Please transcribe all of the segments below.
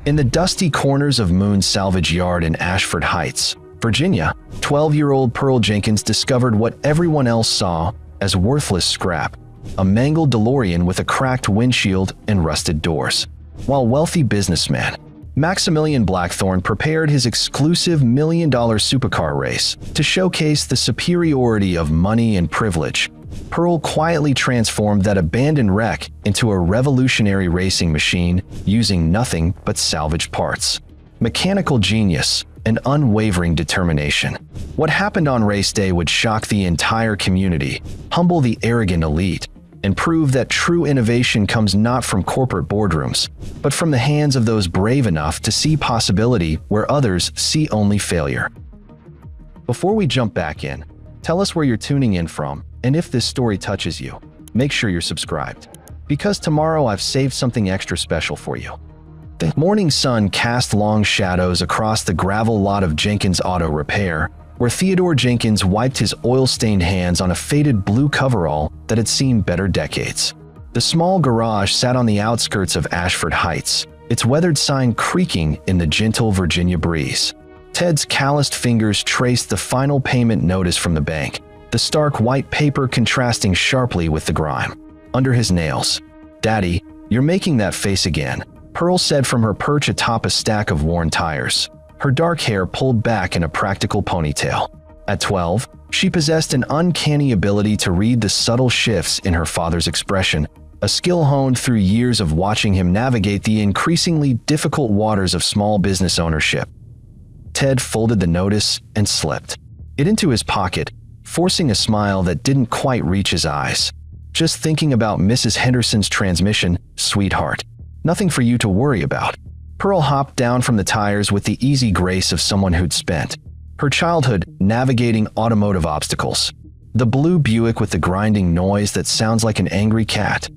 In the dusty corners of Moon's salvage yard in Ashford Heights, Virginia, 12-year-old Pearl Jenkins discovered what everyone else saw as worthless scrap: a mangled DeLorean with a cracked windshield and rusted doors. While wealthy businessman Maximilian Blackthorne prepared his exclusive million-dollar supercar race to showcase the superiority of money and privilege, Pearl quietly transformed that abandoned wreck into a revolutionary racing machine using nothing but salvaged parts. Mechanical genius and unwavering determination. What happened on race day would shock the entire community, humble the arrogant elite, and prove that true innovation comes not from corporate boardrooms, but from the hands of those brave enough to see possibility where others see only failure. Before we jump back in, tell us where you're tuning in from, and if this story touches you, make sure you're subscribed, because tomorrow I've saved something extra special for you. The morning sun cast long shadows across the gravel lot of Jenkins Auto Repair, where Theodore Jenkins wiped his oil-stained hands on a faded blue coverall that had seen better decades. The small garage sat on the outskirts of Ashford Heights, its weathered sign creaking in the gentle Virginia breeze. Ted's calloused fingers traced the final payment notice from the bank, the stark white paper contrasting sharply with the grime. Under his nails, "Daddy, you're making that face again," Pearl said from her perch atop a stack of worn tires, her dark hair pulled back in a practical ponytail. At 12, she possessed an uncanny ability to read the subtle shifts in her father's expression, a skill honed through years of watching him navigate the increasingly difficult waters of small business ownership. Ted folded the notice and slipped it into his pocket, forcing a smile that didn't quite reach his eyes. "Just thinking about Mrs. Henderson's transmission, sweetheart. Nothing for you to worry about." Pearl hopped down from the tires with the easy grace of someone who'd spent her childhood navigating automotive obstacles. The blue Buick with the grinding noise that sounds like an angry cat.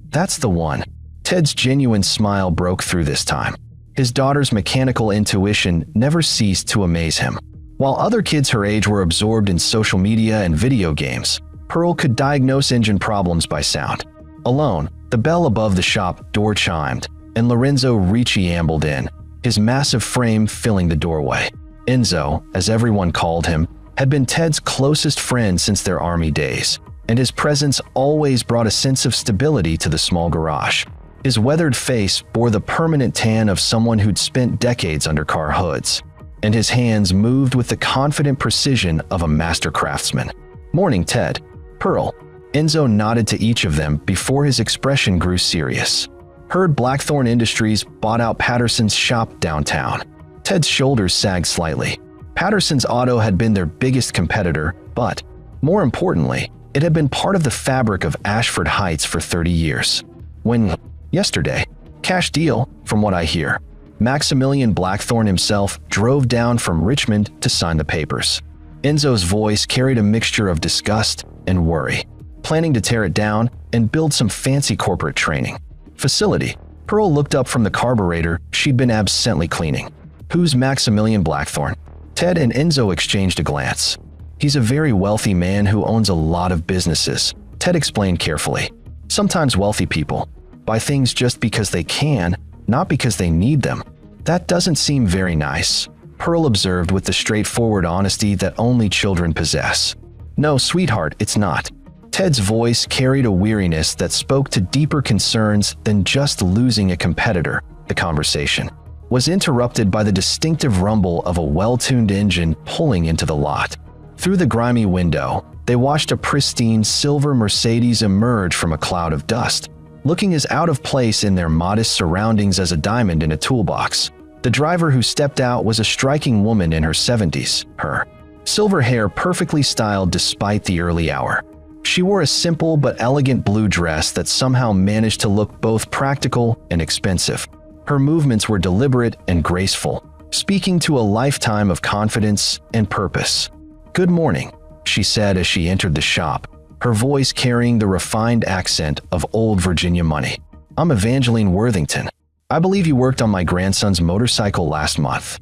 "That's the one." Ted's genuine smile broke through this time. His daughter's mechanical intuition never ceased to amaze him. While other kids her age were absorbed in social media and video games, Pearl could diagnose engine problems by sound. Alone, the bell above the shop door chimed, and Lorenzo Ricci ambled in, his massive frame filling the doorway. Enzo, as everyone called him, had been Ted's closest friend since their army days, and his presence always brought a sense of stability to the small garage. His weathered face bore the permanent tan of someone who'd spent decades under car hoods, and his hands moved with the confident precision of a master craftsman. "Morning, Ted." "Pearl." Enzo nodded to each of them before his expression grew serious. "Heard Blackthorne Industries bought out Patterson's shop downtown." Ted's shoulders sagged slightly. Patterson's Auto had been their biggest competitor, but, more importantly, it had been part of the fabric of Ashford Heights for 30 years. "When? Yesterday. Cash deal, from what I hear." Maximilian Blackthorne himself drove down from Richmond to sign the papers. Enzo's voice carried a mixture of disgust and worry. "Planning to tear it down and build some fancy corporate training facility." Pearl looked up from the carburetor she'd been absently cleaning. "Who's Maximilian Blackthorne?" Ted and Enzo exchanged a glance. "He's a very wealthy man who owns a lot of businesses," Ted explained carefully. "Sometimes wealthy people buy things just because they can, not because they need them." "That doesn't seem very nice," Pearl observed with the straightforward honesty that only children possess. "No, sweetheart, it's not." Ted's voice carried a weariness that spoke to deeper concerns than just losing a competitor. The conversation was interrupted by the distinctive rumble of a well-tuned engine pulling into the lot. Through the grimy window, they watched a pristine silver Mercedes emerge from a cloud of dust, looking as out of place in their modest surroundings as a diamond in a toolbox. The driver who stepped out was a striking woman in her 70s, her silver hair perfectly styled despite the early hour. She wore a simple but elegant blue dress that somehow managed to look both practical and expensive. Her movements were deliberate and graceful, speaking to a lifetime of confidence and purpose. "Good morning," she said as she entered the shop, her voice carrying the refined accent of old Virginia money. "I'm Evangeline Worthington. I believe you worked on my grandson's motorcycle last month."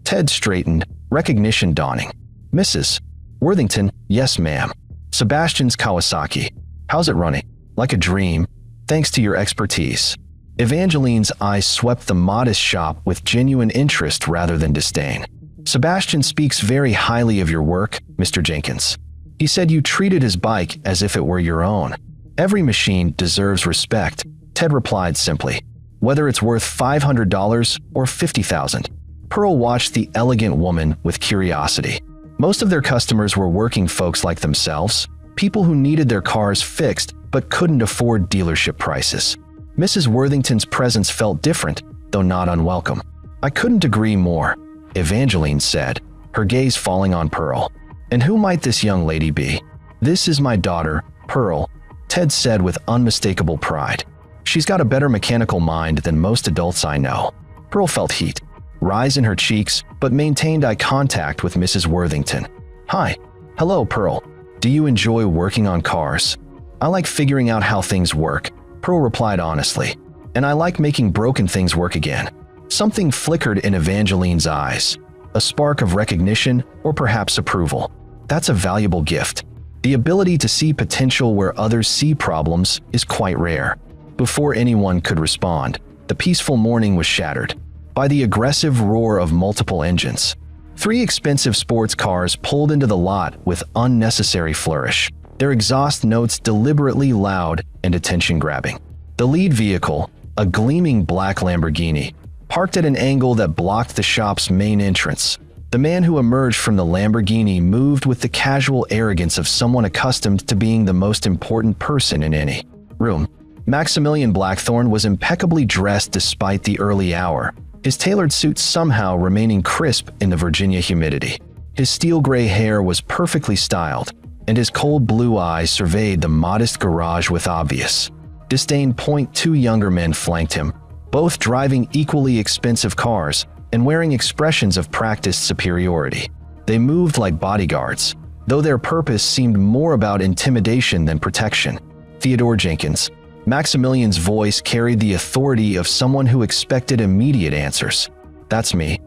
Ted straightened, recognition dawning. "Mrs. Worthington, yes ma'am. Sebastian's Kawasaki. How's it running?" "Like a dream, thanks to your expertise." Evangeline's eyes swept the modest shop with genuine interest rather than disdain. Sebastian speaks very highly of your work, Mr. Jenkins. He said you treated his bike as if it were your own. Every machine deserves respect, Ted replied simply. Whether it's worth $500 or $50,000. Pearl watched the elegant woman with curiosity. Most of their customers were working folks like themselves, people who needed their cars fixed but couldn't afford dealership prices. Mrs. Worthington's presence felt different, though not unwelcome. I couldn't agree more, Evangeline said, her gaze falling on Pearl. And who might this young lady be? This is my daughter, Pearl, Ted said with unmistakable pride. She's got a better mechanical mind than most adults I know. Pearl felt heat rise in her cheeks, but maintained eye contact with Mrs. Worthington. Hi. Hello, Pearl. Do you enjoy working on cars? I like figuring out how things work, Pearl replied honestly. And I like making broken things work again. Something flickered in Evangeline's eyes. A spark of recognition or perhaps approval. That's a valuable gift. The ability to see potential where others see problems is quite rare. Before anyone could respond, the peaceful morning was shattered by the aggressive roar of multiple engines. 3 expensive sports cars pulled into the lot with unnecessary flourish, their exhaust notes deliberately loud and attention-grabbing. The lead vehicle, a gleaming black Lamborghini, parked at an angle that blocked the shop's main entrance. The man who emerged from the Lamborghini moved with the casual arrogance of someone accustomed to being the most important person in any room. Maximilian Blackthorne was impeccably dressed despite the early hour, his tailored suit somehow remaining crisp in the Virginia humidity. His steel-gray hair was perfectly styled, and his cold blue eyes surveyed the modest garage with obvious disdain. 2 younger men flanked him, both driving equally expensive cars and wearing expressions of practiced superiority. They moved like bodyguards, though their purpose seemed more about intimidation than protection. Theodore Jenkins. Maximilian's voice carried the authority of someone who expected immediate answers. That's me,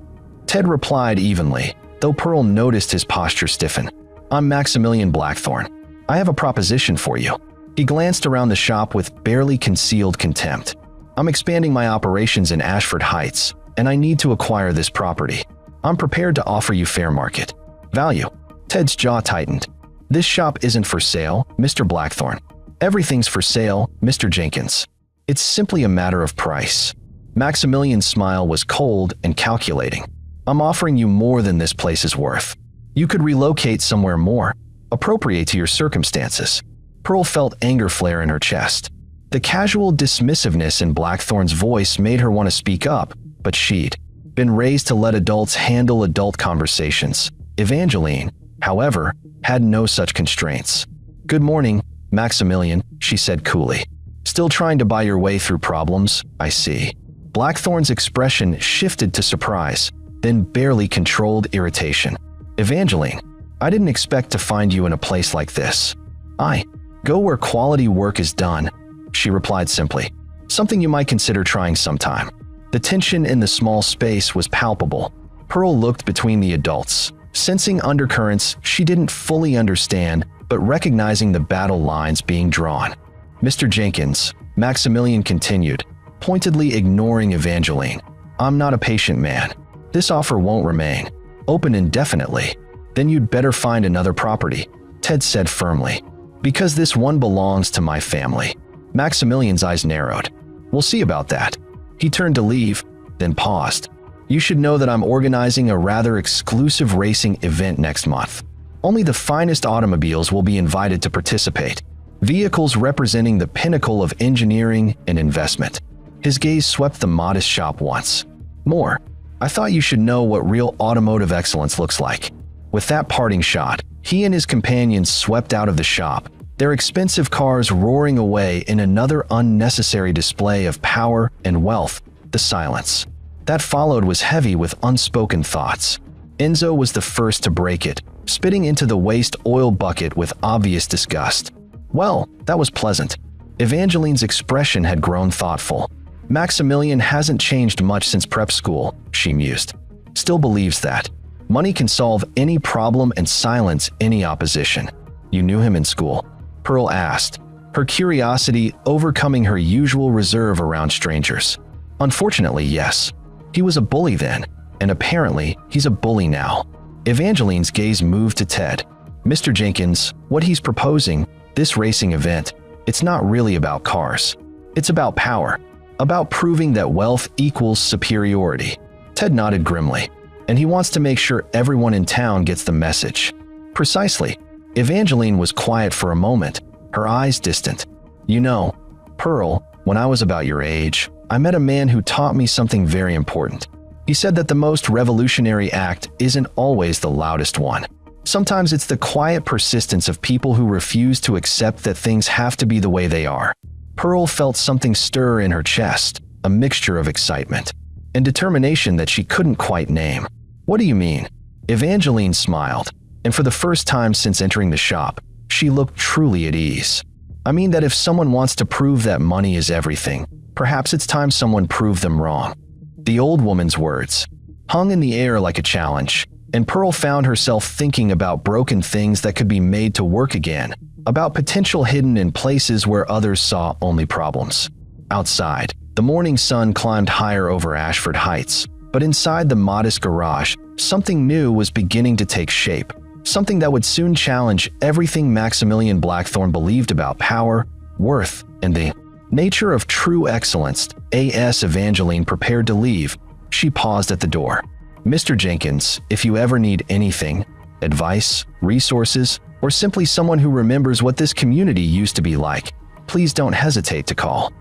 Ted replied evenly, though Pearl noticed his posture stiffen. I'm Maximilian Blackthorne. I have a proposition for you. He glanced around the shop with barely concealed contempt. I'm expanding my operations in Ashford Heights, and I need to acquire this property. I'm prepared to offer you fair market value. Ted's jaw tightened. This shop isn't for sale, Mr. Blackthorne. Everything's for sale, Mr. Jenkins. It's simply a matter of price. Maximilian's smile was cold and calculating. I'm offering you more than this place is worth. You could relocate somewhere more, appropriate to your circumstances. Pearl felt anger flare in her chest. The casual dismissiveness in Blackthorne's voice made her want to speak up, but she'd been raised to let adults handle adult conversations. Evangeline, however, had no such constraints. Good morning, Maximilian, she said coolly. Still trying to buy your way through problems, I see. Blackthorne's expression shifted to surprise, then barely controlled irritation. Evangeline, I didn't expect to find you in a place like this. I go where quality work is done, she replied simply. Something you might consider trying sometime. The tension in the small space was palpable. Pearl looked between the adults, sensing undercurrents she didn't fully understand, but recognizing the battle lines being drawn. Mr. Jenkins, Maximilian continued, pointedly ignoring Evangeline. I'm not a patient man. This offer won't remain open indefinitely. Then you'd better find another property, Ted said firmly. Because this one belongs to my family. Maximilian's eyes narrowed. We'll see about that. He turned to leave, then paused. You should know that I'm organizing a rather exclusive racing event next month. Only the finest automobiles will be invited to participate. Vehicles representing the pinnacle of engineering and investment. His gaze swept the modest shop once more. I thought you should know what real automotive excellence looks like. With that parting shot, he and his companions swept out of the shop, their expensive cars roaring away in another unnecessary display of power and wealth. The silence that followed was heavy with unspoken thoughts. Enzo was the first to break it, spitting into the waste oil bucket with obvious disgust. Well, that was pleasant. Evangeline's expression had grown thoughtful. Maximilian hasn't changed much since prep school, she mused. Still believes that money can solve any problem and silence any opposition. You knew him in school? Pearl asked, her curiosity overcoming her usual reserve around strangers. Unfortunately, yes. He was a bully then, and apparently he's a bully now. Evangeline's gaze moved to Ted. Mr. Jenkins, what he's proposing, this racing event, it's not really about cars. It's about power, about proving that wealth equals superiority. Ted nodded grimly, and he wants to make sure everyone in town gets the message. Precisely. Evangeline was quiet for a moment, her eyes distant. You know, Pearl, when I was about your age, I met a man who taught me something very important. He said that the most revolutionary act isn't always the loudest one. Sometimes it's the quiet persistence of people who refuse to accept that things have to be the way they are. Pearl felt something stir in her chest, a mixture of excitement and determination that she couldn't quite name. What do you mean? Evangeline smiled, and for the first time since entering the shop, she looked truly at ease. I mean that if someone wants to prove that money is everything, perhaps it's time someone proved them wrong. The old woman's words hung in the air like a challenge, and Pearl found herself thinking about broken things that could be made to work again, about potential hidden in places where others saw only problems. Outside, the morning sun climbed higher over Ashford Heights, but inside the modest garage, something new was beginning to take shape, something that would soon challenge everything Maximilian Blackthorne believed about power, worth, and the nature of true excellence. As Evangeline prepared to leave, she paused at the door. Mr. Jenkins, if you ever need anything, advice, resources, or simply someone who remembers what this community used to be like, please don't hesitate to call.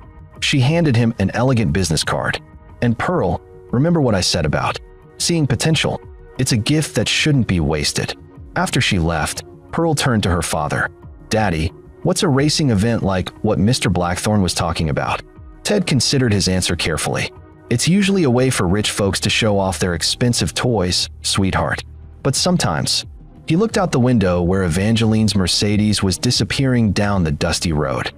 She handed him an elegant business card. And Pearl, remember what I said about seeing potential. It's a gift that shouldn't be wasted. After she left, Pearl turned to her father. Daddy, what's a racing event like what Mr. Blackthorne was talking about? Ted considered his answer carefully. It's usually a way for rich folks to show off their expensive toys, sweetheart. But sometimes, he looked out the window where Evangeline's Mercedes was disappearing down the dusty road.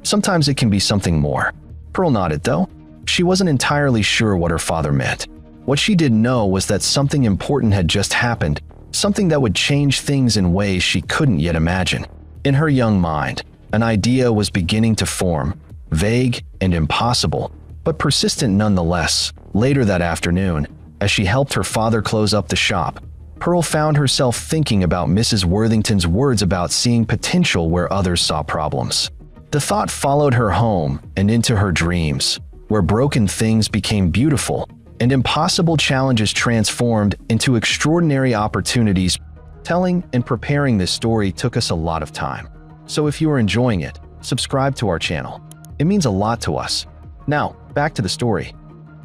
Sometimes it can be something more. Pearl nodded, though. She wasn't entirely sure what her father meant. What she did know was that something important had just happened, something that would change things in ways she couldn't yet imagine. In her young mind, an idea was beginning to form, vague and impossible, but persistent nonetheless. Later that afternoon, as she helped her father close up the shop, Pearl found herself thinking about Mrs. Worthington's words about seeing potential where others saw problems. The thought followed her home and into her dreams, where broken things became beautiful and impossible challenges transformed into extraordinary opportunities. Telling and preparing this story took us a lot of time. So if you are enjoying it, subscribe to our channel. It means a lot to us. Now, back to the story.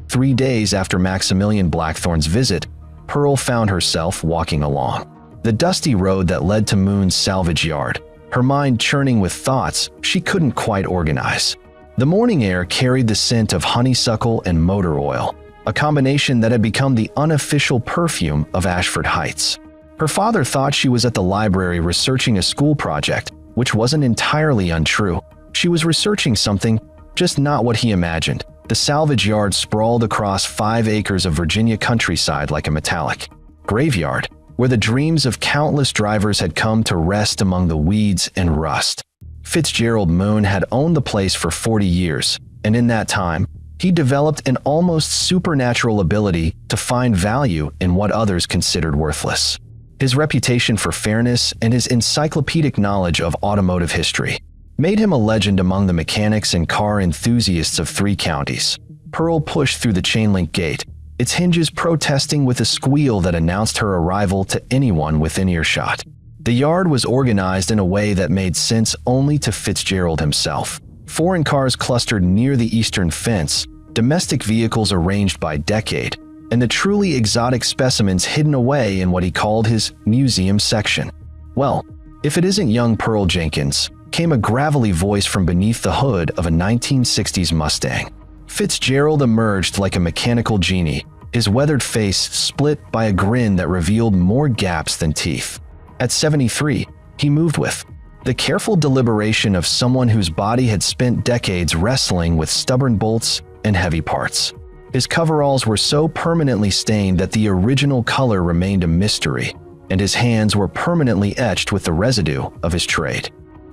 3 days after Maximilian Blackthorne's visit, Pearl found herself walking along the dusty road that led to Moon's salvage yard, her mind churning with thoughts she couldn't quite organize. The morning air carried the scent of honeysuckle and motor oil, a combination that had become the unofficial perfume of Ashford Heights. Her father thought she was at the library researching a school project, which wasn't entirely untrue. She was researching something, just not what he imagined. The salvage yard sprawled across 5 acres of Virginia countryside like a metallic graveyard, where the dreams of countless drivers had come to rest among the weeds and rust. Fitzgerald Moon had owned the place for 40 years, and in that time, he developed an almost supernatural ability to find value in what others considered worthless. His reputation for fairness and his encyclopedic knowledge of automotive history made him a legend among the mechanics and car enthusiasts of 3 counties. Pearl pushed through the chain-link gate, its hinges protesting with a squeal that announced her arrival to anyone within earshot. The yard was organized in a way that made sense only to Fitzgerald himself. Foreign cars clustered near the eastern fence, domestic vehicles arranged by decade, and the truly exotic specimens hidden away in what he called his museum section. Well, if it isn't young Pearl Jenkins, came a gravelly voice from beneath the hood of a 1960s Mustang. Fitzgerald emerged like a mechanical genie, his weathered face split by a grin that revealed more gaps than teeth. At 73, he moved with the careful deliberation of someone whose body had spent decades wrestling with stubborn bolts and heavy parts. His coveralls were so permanently stained that the original color remained a mystery, and his hands were permanently etched with the residue of his trade.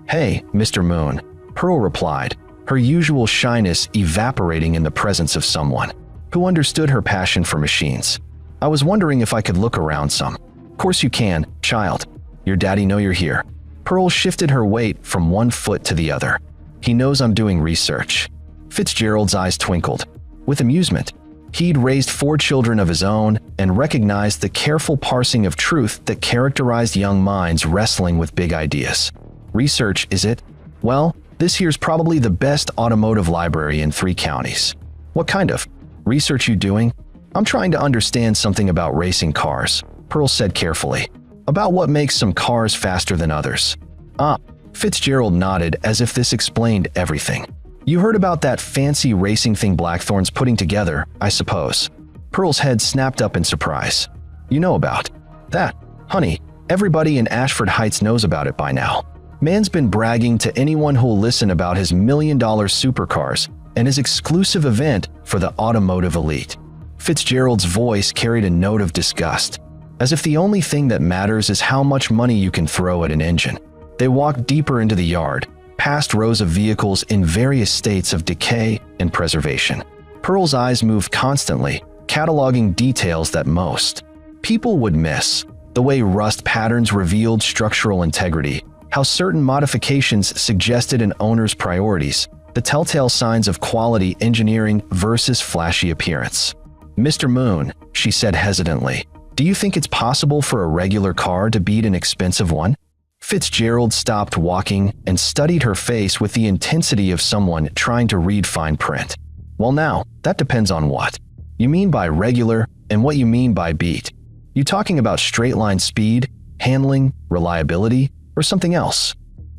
"Hey, Mr. Moon," Pearl replied, her usual shyness evaporating in the presence of someone who understood her passion for machines. I was wondering if I could look around some. Of course you can, child. Your daddy know you're here. Pearl shifted her weight from one foot to the other. He knows I'm doing research. Fitzgerald's eyes twinkled with amusement. He'd raised 4 children of his own and recognized the careful parsing of truth that characterized young minds wrestling with big ideas. Research, is it? Well, this here's probably the best automotive library in 3 counties. What kind of research you doing? I'm trying to understand something about racing cars, Pearl said carefully. About what makes some cars faster than others. Ah, Fitzgerald nodded as if this explained everything. You heard about that fancy racing thing Blackthorn's putting together, I suppose. Pearl's head snapped up in surprise. You know about that? Honey, everybody in Ashford Heights knows about it by now. Man's been bragging to anyone who'll listen about his $1 million supercars and his exclusive event for the automotive elite. Fitzgerald's voice carried a note of disgust, as if the only thing that matters is how much money you can throw at an engine. They walked deeper into the yard, past rows of vehicles in various states of decay and preservation. Pearl's eyes moved constantly, cataloging details that most people would miss. The way rust patterns revealed structural integrity, how certain modifications suggested an owner's priorities, the telltale signs of quality engineering versus flashy appearance. Mr. Moon, she said hesitantly, do you think it's possible for a regular car to beat an expensive one? Fitzgerald stopped walking and studied her face with the intensity of someone trying to read fine print. Well now, that depends on what you mean by regular and what you mean by beat. You talking about straight line speed, handling, reliability, or something else?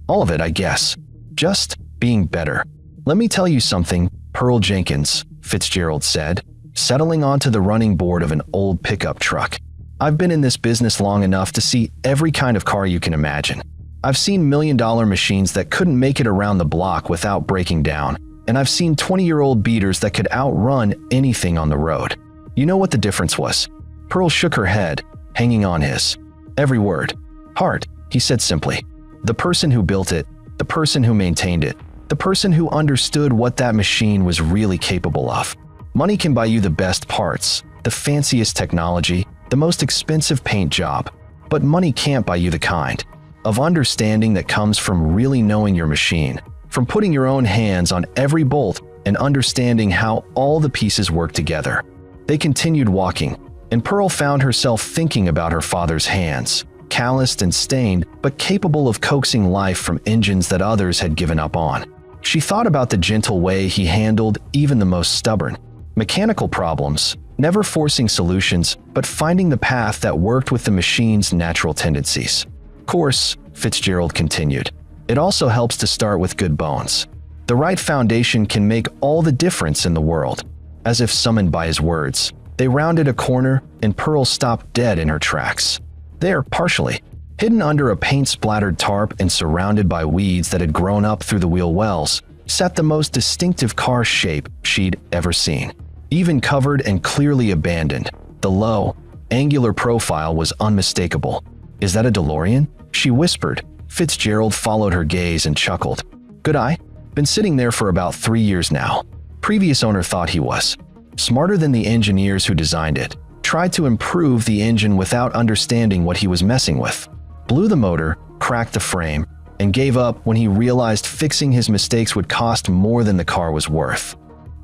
All of it, I guess. Just being better. Let me tell you something, Pearl Jenkins, Fitzgerald said, settling onto the running board of an old pickup truck. I've been in this business long enough to see every kind of car you can imagine. I've seen $1 million machines that couldn't make it around the block without breaking down, and I've seen 20-year-old beaters that could outrun anything on the road. You know what the difference was? Pearl shook her head, hanging on his every word. Heart, he said simply. The person who built it, the person who maintained it, the person who understood what that machine was really capable of. Money can buy you the best parts, the fanciest technology, the most expensive paint job, but money can't buy you the kind of understanding that comes from really knowing your machine, from putting your own hands on every bolt and understanding how all the pieces work together. They continued walking, and Pearl found herself thinking about her father's hands, calloused and stained, but capable of coaxing life from engines that others had given up on. She thought about the gentle way he handled even the most stubborn mechanical problems, never forcing solutions, but finding the path that worked with the machine's natural tendencies. Of course, Fitzgerald continued, it also helps to start with good bones. The right foundation can make all the difference in the world. As if summoned by his words, they rounded a corner and Pearl stopped dead in her tracks. There, partially, hidden under a paint-splattered tarp and surrounded by weeds that had grown up through the wheel wells, sat the most distinctive car shape she'd ever seen. Even covered and clearly abandoned, the low, angular profile was unmistakable. Is that a DeLorean? She whispered. Fitzgerald followed her gaze and chuckled. Good eye. Been sitting there for about 3 years now. Previous owner thought he was smarter than the engineers who designed it. Tried to improve the engine without understanding what he was messing with. Blew the motor, cracked the frame, and gave up when he realized fixing his mistakes would cost more than the car was worth.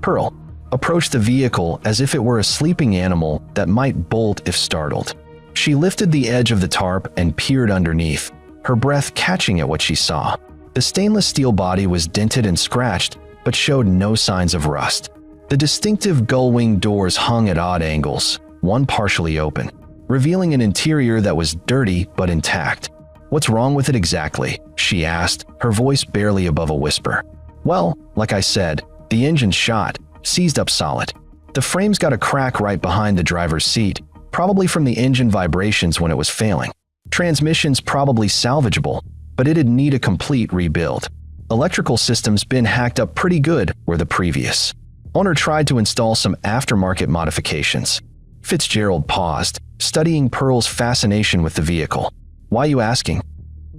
Pearl approached the vehicle as if it were a sleeping animal that might bolt if startled. She lifted the edge of the tarp and peered underneath, her breath catching at what she saw. The stainless steel body was dented and scratched, but showed no signs of rust. The distinctive gull-wing doors hung at odd angles, one partially open, revealing an interior that was dirty but intact. What's wrong with it exactly? She asked, her voice barely above a whisper. Well, like I said, the engine's shot, seized up solid. The frame's got a crack right behind the driver's seat, probably from the engine vibrations when it was failing. Transmission's probably salvageable, but it'd need a complete rebuild. Electrical system's been hacked up pretty good where the previous owner tried to install some aftermarket modifications. Fitzgerald paused, studying Pearl's fascination with the vehicle. Why you asking?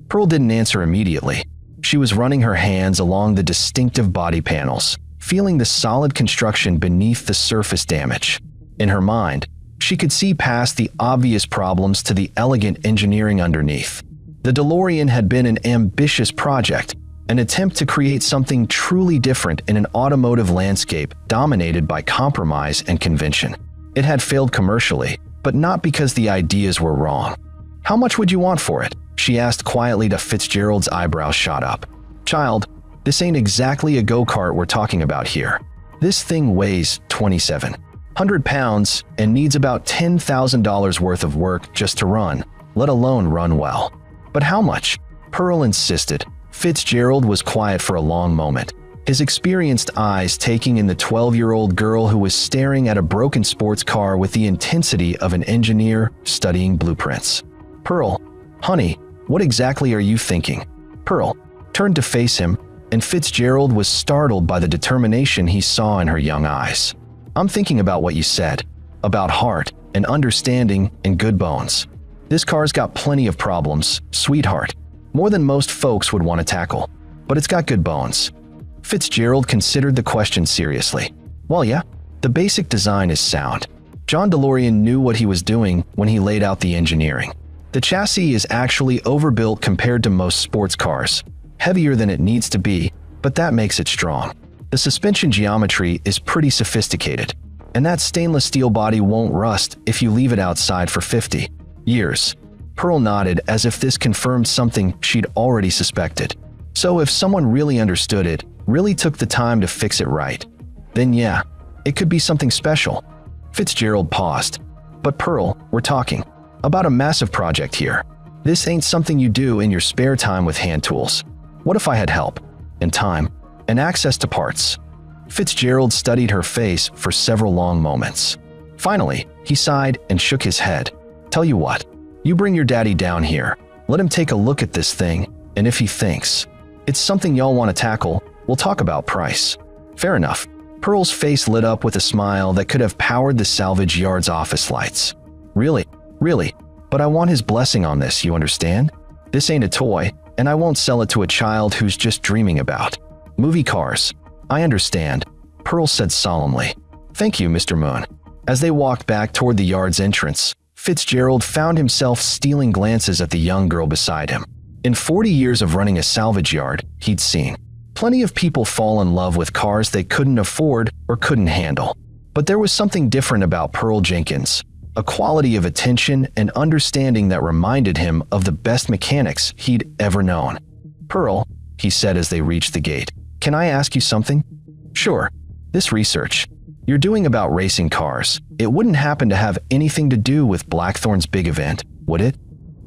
Pearl didn't answer immediately. She was running her hands along the distinctive body panels, feeling the solid construction beneath the surface damage. In her mind, she could see past the obvious problems to the elegant engineering underneath. The DeLorean had been an ambitious project, an attempt to create something truly different in an automotive landscape dominated by compromise and convention. It had failed commercially, but not because the ideas were wrong. "How much would you want for it?" she asked quietly to Fitzgerald's eyebrows shot up. "Child, this ain't exactly a go-kart we're talking about here. This thing weighs 2,700 pounds and needs about $10,000 worth of work just to run, let alone run well." "But how much?" Pearl insisted. Fitzgerald was quiet for a long moment, his experienced eyes taking in the 12-year-old girl who was staring at a broken sports car with the intensity of an engineer studying blueprints. "Pearl, honey, what exactly are you thinking?" Pearl turned to face him, and Fitzgerald was startled by the determination he saw in her young eyes. "I'm thinking about what you said, about heart and understanding and good bones. This car's got plenty of problems, sweetheart, more than most folks would want to tackle, but it's got good bones." Fitzgerald considered the question seriously. "Well, yeah, the basic design is sound." John DeLorean knew what he was doing when he laid out the engineering. The chassis is actually overbuilt compared to most sports cars, heavier than it needs to be, but that makes it strong. The suspension geometry is pretty sophisticated, and that stainless steel body won't rust if you leave it outside for 50 years. Pearl nodded as if this confirmed something she'd already suspected. So if someone really understood it, really took the time to fix it right, then yeah, it could be something special. Fitzgerald paused. "But Pearl, we're talking about a massive project here. This ain't something you do in your spare time with hand tools. What if I had help, and time, and access to parts?" Fitzgerald studied her face for several long moments. Finally, he sighed and shook his head. "Tell you what, you bring your daddy down here, let him take a look at this thing, and if he thinks it's something y'all want to tackle, we'll talk about price." "Fair enough." Pearl's face lit up with a smile that could have powered the salvage yard's office lights. Really, but I want his blessing on this, you understand? This ain't a toy, and I won't sell it to a child who's just dreaming about movie cars." "I understand," Pearl said solemnly. "Thank you, Mr. Moon." As they walked back toward the yard's entrance, Fitzgerald found himself stealing glances at the young girl beside him. In 40 years of running a salvage yard, he'd seen plenty of people fall in love with cars they couldn't afford or couldn't handle. But there was something different about Pearl Jenkins, a quality of attention and understanding that reminded him of the best mechanics he'd ever known. "Pearl," he said as they reached the gate, "can I ask you something?" "Sure. This research you're doing about racing cars, it wouldn't happen to have anything to do with Blackthorn's big event, would it?"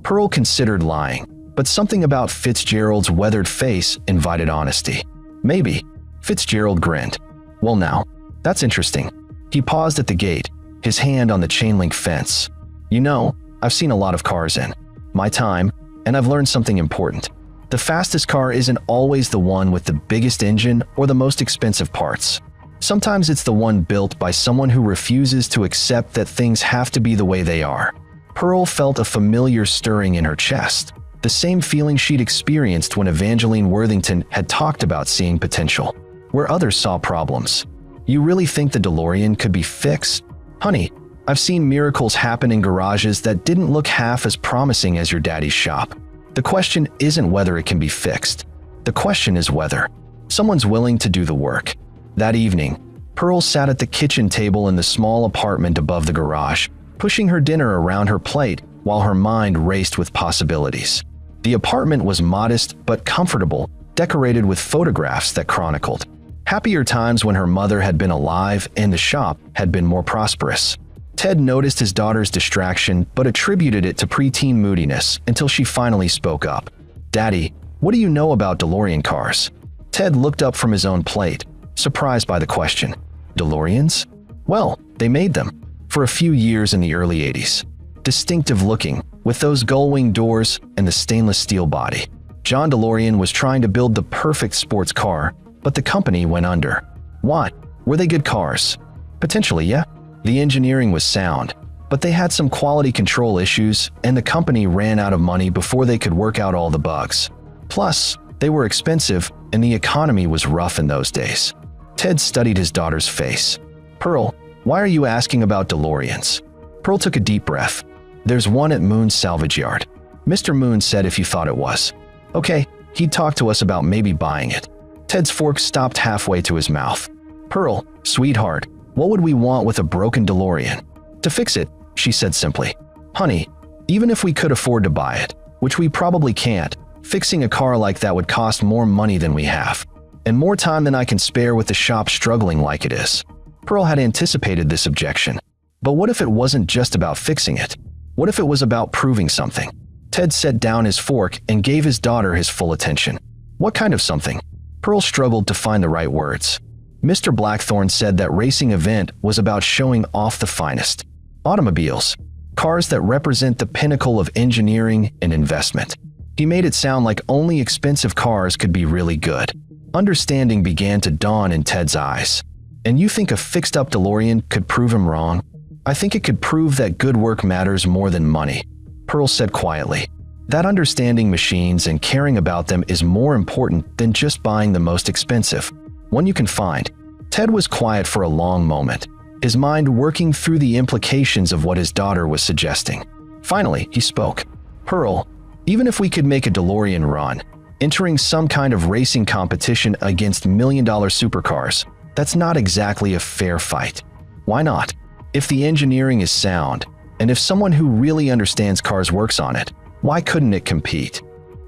Pearl considered lying, but something about Fitzgerald's weathered face invited honesty. "Maybe." Fitzgerald grinned. "Well now, that's interesting." He paused at the gate, his hand on the chain-link fence. "You know, I've seen a lot of cars in my time, and I've learned something important. The fastest car isn't always the one with the biggest engine or the most expensive parts. Sometimes it's the one built by someone who refuses to accept that things have to be the way they are." Pearl felt a familiar stirring in her chest, the same feeling she'd experienced when Evangeline Worthington had talked about seeing potential where others saw problems. "You really think the DeLorean could be fixed?" "Honey, I've seen miracles happen in garages that didn't look half as promising as your daddy's shop. The question isn't whether it can be fixed. The question is whether someone's willing to do the work." That evening, Pearl sat at the kitchen table in the small apartment above the garage, pushing her dinner around her plate while her mind raced with possibilities. The apartment was modest but comfortable, decorated with photographs that chronicled happier times when her mother had been alive and the shop had been more prosperous. Ted noticed his daughter's distraction but attributed it to preteen moodiness until she finally spoke up. "Daddy, what do you know about DeLorean cars?" Ted looked up from his own plate, surprised by the question. "DeLoreans? Well, they made them for a few years in the early 80s. Distinctive looking, with those gull-wing doors and the stainless steel body. John DeLorean was trying to build the perfect sports car, but the company went under." "What? Were they good cars?" "Potentially, yeah. The engineering was sound, but they had some quality control issues and the company ran out of money before they could work out all the bugs. Plus, They were expensive, and the economy was rough in those days. Ted studied his daughter's face. "Pearl, why are you asking about DeLoreans?" Pearl took a deep breath. "There's one at Moon's salvage yard. Mr. Moon said if you thought it was. Okay, he'd talk to us about maybe buying it." Ted's fork stopped halfway to his mouth. "Pearl, sweetheart, what would we want with a broken DeLorean?" "To fix it," she said simply. "Honey, even if we could afford to buy it, which we probably can't, fixing a car like that would cost more money than we have, and more time than I can spare with the shop struggling like it is." Pearl had anticipated this objection. But what if it wasn't just about fixing it? What if it was about proving something? Ted set down his fork and gave his daughter his full attention. "What kind of something?" Pearl struggled to find the right words. Mr. Blackthorne said that racing event was about showing off the finest. Automobiles. Cars that represent the pinnacle of engineering and investment. He made it sound like only expensive cars could be really good. Understanding began to dawn in Ted's eyes. "And you think a fixed-up DeLorean could prove him wrong?" "I think it could prove that good work matters more than money," Pearl said quietly. "That understanding machines and caring about them is more important than just buying the most expensive one you can find." Ted was quiet for a long moment, his mind working through the implications of what his daughter was suggesting. Finally, he spoke. "Pearl, even if we could make a DeLorean run, entering some kind of racing competition against million-dollar supercars, that's not exactly a fair fight. Why not? If the engineering is sound, and if someone who really understands cars works on it, why couldn't it compete?"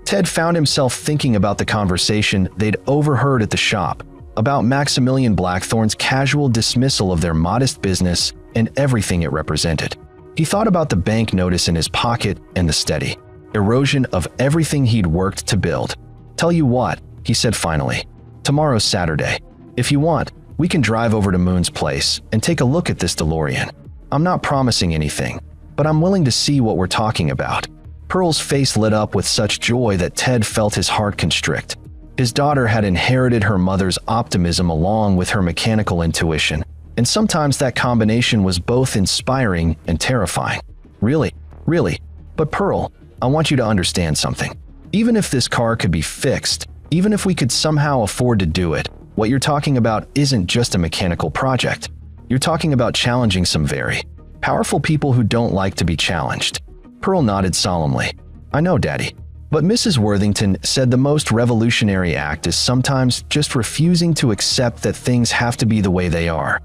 Ted found himself thinking about the conversation they'd overheard at the shop, about Maximilian Blackthorne's casual dismissal of their modest business and everything it represented. He thought about the bank notice in his pocket and the steady erosion of everything he'd worked to build. "Tell you what," he said finally. "Tomorrow's Saturday. If you want, we can drive over to Moon's place and take a look at this DeLorean. I'm not promising anything, but I'm willing to see what we're talking about." Pearl's face lit up with such joy that Ted felt his heart constrict. His daughter had inherited her mother's optimism along with her mechanical intuition, and sometimes that combination was both inspiring and terrifying. Really. But Pearl, I want you to understand something. Even if this car could be fixed, even if we could somehow afford to do it, what you're talking about isn't just a mechanical project. You're talking about challenging some very powerful people who don't like to be challenged." Pearl nodded solemnly. "I know, Daddy. But Mrs. Worthington said the most revolutionary act is sometimes just refusing to accept that things have to be the way they are."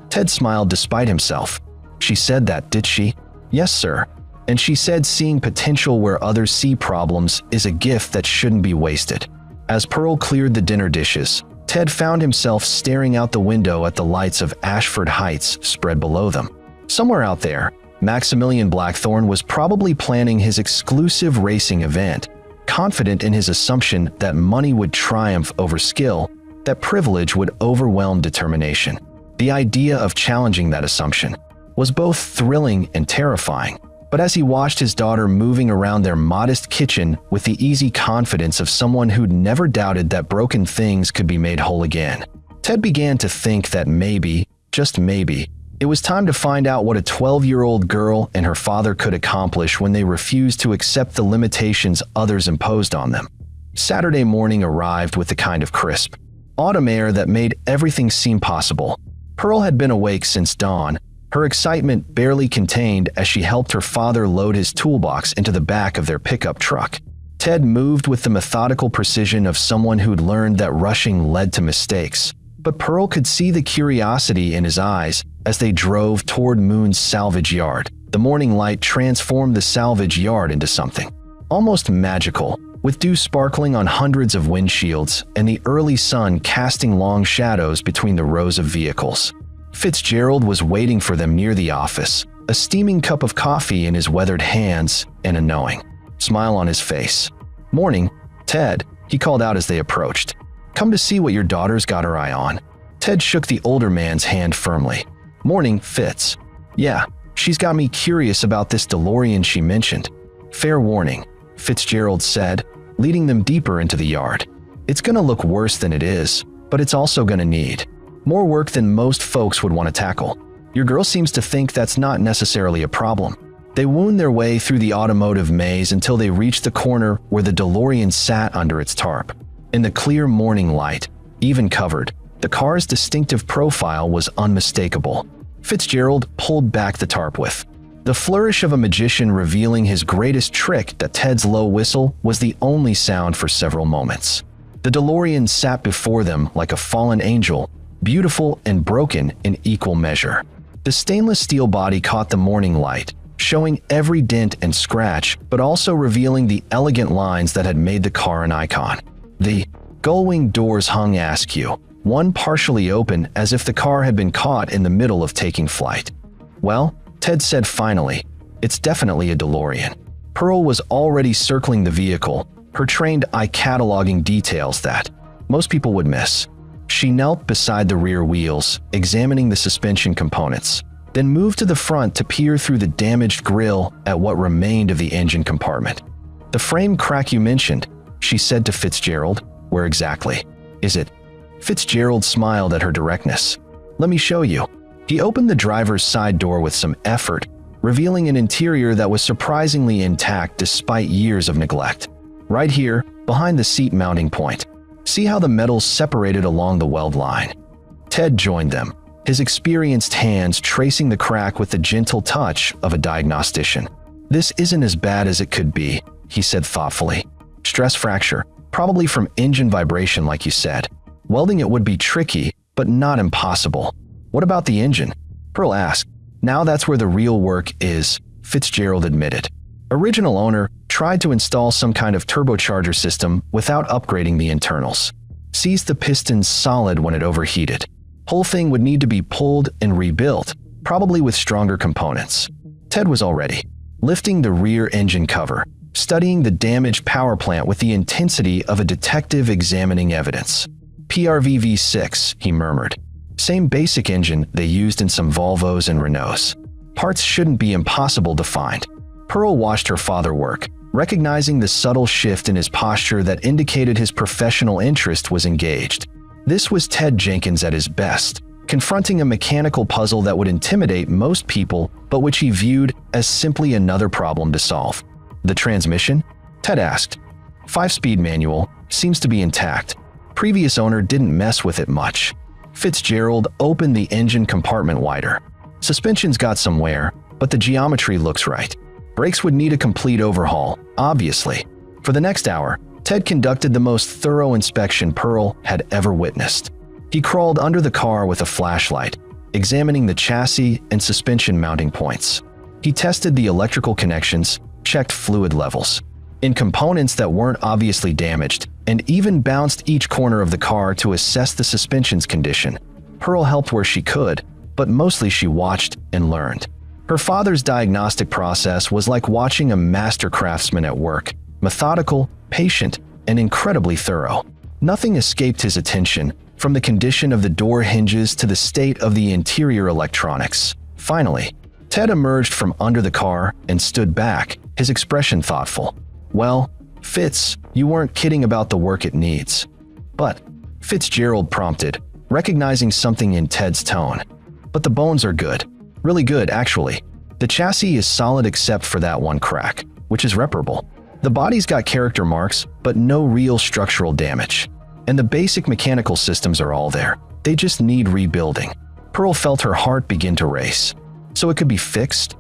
Ted smiled despite himself. "She said that, did she?" "Yes, sir. And she said seeing potential where others see problems is a gift that shouldn't be wasted." As Pearl cleared the dinner dishes, Ted found himself staring out the window at the lights of Ashford Heights spread below them. Somewhere out there, Maximilian Blackthorne was probably planning his exclusive racing event, confident in his assumption that money would triumph over skill, that privilege would overwhelm determination. The idea of challenging that assumption was both thrilling and terrifying. But as he watched his daughter moving around their modest kitchen with the easy confidence of someone who'd never doubted that broken things could be made whole again, Ted began to think that maybe, just maybe, it was time to find out what a 12-year-old girl and her father could accomplish when they refused to accept the limitations others imposed on them. Saturday morning arrived with the kind of crisp, autumn air that made everything seem possible. Pearl had been awake since dawn, her excitement barely contained as she helped her father load his toolbox into the back of their pickup truck. Ted moved with the methodical precision of someone who'd learned that rushing led to mistakes, but Pearl could see the curiosity in his eyes as they drove toward Moon's salvage yard. The morning light transformed the salvage yard into something almost magical, with dew sparkling on hundreds of windshields and the early sun casting long shadows between the rows of vehicles. Fitzgerald was waiting for them near the office, a steaming cup of coffee in his weathered hands and a knowing smile on his face. "Morning, Ted," he called out as they approached. "Come to see what your daughter's got her eye on." Ted shook the older man's hand firmly. "Morning, Fitz. Yeah, she's got me curious about this DeLorean she mentioned." "Fair warning," Fitzgerald said, leading them deeper into the yard. "It's gonna look worse than it is, but it's also gonna need more work than most folks would want to tackle. Your girl seems to think that's not necessarily a problem." They wound their way through the automotive maze until they reached the corner where the DeLorean sat under its tarp. In the clear morning light, even covered, the car's distinctive profile was unmistakable. Fitzgerald pulled back the tarp with the flourish of a magician revealing his greatest trick that Ted's low whistle was the only sound for several moments. The DeLorean sat before them like a fallen angel, beautiful and broken in equal measure. The stainless steel body caught the morning light, showing every dent and scratch, but also revealing the elegant lines that had made the car an icon. The gull-wing doors hung askew, one partially open as if the car had been caught in the middle of taking flight. "Well," Ted said finally, "it's definitely a DeLorean." Pearl was already circling the vehicle, her trained eye cataloging details that most people would miss. She knelt beside the rear wheels, examining the suspension components, then moved to the front to peer through the damaged grille at what remained of the engine compartment. "The frame crack you mentioned," she said to Fitzgerald. "Where exactly is it?" Fitzgerald smiled at her directness. "Let me show you." He opened the driver's side door with some effort, revealing an interior that was surprisingly intact despite years of neglect. "Right here, behind the seat mounting point. See how the metal's separated along the weld line?" Ted joined them, his experienced hands tracing the crack with the gentle touch of a diagnostician. "This isn't as bad as it could be," he said thoughtfully. "Stress fracture, probably from engine vibration like you said. Welding it would be tricky, but not impossible." "What about the engine?" Pearl asked. "Now that's where the real work is," Fitzgerald admitted. Original owner tried to install some kind of turbocharger system without upgrading the internals. Seized the pistons solid when it overheated. Whole thing would need to be pulled and rebuilt, probably with stronger components. Ted was already lifting the rear engine cover, studying the damaged power plant with the intensity of a detective examining evidence. "PRV V6, he murmured. "Same basic engine they used in some Volvos and Renaults. Parts shouldn't be impossible to find." Pearl watched her father work, recognizing the subtle shift in his posture that indicated his professional interest was engaged. This was Ted Jenkins at his best, confronting a mechanical puzzle that would intimidate most people, but which he viewed as simply another problem to solve. "The transmission?" Ted asked. "5-speed manual, seems to be intact. Previous owner didn't mess with it much." Fitzgerald opened the engine compartment wider. "Suspension's got some wear, but the geometry looks right. Brakes would need a complete overhaul, obviously." For the next hour, Ted conducted the most thorough inspection Pearl had ever witnessed. He crawled under the car with a flashlight, examining the chassis and suspension mounting points. He tested the electrical connections, checked fluid levels in components that weren't obviously damaged, and even bounced each corner of the car to assess the suspension's condition. Pearl helped where she could, but mostly she watched and learned. Her father's diagnostic process was like watching a master craftsman at work, methodical, patient, and incredibly thorough. Nothing escaped his attention, from the condition of the door hinges to the state of the interior electronics. Finally, Ted emerged from under the car and stood back, his expression thoughtful. "Well, Fitz, you weren't kidding about the work it needs." "But," Fitzgerald prompted, recognizing something in Ted's tone. "But the bones are good. Really good, actually. The chassis is solid except for that one crack, which is reparable. The body's got character marks, but no real structural damage. And the basic mechanical systems are all there. They just need rebuilding." Pearl felt her heart begin to race. "So it could be fixed?"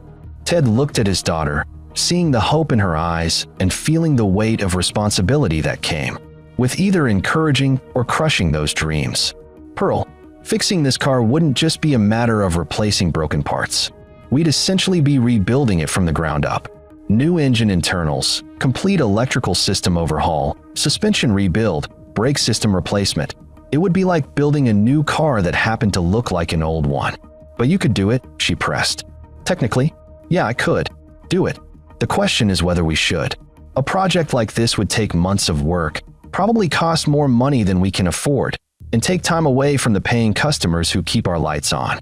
Ted looked at his daughter, seeing the hope in her eyes and feeling the weight of responsibility that came, with either encouraging or crushing those dreams. "Pearl, fixing this car wouldn't just be a matter of replacing broken parts. We'd essentially be rebuilding it from the ground up. New engine internals, complete electrical system overhaul, suspension rebuild, brake system replacement. It would be like building a new car that happened to look like an old one." "But you could do it," she pressed. "Technically, yeah, I could. Do it. The question is whether we should. A project like this would take months of work, probably cost more money than we can afford, and take time away from the paying customers who keep our lights on."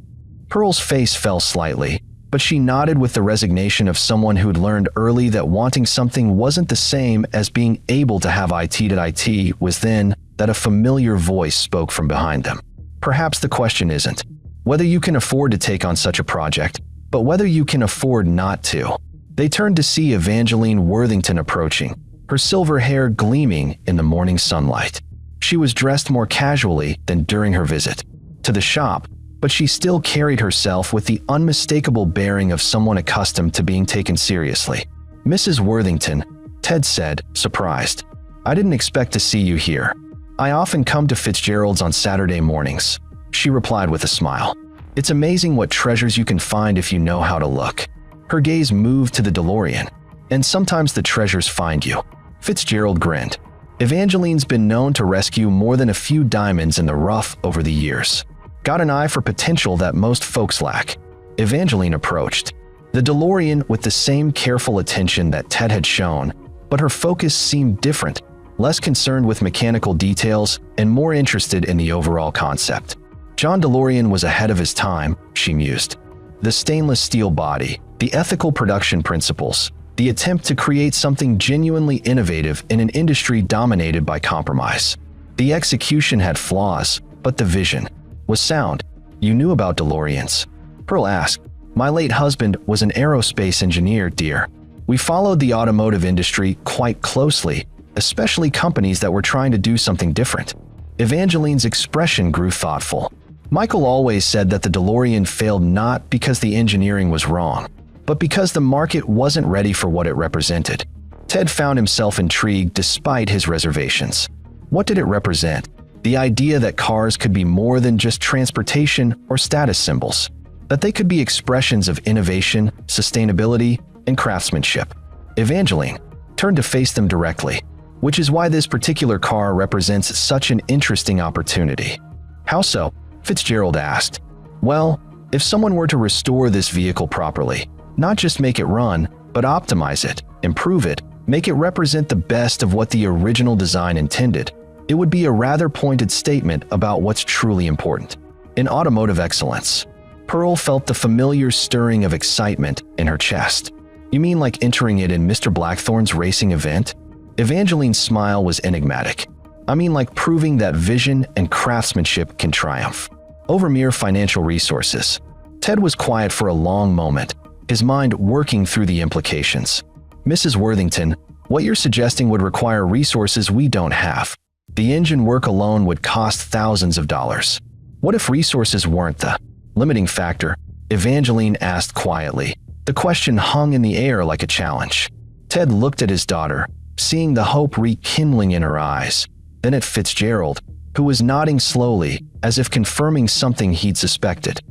Pearl's face fell slightly, but she nodded with the resignation of someone who'd learned early that wanting something wasn't the same as being able to have IT was then that a familiar voice spoke from behind them. "Perhaps the question isn't whether you can afford to take on such a project, but whether you can afford not to." They turned to see Evangeline Worthington approaching, her silver hair gleaming in the morning sunlight. She was dressed more casually than during her visit to the shop, but she still carried herself with the unmistakable bearing of someone accustomed to being taken seriously. "Mrs. Worthington," Ted said, surprised. "I didn't expect to see you here. I often come to Fitzgerald's on Saturday mornings," she replied with a smile. "It's amazing what treasures you can find if you know how to look." Her gaze moved to the DeLorean. "And sometimes the treasures find you." Fitzgerald grinned. "Evangeline's been known to rescue more than a few diamonds in the rough over the years. Got an eye for potential that most folks lack." Evangeline approached the DeLorean with the same careful attention that Ted had shown, but her focus seemed different, less concerned with mechanical details and more interested in the overall concept. John DeLorean was ahead of his time, she mused. The stainless steel body, the ethical production principles, the attempt to create something genuinely innovative in an industry dominated by compromise. The execution had flaws, but the vision was sound. "You knew about DeLoreans?" Pearl asked. "My late husband was an aerospace engineer, dear. We followed the automotive industry quite closely, especially companies that were trying to do something different." Evangeline's expression grew thoughtful. "Michael always said that the DeLorean failed not because the engineering was wrong, but because the market wasn't ready for what it represented." Ted found himself intrigued despite his reservations. What did it represent? The idea that cars could be more than just transportation or status symbols, that they could be expressions of innovation, sustainability, and craftsmanship. Evangeline turned to face them directly, which is why this particular car represents such an interesting opportunity. "How so?" Fitzgerald asked. "Well, if someone were to restore this vehicle properly, not just make it run, but optimize it, improve it, make it represent the best of what the original design intended, it would be a rather pointed statement about what's truly important in automotive excellence." Pearl felt the familiar stirring of excitement in her chest. "You mean like entering it in Mr. Blackthorne's racing event?" Evangeline's smile was enigmatic. "I mean like proving that vision and craftsmanship can triumph over mere financial resources." Ted was quiet for a long moment, his mind working through the implications. "Mrs. Worthington, what you're suggesting would require resources we don't have. The engine work alone would cost thousands of dollars. What if resources weren't the limiting factor?" Evangeline asked quietly. The question hung in the air like a challenge. Ted looked at his daughter, seeing the hope rekindling in her eyes, then at Fitzgerald, who was nodding slowly, as if confirming something he'd suspected.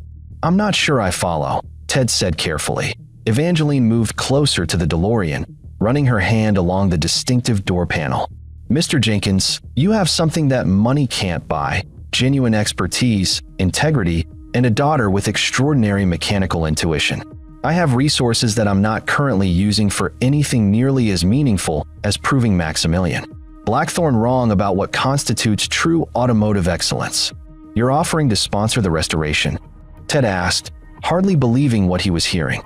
"I'm not sure I follow," Ted said carefully. Evangeline moved closer to the DeLorean, running her hand along the distinctive door panel. "Mr. Jenkins, you have something that money can't buy: genuine expertise, integrity, and a daughter with extraordinary mechanical intuition. I have resources that I'm not currently using for anything nearly as meaningful as proving Maximilian Blackthorne wrong about what constitutes true automotive excellence. You're offering to sponsor the restoration?" Ted asked, hardly believing what he was hearing.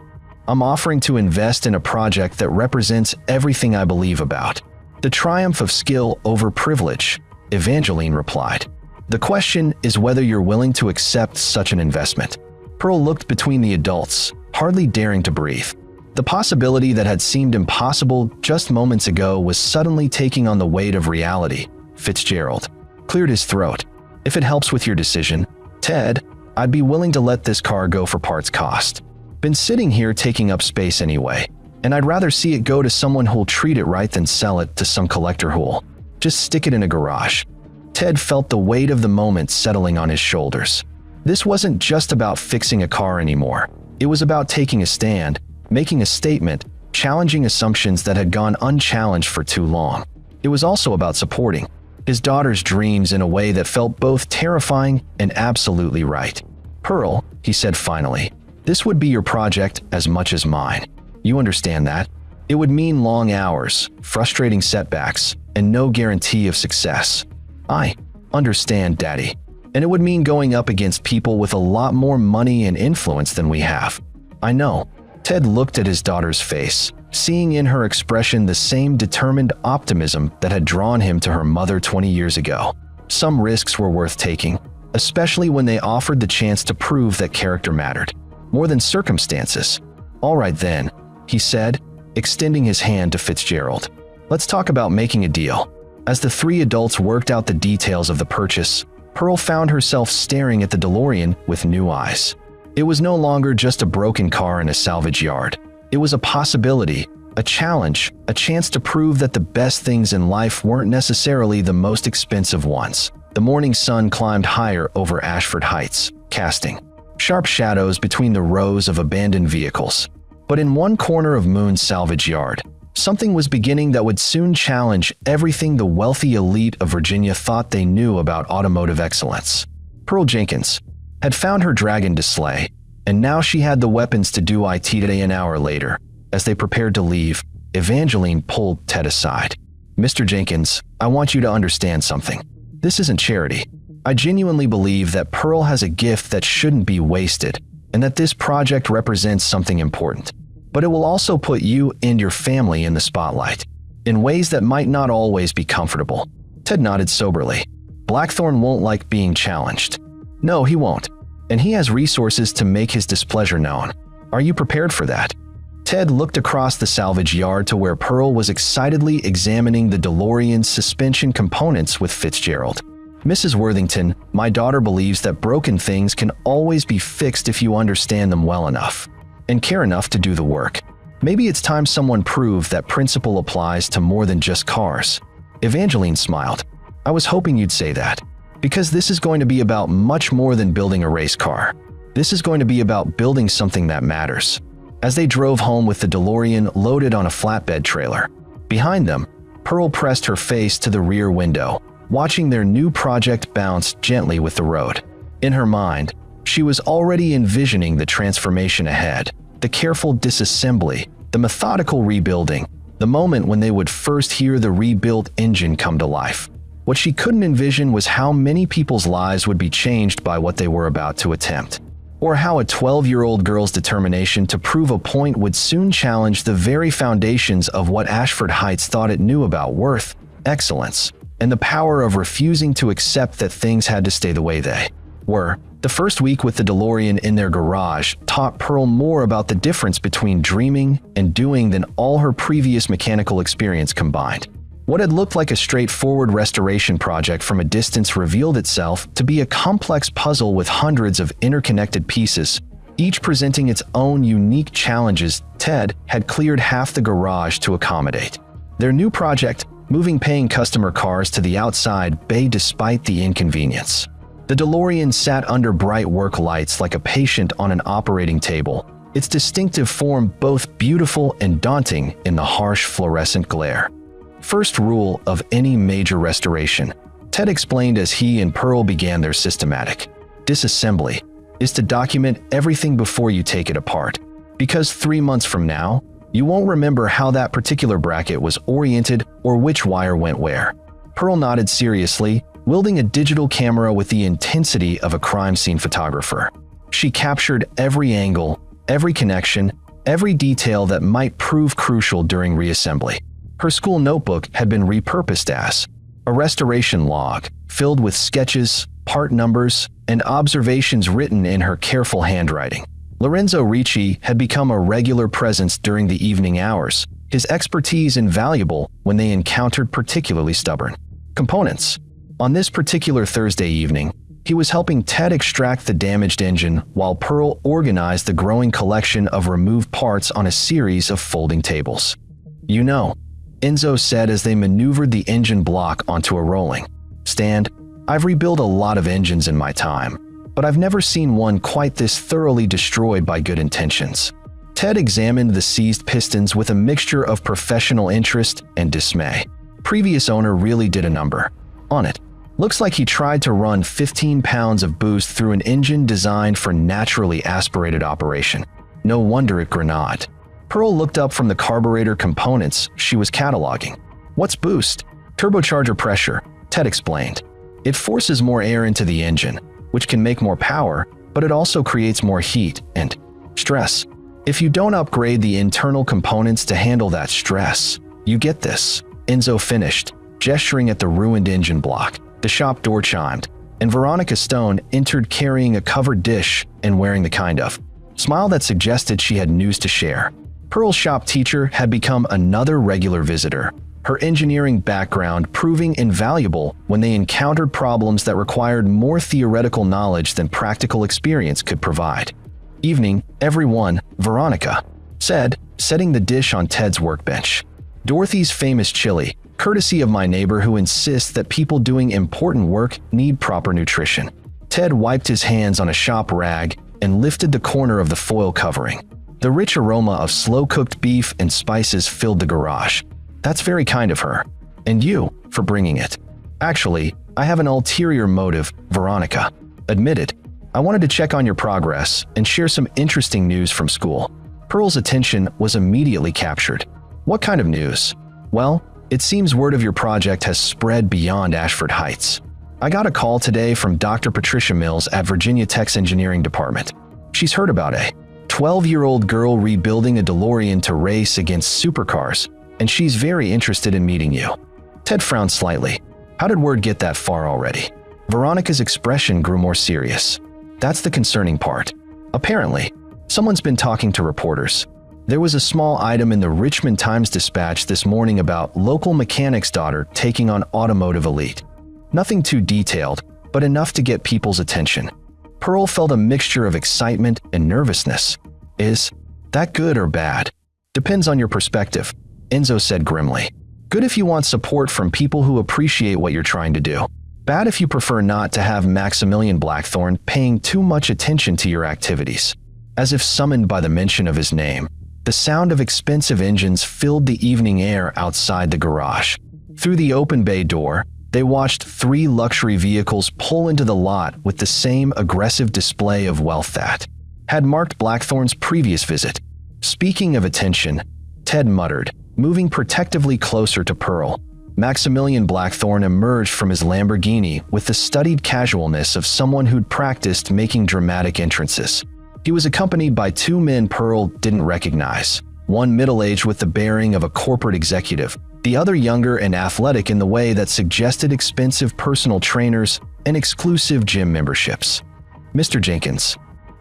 "I'm offering to invest in a project that represents everything I believe about. The triumph of skill over privilege," Evangeline replied. "The question is whether you're willing to accept such an investment." Pearl looked between the adults, hardly daring to breathe. The possibility that had seemed impossible just moments ago was suddenly taking on the weight of reality. Fitzgerald cleared his throat. "If it helps with your decision, Ted, I'd be willing to let this car go for parts cost. Been sitting here taking up space anyway, and I'd rather see it go to someone who'll treat it right than sell it to some collector who'll just stick it in a garage." Ted felt the weight of the moment settling on his shoulders. This wasn't just about fixing a car anymore. It was about taking a stand, making a statement, challenging assumptions that had gone unchallenged for too long. It was also about supporting his daughter's dreams in a way that felt both terrifying and absolutely right. "Pearl," he said finally, "this would be your project as much as mine. You understand that? It would mean long hours, frustrating setbacks, and no guarantee of success." "I understand, Daddy. And it would mean going up against people with a lot more money and influence than we have." "I know." Ted looked at his daughter's face, seeing in her expression the same determined optimism that had drawn him to her mother 20 years ago. Some risks were worth taking, especially when they offered the chance to prove that character mattered more than circumstances. "All right then," he said, extending his hand to Fitzgerald. "Let's talk about making a deal. As the three adults worked out the details of the purchase, Pearl found herself staring at the DeLorean with new eyes. It was no longer just a broken car in a salvage yard. It was a possibility, a challenge, a chance to prove that the best things in life weren't necessarily the most expensive ones. The morning sun climbed higher over Ashford Heights, casting sharp shadows between the rows of abandoned vehicles. But in one corner of Moon's salvage yard, something was beginning that would soon challenge everything the wealthy elite of Virginia thought they knew about automotive excellence. Pearl Jenkins had found her dragon to slay, and now she had the weapons to do it today. An hour later, as they prepared to leave, Evangeline pulled Ted aside. "Mr. Jenkins, I want you to understand something. This isn't charity. I genuinely believe that Pearl has a gift that shouldn't be wasted, and that this project represents something important. But it will also put you and your family in the spotlight, in ways that might not always be comfortable." Ted nodded soberly. "Blackthorn won't like being challenged." "No, he won't. And he has resources to make his displeasure known. Are you prepared for that?" Ted looked across the salvage yard to where Pearl was excitedly examining the DeLorean's suspension components with Fitzgerald. "Mrs. Worthington, my daughter believes that broken things can always be fixed if you understand them well enough and care enough to do the work. Maybe it's time someone proved that principle applies to more than just cars." Evangeline smiled. "I was hoping you'd say that. Because this is going to be about much more than building a race car. This is going to be about building something that matters." As they drove home with the DeLorean loaded on a flatbed trailer, behind them, Pearl pressed her face to the rear window, watching their new project bounce gently with the road. In her mind, she was already envisioning the transformation ahead, the careful disassembly, the methodical rebuilding, the moment when they would first hear the rebuilt engine come to life. What she couldn't envision was how many people's lives would be changed by what they were about to attempt, or how a 12-year-old girl's determination to prove a point would soon challenge the very foundations of what Ashford Heights thought it knew about worth, excellence, and the power of refusing to accept that things had to stay the way they were. The first week with the DeLorean in their garage taught Pearl more about the difference between dreaming and doing than all her previous mechanical experience combined. What had looked like a straightforward restoration project from a distance revealed itself to be a complex puzzle with hundreds of interconnected pieces, each presenting its own unique challenges. Ted had cleared half the garage to accommodate their new project, moving paying customer cars to the outside bay despite the inconvenience. The DeLorean sat under bright work lights like a patient on an operating table, its distinctive form both beautiful and daunting in the harsh fluorescent glare. "First rule of any major restoration," Ted explained as he and Pearl began their systematic disassembly, "is to document everything before you take it apart. Because 3 months from now, you won't remember how that particular bracket was oriented or which wire went where." Pearl nodded seriously, wielding a digital camera with the intensity of a crime scene photographer. She captured every angle, every connection, every detail that might prove crucial during reassembly. Her school notebook had been repurposed as a restoration log, filled with sketches, part numbers, and observations written in her careful handwriting. Lorenzo Ricci had become a regular presence during the evening hours, his expertise invaluable when they encountered particularly stubborn components. On this particular Thursday evening, he was helping Ted extract the damaged engine while Pearl organized the growing collection of removed parts on a series of folding tables. "You know," Enzo said as they maneuvered the engine block onto a rolling stand, "I've rebuilt a lot of engines in my time, but I've never seen one quite this thoroughly destroyed by good intentions." Ted examined the seized pistons with a mixture of professional interest and dismay. Previous owner really did a number on it. Looks like he tried to run 15 pounds of boost through an engine designed for naturally aspirated operation. No wonder it grenade. Pearl looked up from the carburetor components she was cataloging. "What's boost?" "Turbocharger pressure," Ted explained. "It forces more air into the engine, which can make more power, but it also creates more heat and stress. If you don't upgrade the internal components to handle that stress, you get this." Enzo finished, gesturing at the ruined engine block. The shop door chimed, and Veronica Stone entered carrying a covered dish and wearing the kind of smile that suggested she had news to share. Pearl's shop teacher had become another regular visitor, her engineering background proving invaluable when they encountered problems that required more theoretical knowledge than practical experience could provide. "Evening, everyone," Veronica said, setting the dish on Ted's workbench. "Dorothy's famous chili, courtesy of my neighbor who insists that people doing important work need proper nutrition." Ted wiped his hands on a shop rag and lifted the corner of the foil covering. The rich aroma of slow-cooked beef and spices filled the garage. "That's very kind of her. And you, for bringing it." "Actually, I have an ulterior motive," Veronica admitted. "I wanted to check on your progress and share some interesting news from school." Pearl's attention was immediately captured. "What kind of news?" "Well, it seems word of your project has spread beyond Ashford Heights. I got a call today from Dr. Patricia Mills at Virginia Tech's engineering department. She's heard about a 12-year-old girl rebuilding a DeLorean to race against supercars, and she's very interested in meeting you." Ted frowned slightly. How did word get that far already? Veronica's expression grew more serious. "That's the concerning part. Apparently, someone's been talking to reporters. There was a small item in the Richmond Times-Dispatch this morning about local mechanic's daughter taking on automotive elite. Nothing too detailed, but enough to get people's attention." Pearl felt a mixture of excitement and nervousness. "Is that good or bad?" "Depends on your perspective," Enzo said grimly. "Good if you want support from people who appreciate what you're trying to do. Bad if you prefer not to have Maximilian Blackthorne paying too much attention to your activities." As if summoned by the mention of his name, the sound of expensive engines filled the evening air outside the garage. Through the open bay door, they watched 3 luxury vehicles pull into the lot with the same aggressive display of wealth that had marked Blackthorne's previous visit. Speaking of attention, Ted muttered, moving protectively closer to Pearl. Maximilian Blackthorne emerged from his Lamborghini with the studied casualness of someone who'd practiced making dramatic entrances. He was accompanied by 2 men Pearl didn't recognize, one middle-aged with the bearing of a corporate executive, the other younger and athletic in the way that suggested expensive personal trainers and exclusive gym memberships. "Mr. Jenkins,"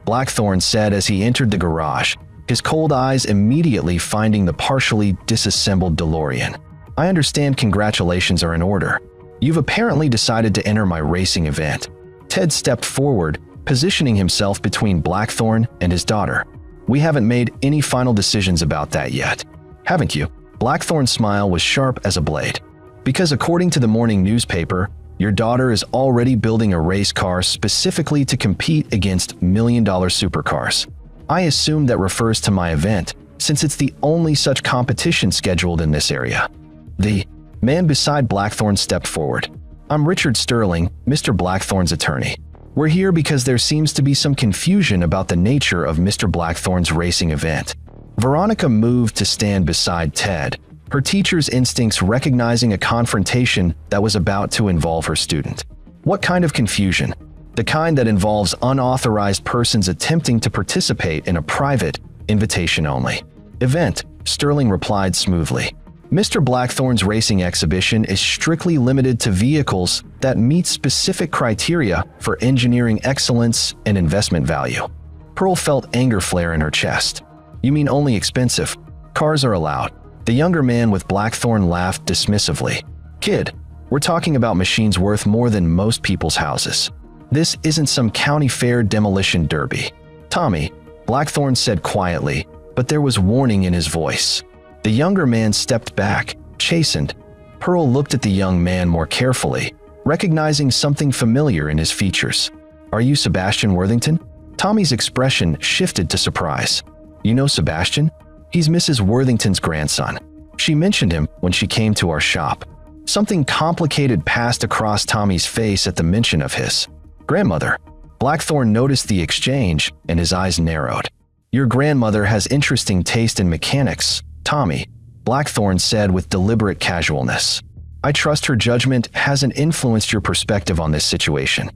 Blackthorne said as he entered the garage, his cold eyes immediately finding the partially disassembled DeLorean. "I understand congratulations are in order. You've apparently decided to enter my racing event." Ted stepped forward, positioning himself between Blackthorne and his daughter. "We haven't made any final decisions about that yet." "Haven't you?" Blackthorne's smile was sharp as a blade. "Because according to the morning newspaper, your daughter is already building a race car specifically to compete against million-dollar supercars. I assume that refers to my event, since it's the only such competition scheduled in this area." The man beside Blackthorne stepped forward. "I'm Richard Sterling, Mr. Blackthorne's attorney. We're here because there seems to be some confusion about the nature of Mr. Blackthorne's racing event." Veronica moved to stand beside Ted, her teacher's instincts recognizing a confrontation that was about to involve her student. "What kind of confusion?" "The kind that involves unauthorized persons attempting to participate in a private, invitation-only event," Sterling replied smoothly. "Mr. Blackthorne's racing exhibition is strictly limited to vehicles that meet specific criteria for engineering excellence and investment value." Pearl felt anger flare in her chest. "You mean only expensive cars are allowed?" The younger man with Blackthorne laughed dismissively. "Kid, we're talking about machines worth more than most people's houses. This isn't some county fair demolition derby." "Tommy," Blackthorne said quietly, but there was warning in his voice. The younger man stepped back, chastened. Pearl looked at the young man more carefully, recognizing something familiar in his features. "Are you Sebastian Worthington?" Tommy's expression shifted to surprise. "You know Sebastian? He's Mrs. Worthington's grandson. She mentioned him when she came to our shop." Something complicated passed across Tommy's face at the mention of his grandmother. Blackthorne noticed the exchange, and his eyes narrowed. "Your grandmother has interesting taste in mechanics, Tommy," Blackthorne said with deliberate casualness. "I trust her judgment hasn't influenced your perspective on this situation."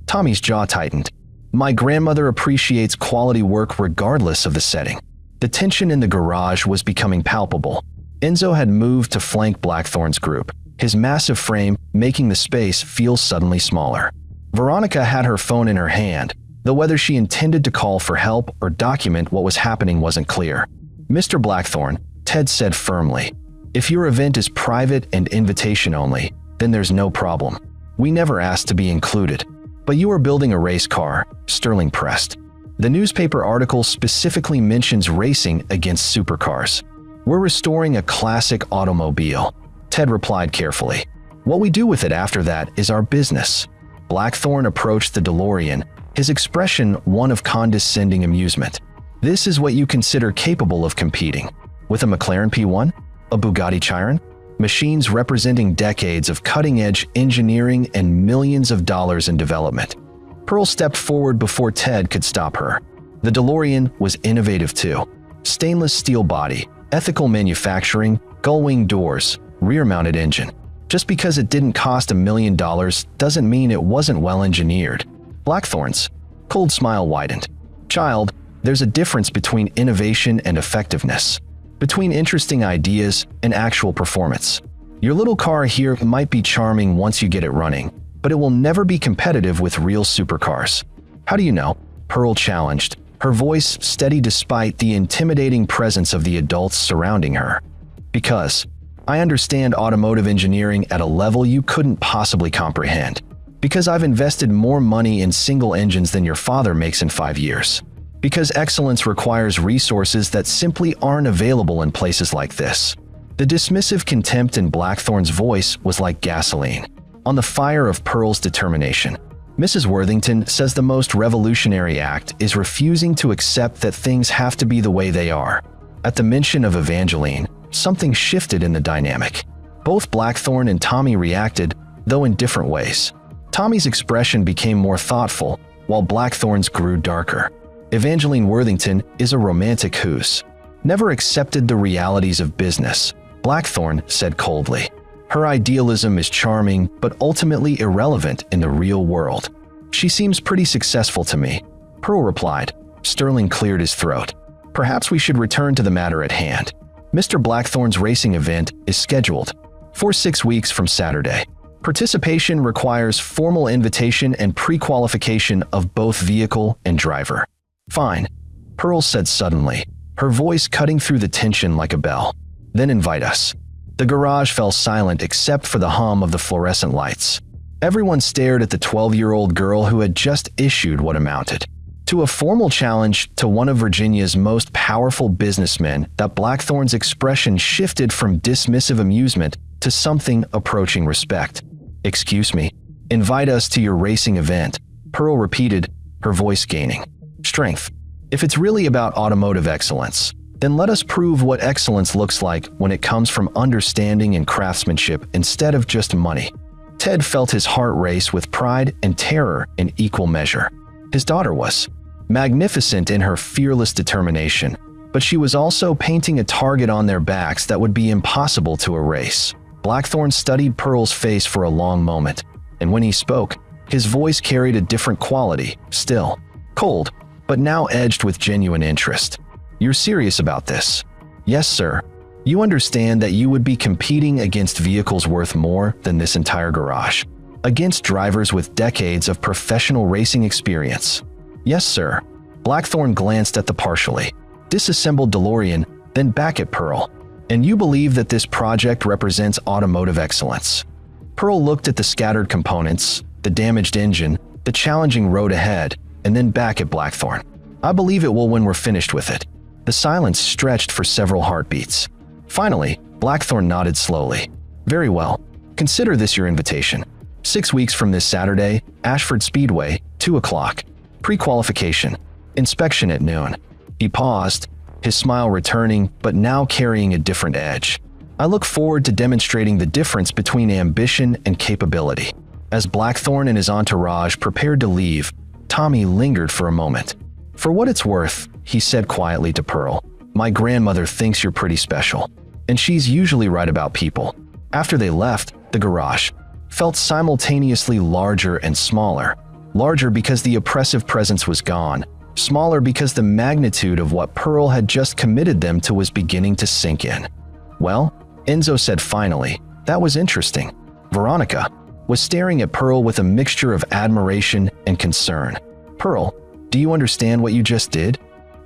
Tommy's jaw tightened. "My grandmother appreciates quality work regardless of the setting." The tension in the garage was becoming palpable. Enzo had moved to flank Blackthorne's group, his massive frame making the space feel suddenly smaller. Veronica had her phone in her hand, though whether she intended to call for help or document what was happening wasn't clear. "Mr. Blackthorne," Ted said firmly, If your event is private and invitation only, then there's no problem. We never asked to be included. But you are building a race car, Sterling pressed. The newspaper article specifically mentions racing against supercars. We're restoring a classic automobile, Ted replied carefully. What we do with it after that is our business. Blackthorne approached the DeLorean, his expression one of condescending amusement. This is what you consider capable of competing with a McLaren P1? A Bugatti Chiron? Machines representing decades of cutting-edge engineering and millions of dollars in development. Pearl stepped forward before Ted could stop her. The DeLorean was innovative too. Stainless steel body, ethical manufacturing, gull-wing doors, rear-mounted engine. Just because it didn't cost $1 million doesn't mean it wasn't well-engineered. Blackthorne's cold smile widened. Child, there's a difference between innovation and effectiveness. Between interesting ideas and actual performance. Your little car here might be charming once you get it running, but it will never be competitive with real supercars. How do you know? Pearl challenged, her voice steady despite the intimidating presence of the adults surrounding her. Because I understand automotive engineering at a level you couldn't possibly comprehend. Because I've invested more money in single engines than your father makes in 5 years. Because excellence requires resources that simply aren't available in places like this. The dismissive contempt in Blackthorne's voice was like gasoline on the fire of Pearl's determination. Mrs. Worthington says the most revolutionary act is refusing to accept that things have to be the way they are. At the mention of Evangeline, something shifted in the dynamic. Both Blackthorne and Tommy reacted, though in different ways. Tommy's expression became more thoughtful, while Blackthorne's grew darker. Evangeline Worthington is a romantic who's never accepted the realities of business, Blackthorne said coldly. Her idealism is charming, but ultimately irrelevant in the real world. She seems pretty successful to me, Pearl replied. Sterling cleared his throat. Perhaps we should return to the matter at hand. Mr. Blackthorne's racing event is scheduled for 6 weeks from Saturday. Participation requires formal invitation and pre-qualification of both vehicle and driver. Fine, Pearl said suddenly, her voice cutting through the tension like a bell. Then invite us. The garage fell silent except for the hum of the fluorescent lights. Everyone stared at the 12-year-old girl who had just issued what amounted to a formal challenge to one of Virginia's most powerful businessmen. That Blackthorne's expression shifted from dismissive amusement to something approaching respect. Excuse me, invite us to your racing event, Pearl repeated, her voice gaining strength. If it's really about automotive excellence, then let us prove what excellence looks like when it comes from understanding and craftsmanship instead of just money. Ted felt his heart race with pride and terror in equal measure. His daughter was magnificent in her fearless determination, but she was also painting a target on their backs that would be impossible to erase. Blackthorne studied Pearl's face for a long moment, and when he spoke, his voice carried a different quality, still cold, but now edged with genuine interest. You're serious about this? Yes, sir. You understand that you would be competing against vehicles worth more than this entire garage. Against drivers with decades of professional racing experience. Yes, sir. Blackthorne glanced at the partially disassembled DeLorean, then back at Pearl. And you believe that this project represents automotive excellence? Pearl looked at the scattered components, the damaged engine, the challenging road ahead, and then back at Blackthorne. I believe it will when we're finished with it. The silence stretched for several heartbeats. Finally, Blackthorne nodded slowly. Very well. Consider this your invitation. 6 weeks from this Saturday, Ashford Speedway, 2 o'clock. Pre-qualification. Inspection at noon. He paused, his smile returning, but now carrying a different edge. I look forward to demonstrating the difference between ambition and capability. As Blackthorne and his entourage prepared to leave, Tommy lingered for a moment. For what it's worth, he said quietly to Pearl, my grandmother thinks you're pretty special. And she's usually right about people. After they left, the garage felt simultaneously larger and smaller. Larger because the oppressive presence was gone. Smaller because the magnitude of what Pearl had just committed them to was beginning to sink in. Well, Enzo said finally, that was interesting. Veronica was staring at Pearl with a mixture of admiration and concern. Pearl, do you understand what you just did?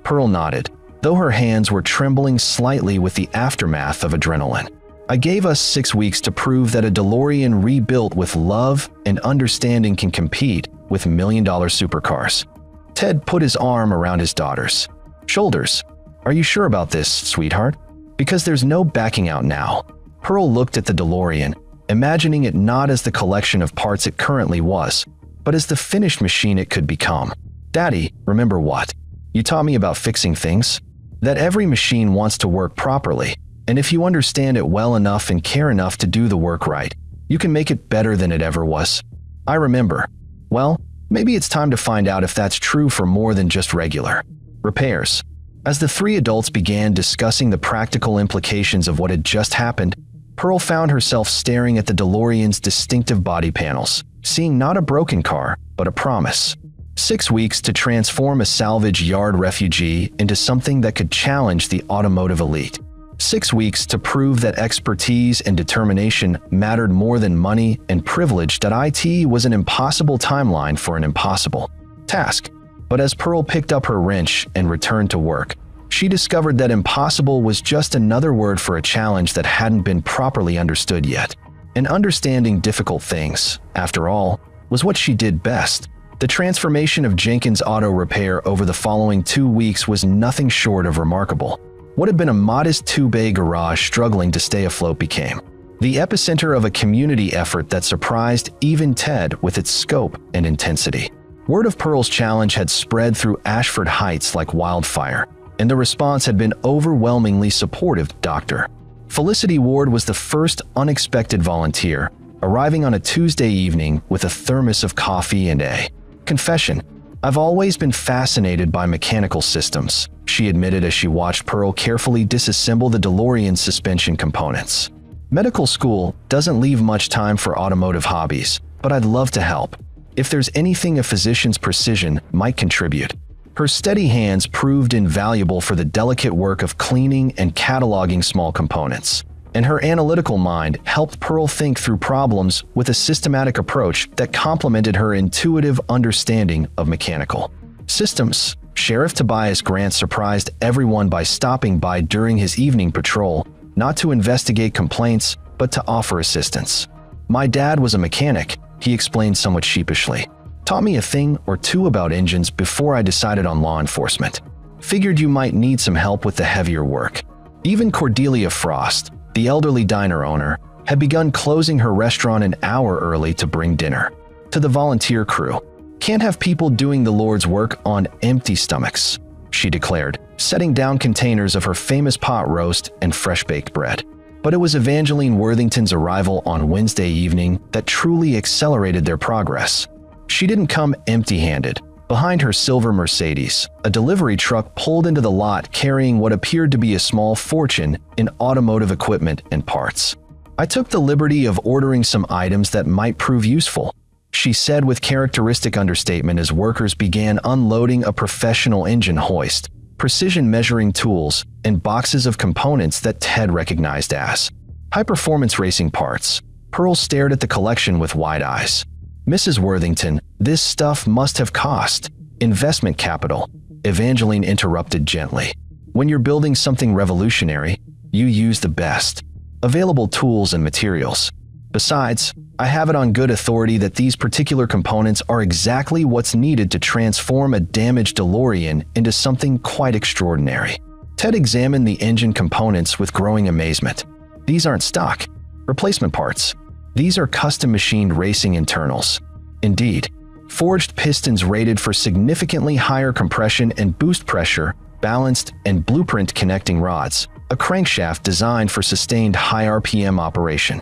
Pearl nodded, though her hands were trembling slightly with the aftermath of adrenaline. I gave us 6 weeks to prove that a DeLorean rebuilt with love and understanding can compete with million-dollar supercars. Ted put his arm around his daughter's shoulders. Are you sure about this, sweetheart? Because there's no backing out now. Pearl looked at the DeLorean, imagining it not as the collection of parts it currently was, but as the finished machine it could become. Daddy, remember what? You taught me about fixing things? That every machine wants to work properly, and if you understand it well enough and care enough to do the work right, you can make it better than it ever was. I remember. Well, maybe it's time to find out if that's true for more than just regular repairs. As the 3 adults began discussing the practical implications of what had just happened, Pearl found herself staring at the DeLorean's distinctive body panels, seeing not a broken car, but a promise. 6 weeks to transform a salvage yard refugee into something that could challenge the automotive elite. 6 weeks to prove that expertise and determination mattered more than money and privilege, that IT was an impossible timeline for an impossible task. But as Pearl picked up her wrench and returned to work, she discovered that impossible was just another word for a challenge that hadn't been properly understood yet. And understanding difficult things, after all, was what she did best. The transformation of Jenkins Auto Repair over the following 2 weeks was nothing short of remarkable. What had been a modest 2-bay garage struggling to stay afloat became the epicenter of a community effort that surprised even Ted with its scope and intensity. Word of Pearl's challenge had spread through Ashford Heights like wildfire, and the response had been overwhelmingly supportive. Dr. Felicity Ward was the first unexpected volunteer, arriving on a Tuesday evening with a thermos of coffee and a confession. I've always been fascinated by mechanical systems, she admitted as she watched Pearl carefully disassemble the DeLorean's suspension components. Medical school doesn't leave much time for automotive hobbies, but I'd love to help. If there's anything a physician's precision might contribute. Her steady hands proved invaluable for the delicate work of cleaning and cataloging small components, and her analytical mind helped Pearl think through problems with a systematic approach that complemented her intuitive understanding of mechanical systems. Sheriff Tobias Grant surprised everyone by stopping by during his evening patrol, not to investigate complaints, but to offer assistance. My dad was a mechanic, he explained somewhat sheepishly. Taught me a thing or two about engines before I decided on law enforcement. Figured you might need some help with the heavier work. Even Cordelia Frost, the elderly diner owner, had begun closing her restaurant an hour early to bring dinner to the volunteer crew. Can't have people doing the Lord's work on empty stomachs, she declared, setting down containers of her famous pot roast and fresh-baked bread. But it was Evangeline Worthington's arrival on Wednesday evening that truly accelerated their progress. She didn't come empty-handed. Behind her silver Mercedes, a delivery truck pulled into the lot carrying what appeared to be a small fortune in automotive equipment and parts. I took the liberty of ordering some items that might prove useful, she said with characteristic understatement as workers began unloading a professional engine hoist, precision measuring tools, and boxes of components that Ted recognized as high-performance racing parts. Pearl stared at the collection with wide eyes. Mrs. Worthington, this stuff must have cost investment capital, Evangeline interrupted gently. When you're building something revolutionary, you use the best available tools and materials. Besides, I have it on good authority that these particular components are exactly what's needed to transform a damaged DeLorean into something quite extraordinary. Ted examined the engine components with growing amazement. These aren't stock replacement parts. These are custom-machined racing internals. Indeed, forged pistons rated for significantly higher compression and boost pressure, balanced and blueprint connecting rods, a crankshaft designed for sustained high RPM operation.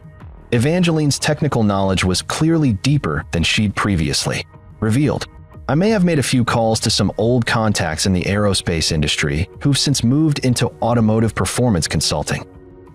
Evangeline's technical knowledge was clearly deeper than she'd previously revealed. I may have made a few calls to some old contacts in the aerospace industry who've since moved into automotive performance consulting.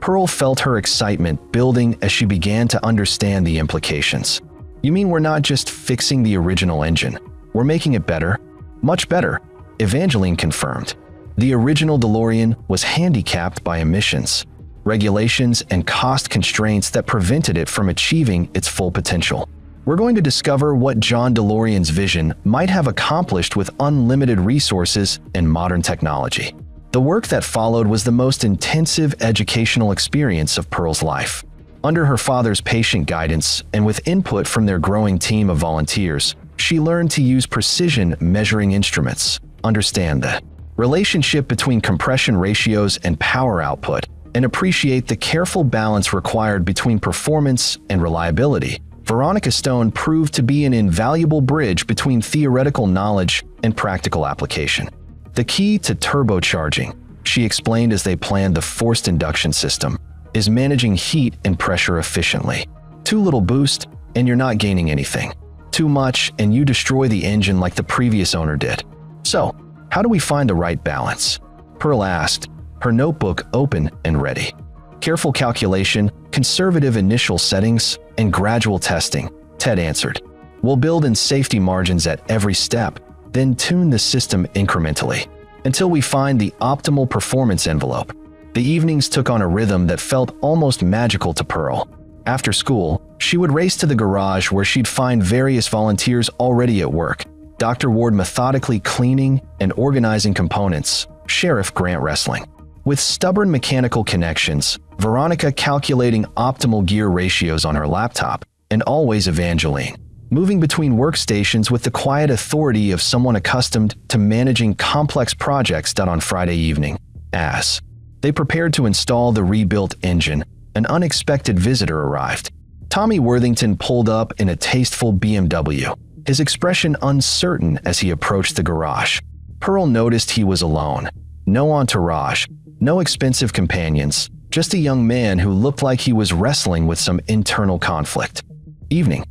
Pearl felt her excitement building as she began to understand the implications. You mean we're not just fixing the original engine, we're making it better? Much better, Evangeline confirmed. The original DeLorean was handicapped by emissions, regulations, and cost constraints that prevented it from achieving its full potential. We're going to discover what John DeLorean's vision might have accomplished with unlimited resources and modern technology. The work that followed was the most intensive educational experience of Pearl's life. Under her father's patient guidance and with input from their growing team of volunteers, she learned to use precision measuring instruments, understand the relationship between compression ratios and power output, and appreciate the careful balance required between performance and reliability. Veronica Stone proved to be an invaluable bridge between theoretical knowledge and practical application. The key to turbocharging, she explained as they planned the forced induction system, is managing heat and pressure efficiently. Too little boost, and you're not gaining anything. Too much, and you destroy the engine like the previous owner did. So, how do we find the right balance? Pearl asked, her notebook open and ready. Careful calculation, conservative initial settings, and gradual testing, Ted answered. We'll build in safety margins at every step, then tune the system incrementally, until we find the optimal performance envelope. The evenings took on a rhythm that felt almost magical to Pearl. After school, she would race to the garage where she'd find various volunteers already at work. Dr. Ward methodically cleaning and organizing components, Sheriff Grant wrestling. With stubborn mechanical connections, Veronica calculating optimal gear ratios on her laptop, and always Evangeline, moving between workstations with the quiet authority of someone accustomed to managing complex projects done on Friday evening. As they prepared to install the rebuilt engine, an unexpected visitor arrived. Tommy Worthington pulled up in a tasteful BMW, his expression uncertain as he approached the garage. Pearl noticed he was alone. No entourage, no expensive companions, just a young man who looked like he was wrestling with some internal conflict. Evening,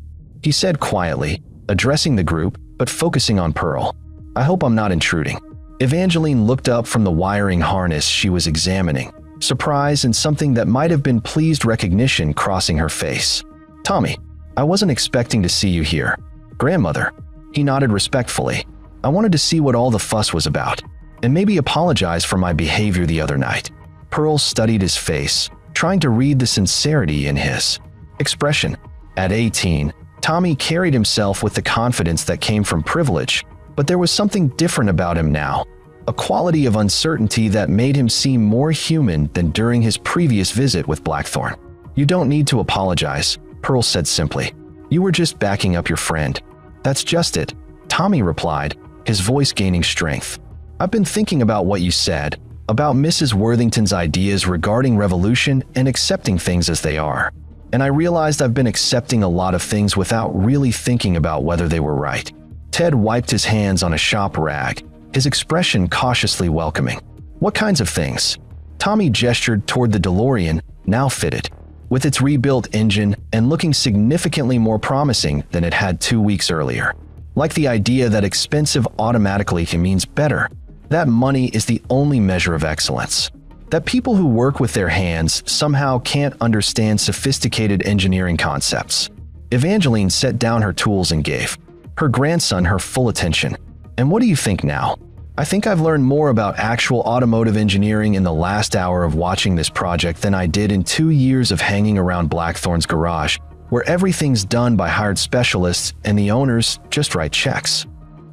he said quietly, addressing the group but focusing on Pearl. I hope I'm not intruding. Evangeline looked up from the wiring harness she was examining, surprise and something that might have been pleased recognition crossing her face. Tommy, I wasn't expecting to see you here. Grandmother, he nodded respectfully. I wanted to see what all the fuss was about, and maybe apologize for my behavior the other night. Pearl studied his face, trying to read the sincerity in his expression. At 18, Tommy carried himself with the confidence that came from privilege, but there was something different about him now, a quality of uncertainty that made him seem more human than during his previous visit with Blackthorn. You don't need to apologize, Pearl said simply. You were just backing up your friend. That's just it, Tommy replied, his voice gaining strength. I've been thinking about what you said, about Mrs. Worthington's ideas regarding revolution and accepting things as they are. And I realized I've been accepting a lot of things without really thinking about whether they were right. Ted wiped his hands on a shop rag, his expression cautiously welcoming. What kinds of things? Tommy gestured toward the DeLorean, now fitted, with its rebuilt engine and looking significantly more promising than it had 2 weeks earlier. Like the idea that expensive automatically means better, that money is the only measure of excellence. That people who work with their hands somehow can't understand sophisticated engineering concepts. Evangeline set down her tools and gave her grandson her full attention. And what do you think now? I think I've learned more about actual automotive engineering in the last hour of watching this project than I did in 2 years of hanging around Blackthorn's garage, where everything's done by hired specialists and the owners just write checks.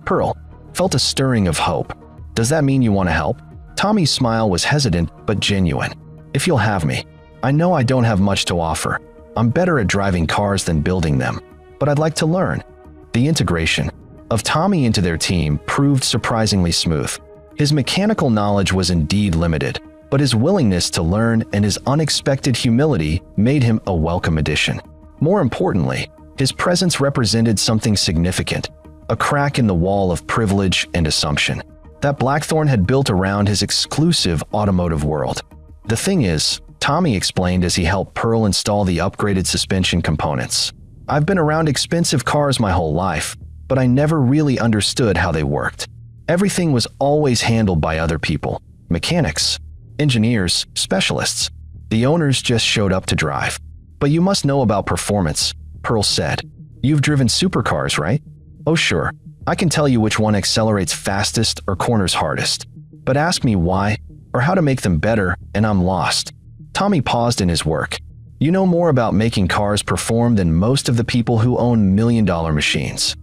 Pearl felt a stirring of hope. Does that mean you want to help? Tommy's smile was hesitant but genuine. If you'll have me. I know I don't have much to offer. I'm better at driving cars than building them, but I'd like to learn. The integration of Tommy into their team proved surprisingly smooth. His mechanical knowledge was indeed limited, but his willingness to learn and his unexpected humility made him a welcome addition. More importantly, his presence represented something significant, a crack in the wall of privilege and assumption that Blackthorn had built around his exclusive automotive world. The thing is, Tommy explained as he helped Pearl install the upgraded suspension components. I've been around expensive cars my whole life, but I never really understood how they worked. Everything was always handled by other people, mechanics, engineers, specialists. The owners just showed up to drive. But you must know about performance, Pearl said. You've driven supercars, right? Oh sure, I can tell you which one accelerates fastest or corners hardest. But ask me why or how to make them better and I'm lost. Tommy paused in his work. You know more about making cars perform than most of the people who own million-dollar machines.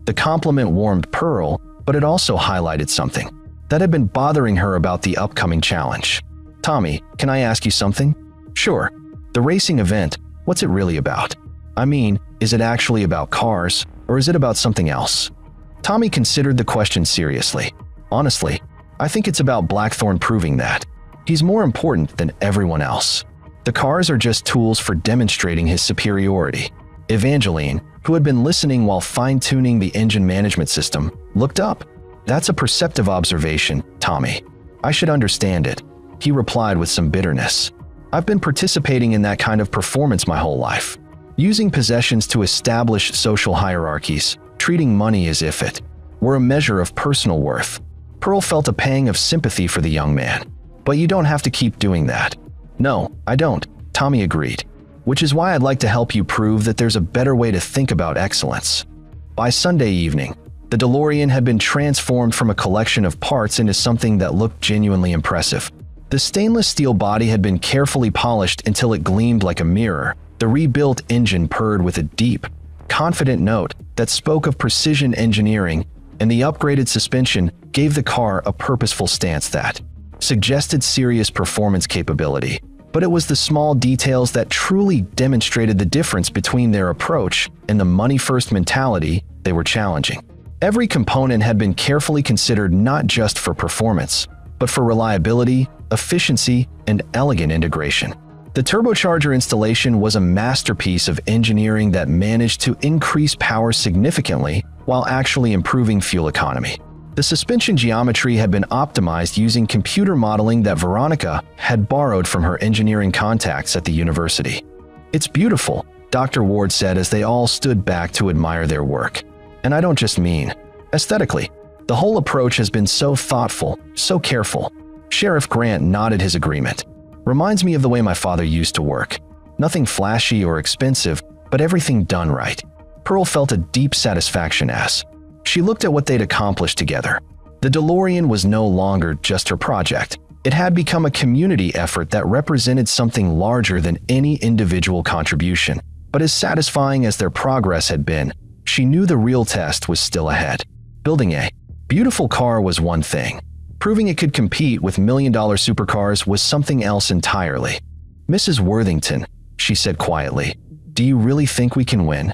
The compliment warmed Pearl, but it also highlighted something. that had been bothering her about the upcoming challenge. "Tommy, can I ask you something?" "Sure. The racing event, what's it really about? I mean, is it actually about cars, or is it about something else?" Tommy considered the question seriously. "Honestly, I think it's about Blackthorn proving that he's more important than everyone else. The cars are just tools for demonstrating his superiority." Evangeline, who had been listening while fine-tuning the engine management system, looked up. "That's a perceptive observation, Tommy. I should understand it," he replied with some bitterness. "I've been participating in that kind of performance my whole life, using possessions to establish social hierarchies, treating money as if it were a measure of personal worth." Pearl felt a pang of sympathy for the young man. "But you don't have to keep doing that." "No, I don't," Tommy agreed. "Which is why I'd like to help you prove that there's a better way to think about excellence." By Sunday evening, the DeLorean had been transformed from a collection of parts into something that looked genuinely impressive. The stainless steel body had been carefully polished until it gleamed like a mirror. The rebuilt engine purred with a deep, confident note that spoke of precision engineering, and the upgraded suspension gave the car a purposeful stance that suggested serious performance capability. But it was the small details that truly demonstrated the difference between their approach and the money-first mentality they were challenging. Every component had been carefully considered not just for performance, but for reliability, efficiency, and elegant integration. The turbocharger installation was a masterpiece of engineering that managed to increase power significantly while actually improving fuel economy. The suspension geometry had been optimized using computer modeling that Veronica had borrowed from her engineering contacts at the university. "It's beautiful," Dr. Ward said as they all stood back to admire their work. "And I don't just mean aesthetically. The whole approach has been so thoughtful, so careful." Sheriff Grant nodded his agreement. "Reminds me of the way my father used to work. Nothing flashy or expensive, but everything done right." Pearl felt a deep satisfaction as she looked at what they'd accomplished together. The DeLorean was no longer just her project. It had become a community effort that represented something larger than any individual contribution. But as satisfying as their progress had been, she knew the real test was still ahead. Building a beautiful car was one thing. Proving it could compete with million-dollar supercars was something else entirely. "Mrs. Worthington," she said quietly, "do you really think we can win?"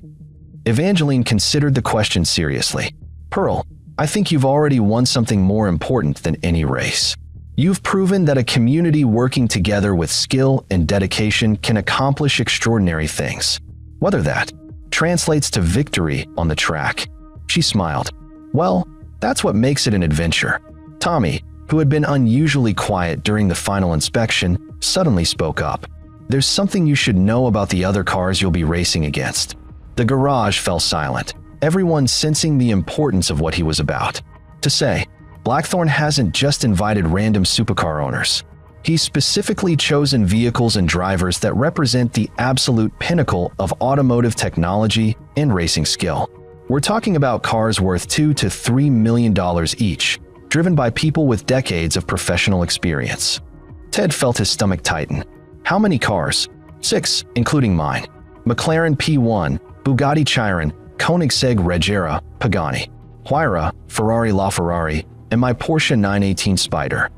Evangeline considered the question seriously. "Pearl, I think you've already won something more important than any race. You've proven that a community working together with skill and dedication can accomplish extraordinary things, whether that translates to victory on the track." She smiled. "Well, that's what makes it an adventure." Tommy, who had been unusually quiet during the final inspection, suddenly spoke up. "There's something you should know about the other cars you'll be racing against." The garage fell silent, everyone sensing the importance of what he was about to say. Blackthorn hasn't just invited random supercar owners. He's specifically chosen vehicles and drivers that represent the absolute pinnacle of automotive technology and racing skill. We're talking about cars worth $2 to $3 million each, driven by people with decades of professional experience. Ted felt his stomach tighten. "How many cars?" "6, including mine. McLaren P1, Bugatti Chiron, Koenigsegg Regera, Pagani, Huayra, Ferrari LaFerrari, and my Porsche 918 Spider."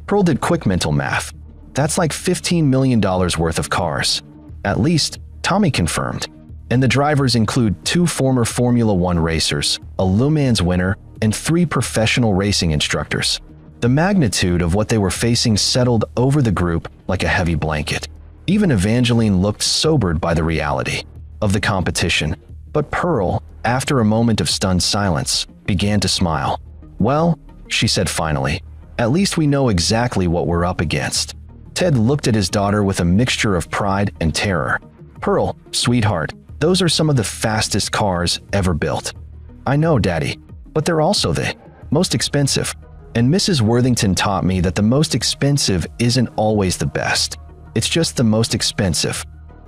Pearl did quick mental math. "That's like $15 million worth of cars." "At least," Tommy confirmed. "And the drivers include 2 former Formula One racers, a Le Mans winner, and 3 professional racing instructors." The magnitude of what they were facing settled over the group like a heavy blanket. Even Evangeline looked sobered by the reality of the competition. But Pearl, after a moment of stunned silence, began to smile. "Well," she said finally, "at least we know exactly what we're up against." Ted looked at his daughter with a mixture of pride and terror. "Pearl, sweetheart, those are some of the fastest cars ever built." "I know, Daddy, but they're also the most expensive. And Mrs. Worthington taught me that the most expensive isn't always the best. It's just the most expensive."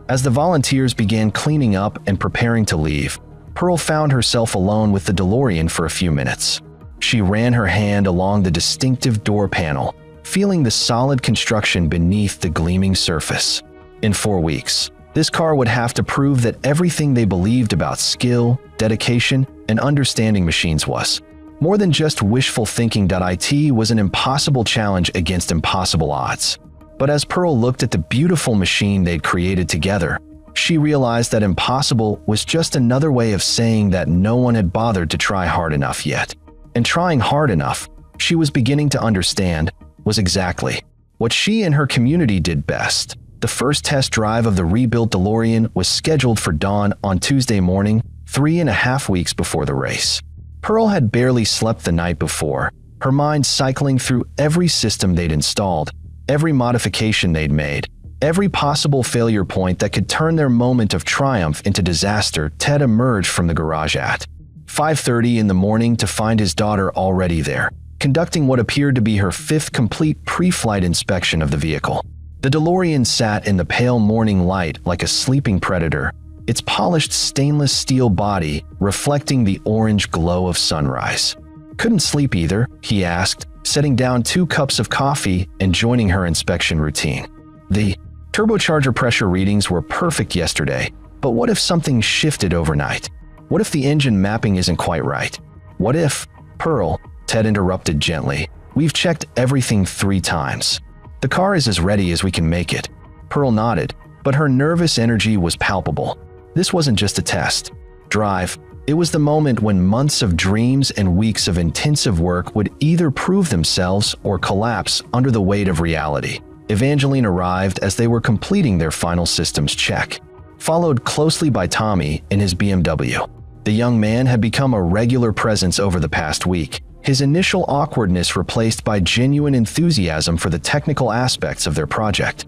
As the volunteers began cleaning up and preparing to leave, Pearl found herself alone with the DeLorean for a few minutes. She ran her hand along the distinctive door panel, feeling the solid construction beneath the gleaming surface. In 4 weeks, this car would have to prove that everything they believed about skill, dedication, and understanding machines was More than just wishful thinking. It was an impossible challenge against impossible odds. But as Pearl looked at the beautiful machine they'd created together, she realized that impossible was just another way of saying that no one had bothered to try hard enough yet. And trying hard enough, she was beginning to understand, was exactly what she and her community did best. The first test drive of the rebuilt DeLorean was scheduled for dawn on Tuesday morning, 3.5 weeks before the race. Pearl had barely slept the night before, her mind cycling through every system they'd installed, every modification they'd made, every possible failure point that could turn their moment of triumph into disaster. Ted emerged from the garage at 5:30 in the morning to find his daughter already there, conducting what appeared to be her 5th complete pre-flight inspection of the vehicle. The DeLorean sat in the pale morning light like a sleeping predator, its polished stainless steel body reflecting the orange glow of sunrise. "Couldn't sleep either?" he asked, setting down 2 cups of coffee and joining her inspection routine. "The turbocharger pressure readings were perfect yesterday, but what if something shifted overnight? What if the engine mapping isn't quite right? What if—" "Pearl," Ted interrupted gently, "we've checked everything 3 times. The car is as ready as we can make it." Pearl nodded, but her nervous energy was palpable. This wasn't just a test drive. It was the moment when months of dreams and weeks of intensive work would either prove themselves or collapse under the weight of reality. Evangeline arrived as they were completing their final systems check, followed closely by Tommy in his BMW. The young man had become a regular presence over the past week, his initial awkwardness replaced by genuine enthusiasm for the technical aspects of their project.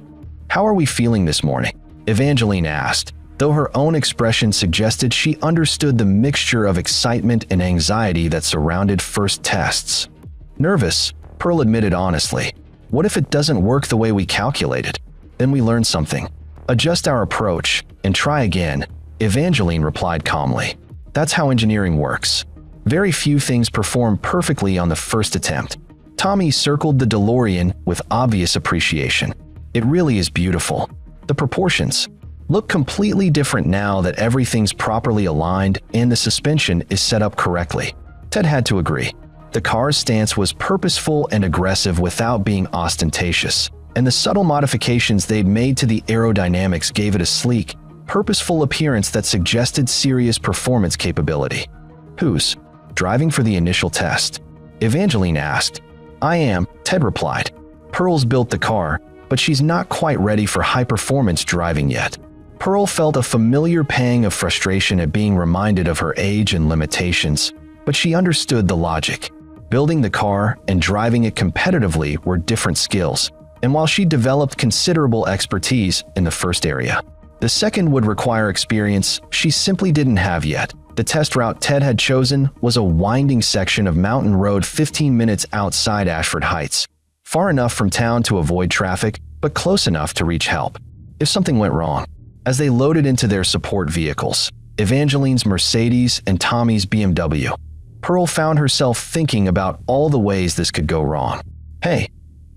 "How are we feeling this morning?" Evangeline asked, though her own expression suggested she understood the mixture of excitement and anxiety that surrounded first tests. "Nervous," Pearl admitted honestly. "What if it doesn't work the way we calculated? Then we learn something. Adjust our approach and try again," Evangeline replied calmly. "That's how engineering works. Very few things perform perfectly on the first attempt." Tommy circled the DeLorean with obvious appreciation. "It really is beautiful. The proportions look completely different now that everything's properly aligned and the suspension is set up correctly." Ted had to agree. The car's stance was purposeful and aggressive without being ostentatious, and the subtle modifications they'd made to the aerodynamics gave it a sleek, purposeful appearance that suggested serious performance capability. "Who's driving for the initial test?" Evangeline asked. "I am," Ted replied. "Pearl's built the car, but she's not quite ready for high-performance driving yet." Pearl felt a familiar pang of frustration at being reminded of her age and limitations, but she understood the logic. Building the car and driving it competitively were different skills, and while she developed considerable expertise in the first area, the second would require experience she simply didn't have yet. The test route Ted had chosen was a winding section of mountain road 15 minutes outside Ashford Heights, far enough from town to avoid traffic, but close enough to reach help if something went wrong. As they loaded into their support vehicles, Evangeline's Mercedes and Tommy's BMW, Pearl found herself thinking about all the ways this could go wrong. "Hey,"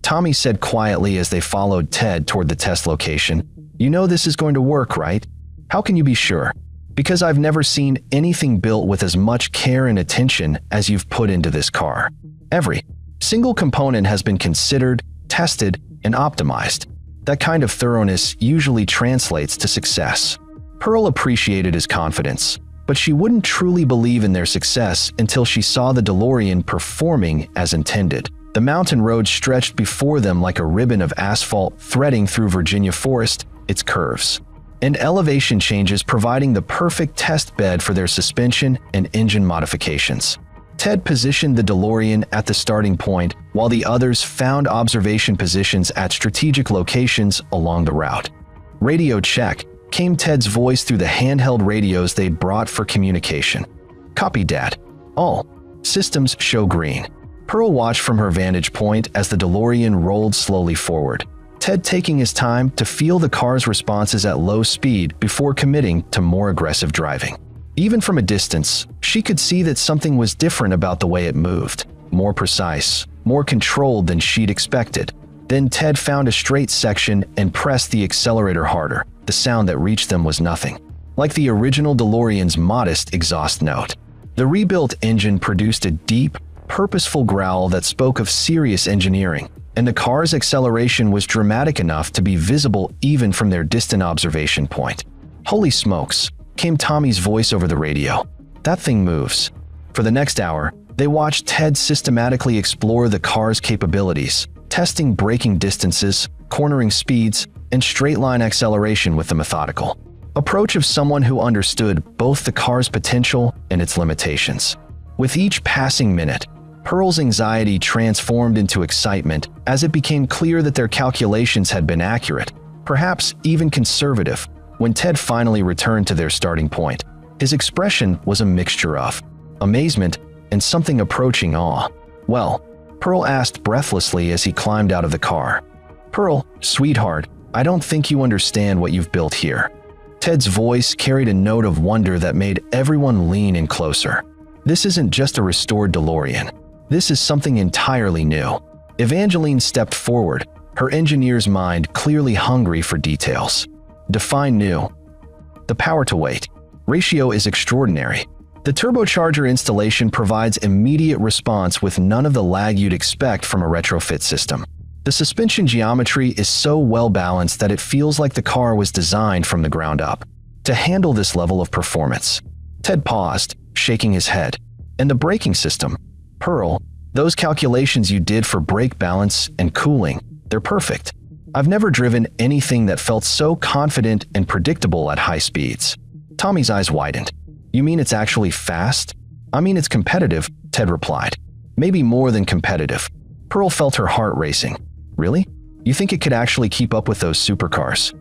Tommy said quietly as they followed Ted toward the test location, "you know this is going to work, right?" "How can you be sure?" "Because I've never seen anything built with as much care and attention as you've put into this car. Every single component has been considered, tested, and optimized. That kind of thoroughness usually translates to success." Pearl appreciated his confidence, but she wouldn't truly believe in their success until she saw the DeLorean performing as intended. The mountain road stretched before them like a ribbon of asphalt threading through Virginia forest, its curves and elevation changes providing the perfect test bed for their suspension and engine modifications. Ted positioned the DeLorean at the starting point, while the others found observation positions at strategic locations along the route. "Radio check," came Ted's voice through the handheld radios they'd brought for communication. "Copy, Dad. All systems show green." Pearl watched from her vantage point as the DeLorean rolled slowly forward, Ted taking his time to feel the car's responses at low speed before committing to more aggressive driving. Even from a distance, she could see that something was different about the way it moved, more precise, more controlled than she'd expected. Then Ted found a straight section and pressed the accelerator harder. The sound that reached them was nothing like the original DeLorean's modest exhaust note. The rebuilt engine produced a deep, purposeful growl that spoke of serious engineering, and the car's acceleration was dramatic enough to be visible even from their distant observation point. "Holy smokes," came Tommy's voice over the radio. "That thing moves." For the next hour, they watched Ted systematically explore the car's capabilities, testing braking distances, cornering speeds, and straight-line acceleration with the methodical approach of someone who understood both the car's potential and its limitations. With each passing minute, Pearl's anxiety transformed into excitement as it became clear that their calculations had been accurate, perhaps even conservative. When Ted finally returned to their starting point, his expression was a mixture of amazement and something approaching awe. "Well," Pearl asked breathlessly as he climbed out of the car. "Pearl, sweetheart, I don't think you understand what you've built here." Ted's voice carried a note of wonder that made everyone lean in closer. "This isn't just a restored DeLorean. This is something entirely new." Evangeline stepped forward, her engineer's mind clearly hungry for details. "Define new." "The power-to-weight ratio is extraordinary. The turbocharger installation provides immediate response with none of the lag you'd expect from a retrofit system. The suspension geometry is so well-balanced that it feels like the car was designed from the ground up to handle this level of performance." Ted paused, shaking his head. "And the braking system? Pearl, those calculations you did for brake balance and cooling, they're perfect. I've never driven anything that felt so confident and predictable at high speeds." Tommy's eyes widened. "You mean it's actually fast?" "I mean it's competitive," Ted replied. "Maybe more than competitive." Pearl felt her heart racing. "Really? You think it could actually keep up with those supercars?"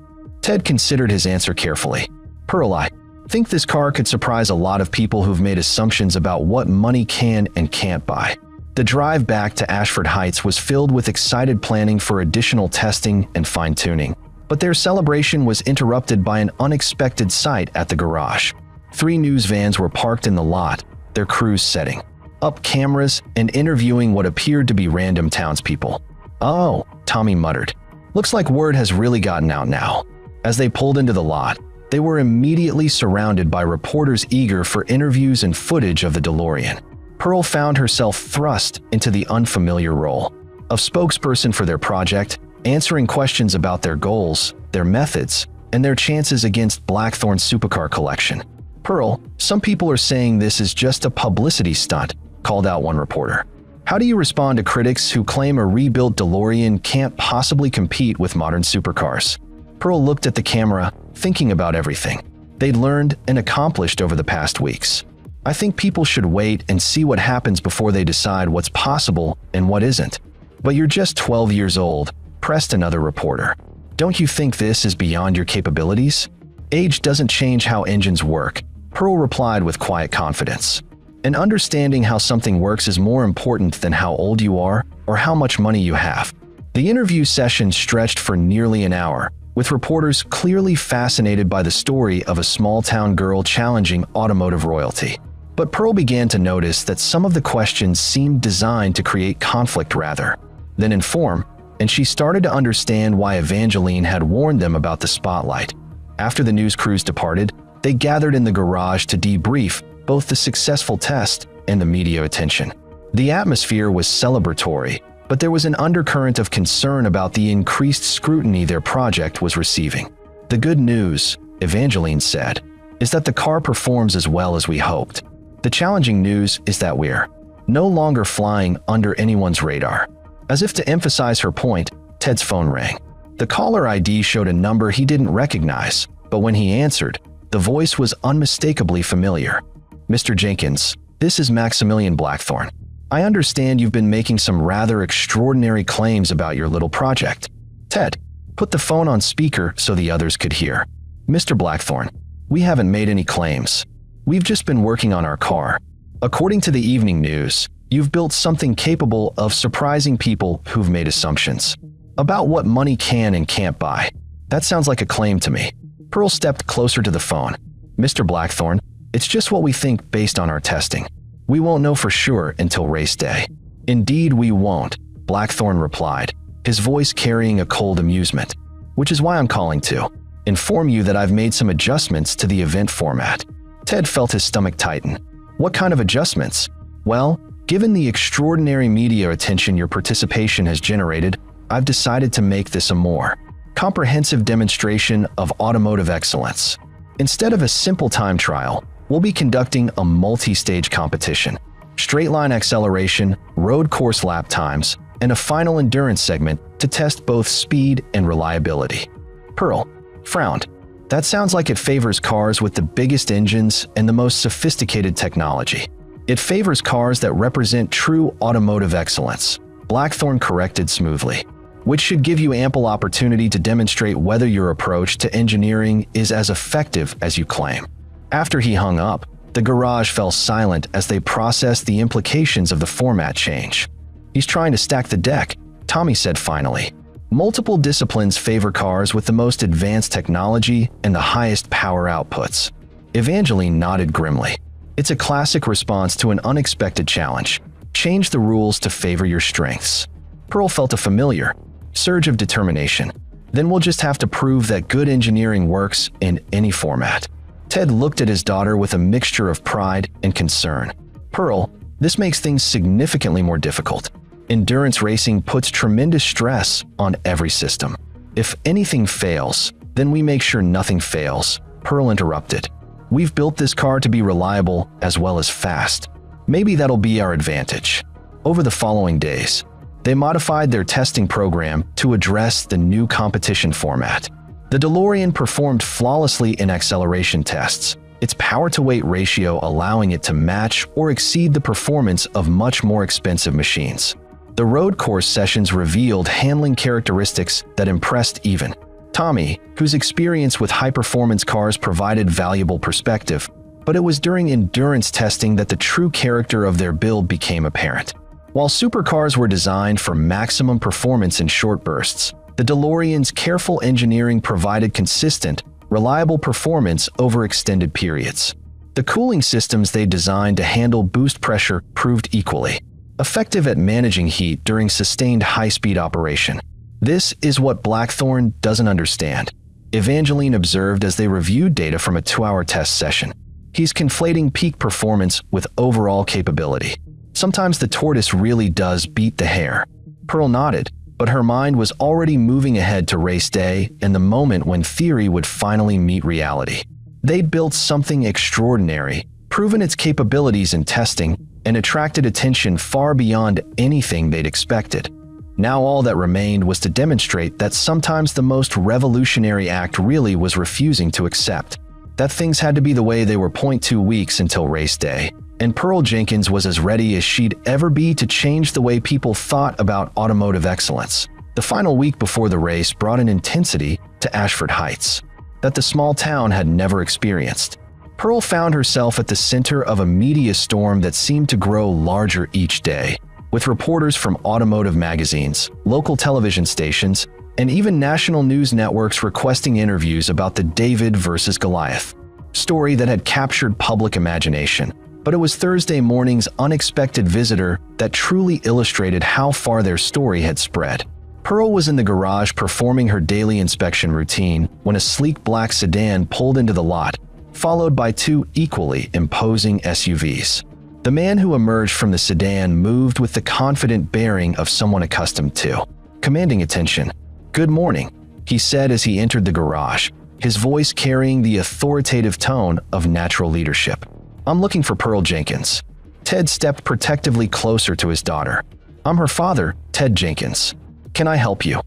Ted considered his answer carefully. "Pearl, I think this car could surprise a lot of people who've made assumptions about what money can and can't buy." The drive back to Ashford Heights was filled with excited planning for additional testing and fine-tuning, but their celebration was interrupted by an unexpected sight at the garage. 3 news vans were parked in the lot, their crews setting up cameras and interviewing what appeared to be random townspeople. "Oh," Tommy muttered. "Looks like word has really gotten out now." As they pulled into the lot, they were immediately surrounded by reporters eager for interviews and footage of the DeLorean. Pearl found herself thrust into the unfamiliar role of spokesperson for their project, answering questions about their goals, their methods, and their chances against Blackthorn's supercar collection. "Pearl, some people are saying this is just a publicity stunt," called out one reporter. "How do you respond to critics who claim a rebuilt DeLorean can't possibly compete with modern supercars?" Pearl looked at the camera, thinking about everything they'd learned and accomplished over the past weeks. "I think people should wait and see what happens before they decide what's possible and what isn't." "But you're just 12 years old," pressed another reporter. "Don't you think this is beyond your capabilities?" "Age doesn't change how engines work," Pearl replied with quiet confidence. "And understanding how something works is more important than how old you are or how much money you have." The interview session stretched for nearly an hour, with reporters clearly fascinated by the story of a small-town girl challenging automotive royalty. But Pearl began to notice that some of the questions seemed designed to create conflict rather than inform, and she started to understand why Evangeline had warned them about the spotlight. After the news crews departed, they gathered in the garage to debrief both the successful test and the media attention. The atmosphere was celebratory, but there was an undercurrent of concern about the increased scrutiny their project was receiving. "The good news," Evangeline said, "is that the car performs as well as we hoped. The challenging news is that we're no longer flying under anyone's radar." As if to emphasize her point, Ted's phone rang. The caller ID showed a number he didn't recognize, but when he answered, the voice was unmistakably familiar. "Mr. Jenkins, this is Maximilian Blackthorn. I understand you've been making some rather extraordinary claims about your little project." Ted put the phone on speaker so the others could hear. "Mr. Blackthorn, we haven't made any claims. We've just been working on our car. According to the evening news, you've built something capable of surprising people who've made assumptions about what money can and can't buy. That sounds like a claim to me." Pearl stepped closer to the phone. "Mr. Blackthorn, it's just what we think based on our testing. We won't know for sure until race day." "Indeed we won't," Blackthorn replied, his voice carrying a cold amusement. "Which is why I'm calling to inform you that I've made some adjustments to the event format." Ted felt his stomach tighten. "What kind of adjustments?" "Well, Given the extraordinary media attention your participation has generated, I've decided to make this a more comprehensive demonstration of automotive excellence. Instead of a simple time trial, we'll be conducting a multi-stage competition. Straight-line acceleration, road course lap times, and a final endurance segment to test both speed and reliability. Pearl frowned. That sounds like it favors cars with the biggest engines and the most sophisticated technology. It favors cars that represent true automotive excellence. Blackthorn corrected smoothly, which should give you ample opportunity to demonstrate whether your approach to engineering is as effective as you claim. After he hung up, the garage fell silent as they processed the implications of the format change. He's trying to stack the deck, Tommy said finally. Multiple disciplines favor cars with the most advanced technology and the highest power outputs. Evangeline nodded grimly. It's a classic response to an unexpected challenge. Change the rules to favor your strengths. Pearl felt a familiar surge of determination. Then we'll just have to prove that good engineering works in any format. Ted looked at his daughter with a mixture of pride and concern. Pearl, this makes things significantly more difficult. Endurance racing puts tremendous stress on every system. If anything fails, then we make sure nothing fails, Pearl interrupted. We've built this car to be reliable as well as fast. Maybe that'll be our advantage. Over the following days, they modified their testing program to address the new competition format. The DeLorean performed flawlessly in acceleration tests, its power-to-weight ratio allowing it to match or exceed the performance of much more expensive machines. The road course sessions revealed handling characteristics that impressed even Tommy, whose experience with high-performance cars provided valuable perspective, but it was during endurance testing that the true character of their build became apparent. While supercars were designed for maximum performance in short bursts, the DeLorean's careful engineering provided consistent, reliable performance over extended periods. The cooling systems they designed to handle boost pressure proved equally effective at managing heat during sustained high-speed operation. This is what Blackthorn doesn't understand, Evangeline observed as they reviewed data from a 2-hour test session. He's conflating peak performance with overall capability. Sometimes the tortoise really does beat the hare. Pearl nodded, but her mind was already moving ahead to race day and the moment when theory would finally meet reality. They'd built something extraordinary, proven its capabilities in testing, and attracted attention far beyond anything they'd expected. Now all that remained was to demonstrate that sometimes the most revolutionary act really was refusing to accept. That things had to be the way they were. 2 weeks until race day, and Pearl Jenkins was as ready as she'd ever be to change the way people thought about automotive excellence. The final week before the race brought an intensity to Ashford Heights that the small town had never experienced. Pearl found herself at the center of a media storm that seemed to grow larger each day, with reporters from automotive magazines, local television stations, and even national news networks requesting interviews about the David versus Goliath story that had captured public imagination. But it was Thursday morning's unexpected visitor that truly illustrated how far their story had spread. Pearl was in the garage performing her daily inspection routine when a sleek black sedan pulled into the lot, followed by 2 equally imposing SUVs. The man who emerged from the sedan moved with the confident bearing of someone accustomed to commanding attention. "Good morning," he said as he entered the garage, his voice carrying the authoritative tone of natural leadership. "I'm looking for Pearl Jenkins." Ted stepped protectively closer to his daughter. "I'm her father, Ted Jenkins. Can I help you?"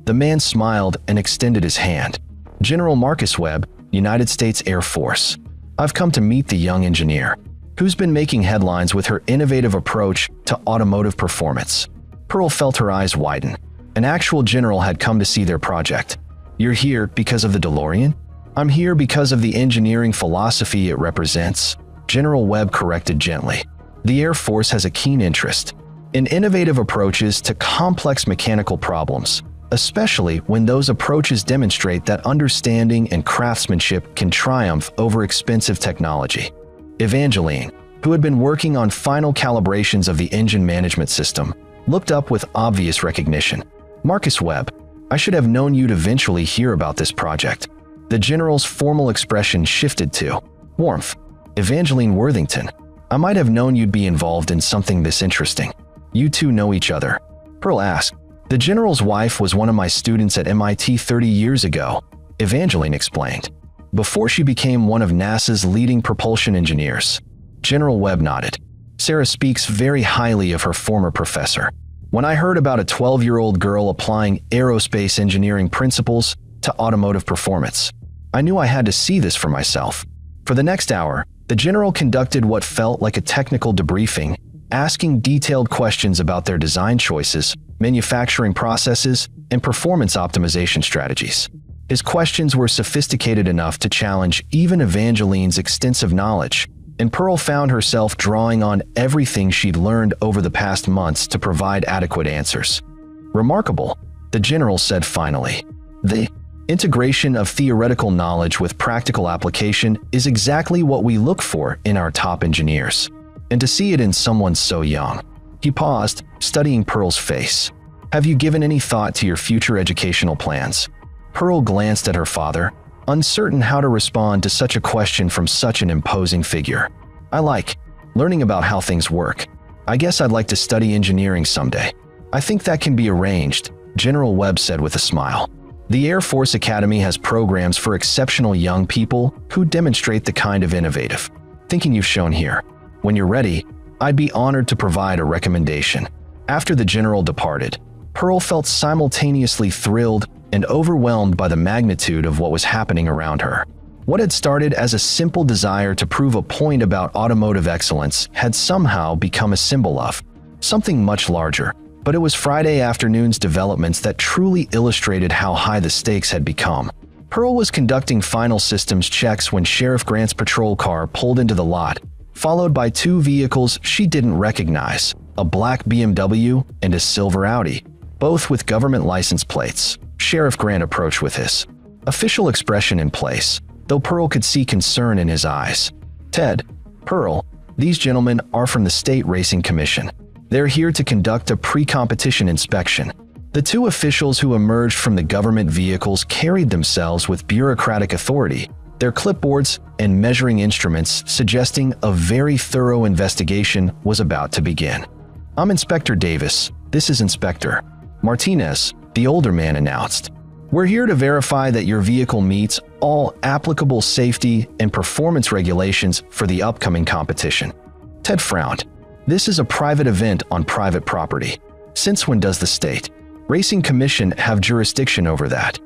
The man smiled and extended his hand. "General Marcus Webb, United States Air Force. I've come to meet the young engineer, who's been making headlines with her innovative approach to automotive performance." Pearl felt her eyes widen. An actual general had come to see their project. "You're here because of the DeLorean?" "I'm here because of the engineering philosophy it represents," General Webb corrected gently. "The Air Force has a keen interest in innovative approaches to complex mechanical problems, especially when those approaches demonstrate that understanding and craftsmanship can triumph over expensive technology." Evangeline, who had been working on final calibrations of the engine management system, looked up with obvious recognition. "Marcus Webb, I should have known you'd eventually hear about this project." The general's formal expression shifted to warmth. "Evangeline Worthington, I might have known you'd be involved in something this interesting. You two know each other?" Pearl asked. "The general's wife was one of my students at MIT 30 years ago," Evangeline explained, "before she became one of NASA's leading propulsion engineers." General Webb nodded. "Sarah speaks very highly of her former professor. When I heard about a 12-year-old girl applying aerospace engineering principles to automotive performance, I knew I had to see this for myself." For the next hour, the general conducted what felt like a technical debriefing, asking detailed questions about their design choices, manufacturing processes, and performance optimization strategies. His questions were sophisticated enough to challenge even Evangeline's extensive knowledge, and Pearl found herself drawing on everything she'd learned over the past months to provide adequate answers. "Remarkable," the general said finally. "The integration of theoretical knowledge with practical application is exactly what we look for in our top engineers. And to see it in someone so young." He paused, studying Pearl's face. "Have you given any thought to your future educational plans?" Pearl glanced at her father, uncertain how to respond to such a question from such an imposing figure. "I like learning about how things work. I guess I'd like to study engineering someday." "I think that can be arranged," General Webb said with a smile. "The Air Force Academy has programs for exceptional young people who demonstrate the kind of innovative thinking you've shown here. When you're ready, I'd be honored to provide a recommendation." After the general departed, Pearl felt simultaneously thrilled and overwhelmed by the magnitude of what was happening around her. What had started as a simple desire to prove a point about automotive excellence had somehow become a symbol of something much larger. But it was Friday afternoon's developments that truly illustrated how high the stakes had become. Pearl was conducting final systems checks when Sheriff Grant's patrol car pulled into the lot, followed by two vehicles she didn't recognize, a black BMW and a silver Audi, both with government license plates. Sheriff Grant approached with his official expression in place, though Pearl could see concern in his eyes. "Ted, Pearl, these gentlemen are from the State Racing Commission. They're here to conduct a pre-competition inspection." The two officials who emerged from the government vehicles carried themselves with bureaucratic authority, their clipboards and measuring instruments suggesting a very thorough investigation was about to begin. "I'm Inspector Davis. This is Inspector Martinez," the older man announced. "We're here to verify that your vehicle meets all applicable safety and performance regulations for the upcoming competition." Ted frowned. "This is a private event on private property. Since when does the State Racing Commission have jurisdiction over that?"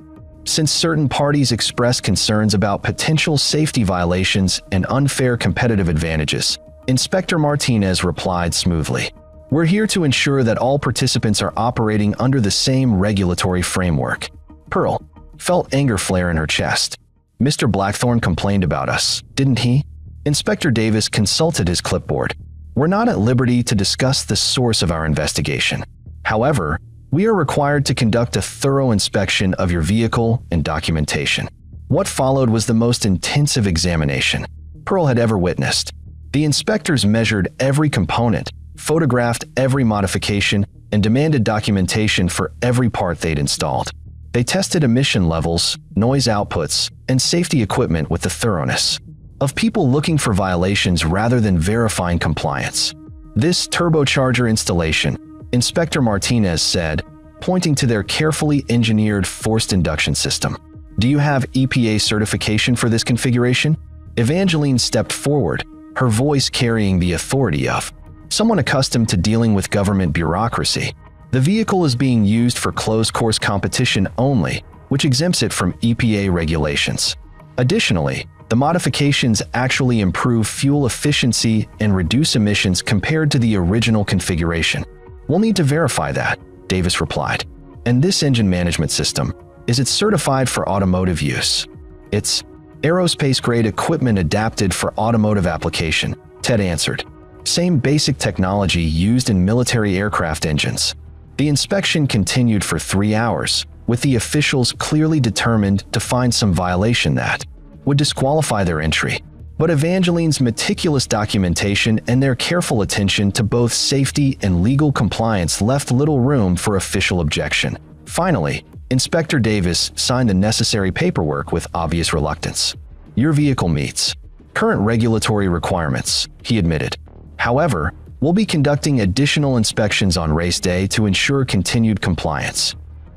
Since certain parties expressed concerns about potential safety violations and unfair competitive advantages, Inspector Martinez replied smoothly. "We're here to ensure that all participants are operating under the same regulatory framework." Pearl felt anger flare in her chest. "Mr. Blackthorne complained about us, didn't he?" Inspector Davis consulted his clipboard. "We're not at liberty to discuss the source of our investigation. However, we are required to conduct a thorough inspection of your vehicle and documentation." What followed was the most intensive examination Pearl had ever witnessed. The inspectors measured every component, photographed every modification, and demanded documentation for every part they'd installed. They tested emission levels, noise outputs, and safety equipment with the thoroughness of people looking for violations rather than verifying compliance. "This turbocharger installation," Inspector Martinez said, pointing to their carefully engineered forced induction system. "Do you have EPA certification for this configuration?" Evangeline stepped forward, her voice carrying the authority of someone accustomed to dealing with government bureaucracy. "The vehicle is being used for closed-course competition only, which exempts it from EPA regulations. Additionally, the modifications actually improve fuel efficiency and reduce emissions compared to the original configuration." "We'll need to verify that," Davis replied. "And this engine management system, is it certified for automotive use?" "It's aerospace-grade equipment adapted for automotive application," Ted answered. "Same basic technology used in military aircraft engines." The inspection continued for 3 hours, with the officials clearly determined to find some violation that would disqualify their entry. But Evangeline's meticulous documentation and their careful attention to both safety and legal compliance left little room for official objection. Finally, Inspector Davis signed the necessary paperwork with obvious reluctance. "Your vehicle meets current regulatory requirements," he admitted. However, we'll be conducting additional inspections on race day to ensure continued compliance.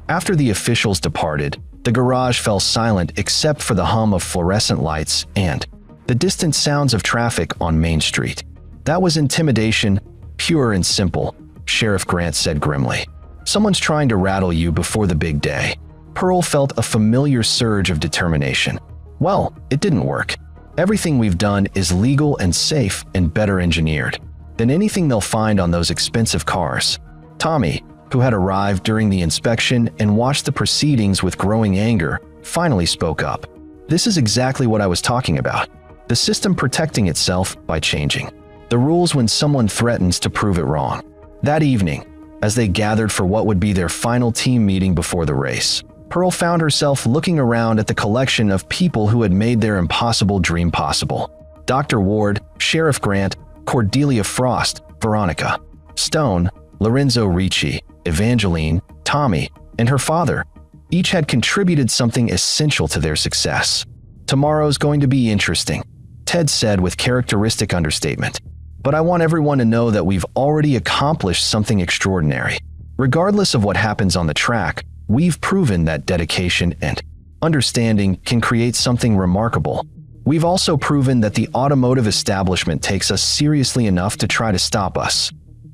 After the officials departed, the garage fell silent except for the hum of fluorescent lights and the distant sounds of traffic on Main Street. That was intimidation, pure and simple, Sheriff Grant said grimly. Someone's trying to rattle you before the big day. Pearl felt a familiar surge of determination. Well, it didn't work. Everything we've done is legal and safe and better engineered than anything they'll find on those expensive cars. Tommy, who had arrived during the inspection and watched the proceedings with growing anger, finally spoke up. This is exactly what I was talking about. The system protecting itself by changing the rules when someone threatens to prove it wrong. That evening, as they gathered for what would be their final team meeting before the race, Pearl found herself looking around at the collection of people who had made their impossible dream possible. Dr. Ward, Sheriff Grant, Cordelia Frost, Veronica Stone, Lorenzo Ricci, Evangeline, Tommy, and her father each had contributed something essential to their success. Tomorrow's going to be interesting, Ted said with characteristic understatement. But I want everyone to know that we've already accomplished something extraordinary. Regardless of what happens on the track, we've proven that dedication and understanding can create something remarkable. We've also proven that the automotive establishment takes us seriously enough to try to stop us,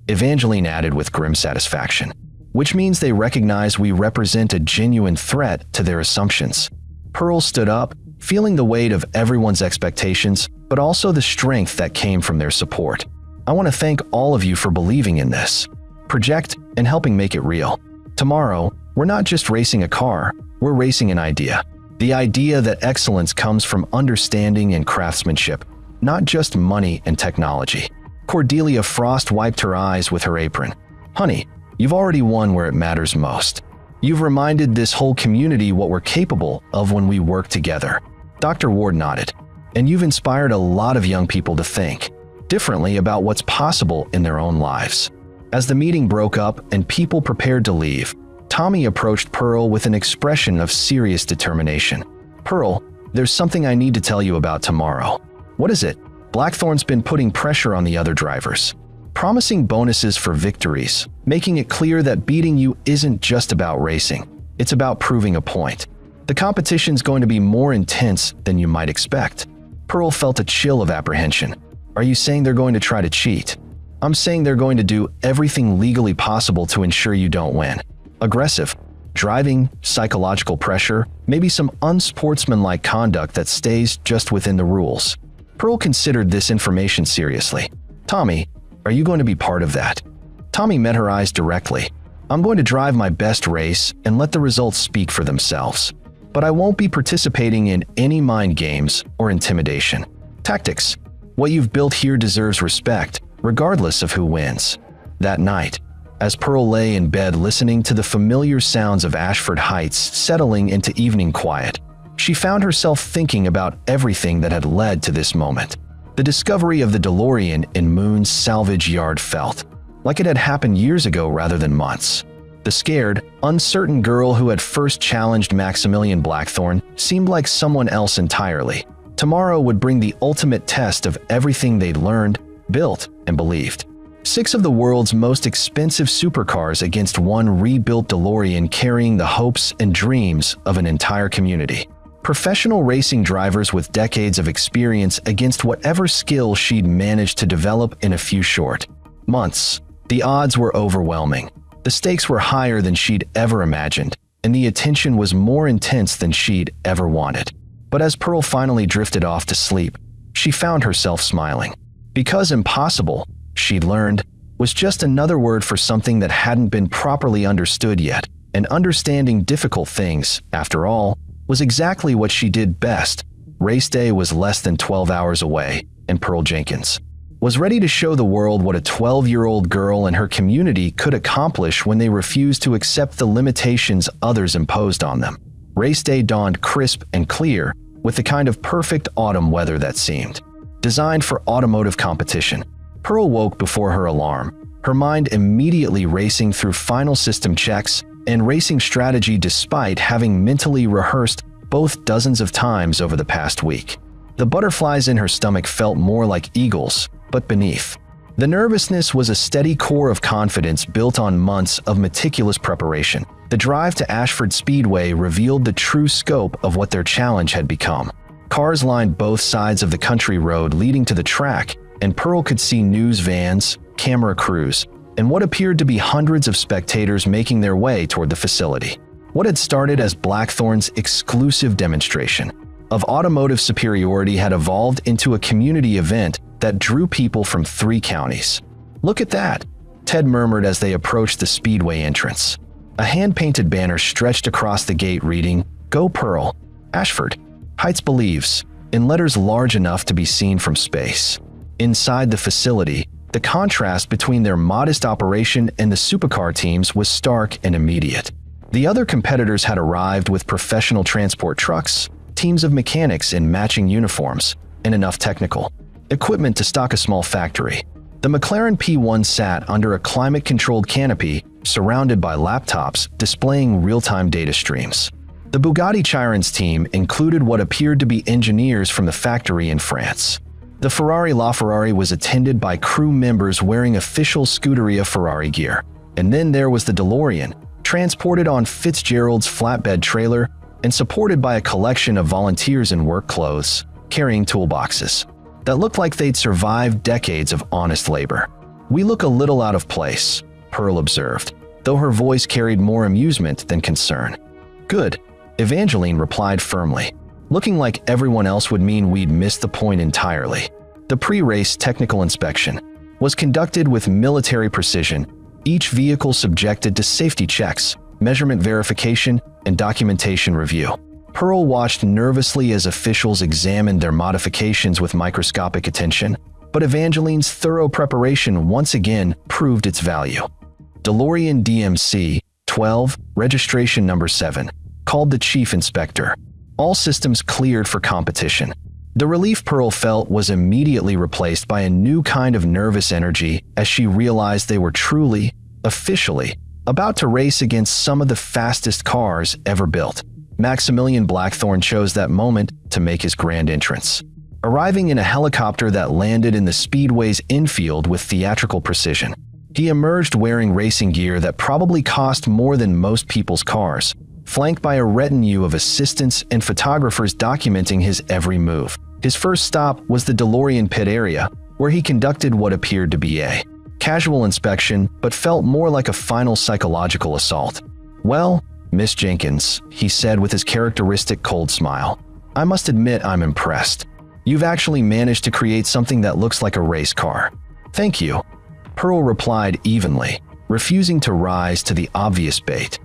Evangeline added with grim satisfaction, which means they recognize we represent a genuine threat to their assumptions. Pearl stood up, feeling the weight of everyone's expectations, but also the strength that came from their support. I want to thank all of you for believing in this project and helping make it real. Tomorrow, we're not just racing a car, we're racing an idea. The idea that excellence comes from understanding and craftsmanship, not just money and technology. Cordelia Frost wiped her eyes with her apron. Honey, you've already won where it matters most. You've reminded this whole community what we're capable of when we work together. Dr. Ward nodded. And you've inspired a lot of young people to think differently about what's possible in their own lives. As the meeting broke up and people prepared to leave, Tommy approached Pearl with an expression of serious determination. Pearl, there's something I need to tell you about tomorrow. What is it? Blackthorn's been putting pressure on the other drivers, promising bonuses for victories, making it clear that beating you isn't just about racing, it's about proving a point. The competition's going to be more intense than you might expect. Pearl felt a chill of apprehension. Are you saying they're going to try to cheat? I'm saying they're going to do everything legally possible to ensure you don't win. Aggressive driving, psychological pressure, maybe some unsportsmanlike conduct that stays just within the rules. Pearl considered this information seriously. Tommy, are you going to be part of that? Tommy met her eyes directly. I'm going to drive my best race and let the results speak for themselves. But I won't be participating in any mind games or intimidation. Tactics. What you've built here deserves respect, regardless of who wins. That night, as Pearl lay in bed listening to the familiar sounds of Ashford Heights settling into evening quiet, she found herself thinking about everything that had led to this moment. The discovery of the DeLorean in Moon's salvage yard felt like it had happened years ago rather than months. The scared, uncertain girl who had first challenged Maximilian Blackthorn seemed like someone else entirely. Tomorrow would bring the ultimate test of everything they'd learned, built, and believed. 6 of the world's most expensive supercars against one rebuilt DeLorean carrying the hopes and dreams of an entire community. Professional racing drivers with decades of experience against whatever skill she'd managed to develop in a few short months. The odds were overwhelming. The stakes were higher than she'd ever imagined, and the attention was more intense than she'd ever wanted. But as Pearl finally drifted off to sleep, she found herself smiling. Because impossible, she'd learned, was just another word for something that hadn't been properly understood yet, and understanding difficult things, after all, was exactly what she did best. Race day was less than 12 hours away, and Pearl Jenkins was ready to show the world what a 12-year-old girl and her community could accomplish when they refused to accept the limitations others imposed on them. Race day dawned crisp and clear, with the kind of perfect autumn weather that seemed designed for automotive competition. Pearl woke before her alarm, her mind immediately racing through final system checks and racing strategy despite having mentally rehearsed both dozens of times over the past week. The butterflies in her stomach felt more like eagles, but beneath The nervousness was a steady core of confidence built on months of meticulous preparation. The drive to Ashford Speedway revealed the true scope of what their challenge had become. Cars lined both sides of the country road leading to the track, and Pearl could see news vans, camera crews, and what appeared to be hundreds of spectators making their way toward the facility. What had started as Blackthorn's exclusive demonstration of automotive superiority had evolved into a community event that drew people from 3 counties. "Look at that," Ted murmured as they approached the speedway entrance. A hand-painted banner stretched across the gate reading, "Go Pearl, Ashford Heights believes," in letters large enough to be seen from space. Inside the facility, the contrast between their modest operation and the supercar teams was stark and immediate. The other competitors had arrived with professional transport trucks, teams of mechanics in matching uniforms, and enough technical equipment to stock a small factory. The McLaren P1 sat under a climate-controlled canopy, surrounded by laptops displaying real-time data streams. The Bugatti Chiron's team included what appeared to be engineers from the factory in France. The Ferrari LaFerrari was attended by crew members wearing official Scuderia Ferrari gear. And then there was the DeLorean, transported on Fitzgerald's flatbed trailer and supported by a collection of volunteers in work clothes, carrying toolboxes that looked like they'd survived decades of honest labor. "We look a little out of place," Pearl observed, though her voice carried more amusement than concern. "Good," Evangeline replied firmly. "Looking like everyone else would mean we'd missed the point entirely." The pre-race technical inspection was conducted with military precision, each vehicle subjected to safety checks, measurement verification, and documentation review. Pearl watched nervously as officials examined their modifications with microscopic attention, but Evangeline's thorough preparation once again proved its value. DeLorean DMC 12, registration number 7, called the chief inspector. All systems cleared for competition. The relief Pearl felt was immediately replaced by a new kind of nervous energy as she realized they were truly, officially, about to race against some of the fastest cars ever built. Maximilian Blackthorne chose that moment to make his grand entrance, arriving in a helicopter that landed in the Speedway's infield with theatrical precision. He emerged wearing racing gear that probably cost more than most people's cars, flanked by a retinue of assistants and photographers documenting his every move. His first stop was the DeLorean pit area, where he conducted what appeared to be a casual inspection, but felt more like a final psychological assault. "Well, Miss Jenkins," he said with his characteristic cold smile, "I must admit I'm impressed. You've actually managed to create something that looks like a race car." "Thank you," Pearl replied evenly, refusing to rise to the obvious bait.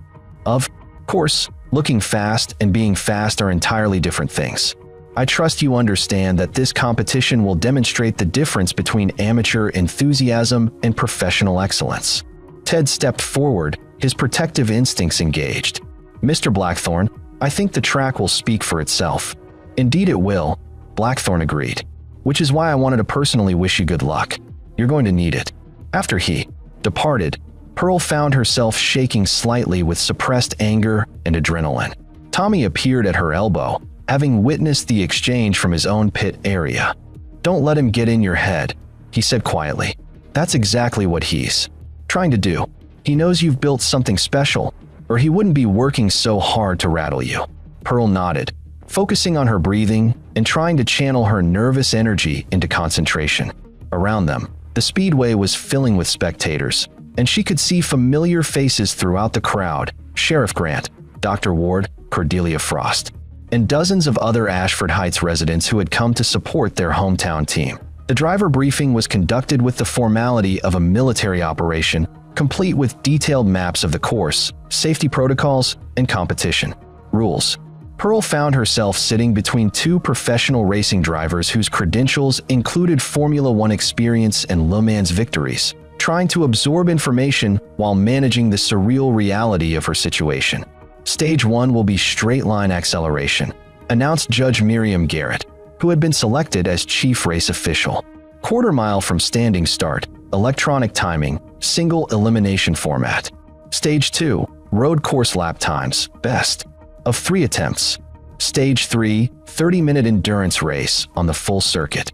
Of course, looking fast and being fast are entirely different things. I trust you understand that this competition will demonstrate the difference between amateur enthusiasm and professional excellence. Ted stepped forward, his protective instincts engaged. "Mr. Blackthorne, I think the track will speak for itself." "Indeed it will," Blackthorne agreed, "which is why I wanted to personally wish you good luck. You're going to need it." After he departed, Pearl found herself shaking slightly with suppressed anger and adrenaline. Tommy appeared at her elbow, having witnessed the exchange from his own pit area. "Don't let him get in your head," he said quietly. "That's exactly what he's trying to do. He knows you've built something special, or he wouldn't be working so hard to rattle you." Pearl nodded, focusing on her breathing and trying to channel her nervous energy into concentration. Around them, the speedway was filling with spectators, and she could see familiar faces throughout the crowd: Sheriff Grant, Dr. Ward, Cordelia Frost, and dozens of other Ashford Heights residents who had come to support their hometown team. The driver briefing was conducted with the formality of a military operation, complete with detailed maps of the course, safety protocols, and competition rules. Pearl found herself sitting between 2 professional racing drivers whose credentials included Formula One experience and Le Mans victories, trying to absorb information while managing the surreal reality of her situation. "Stage 1 will be straight-line acceleration," announced Judge Miriam Garrett, who had been selected as chief race official. "Quarter mile from standing start, electronic timing, single elimination format. Stage 2, road course lap times, best of 3 attempts. Stage 3, 30-minute endurance race on the full circuit."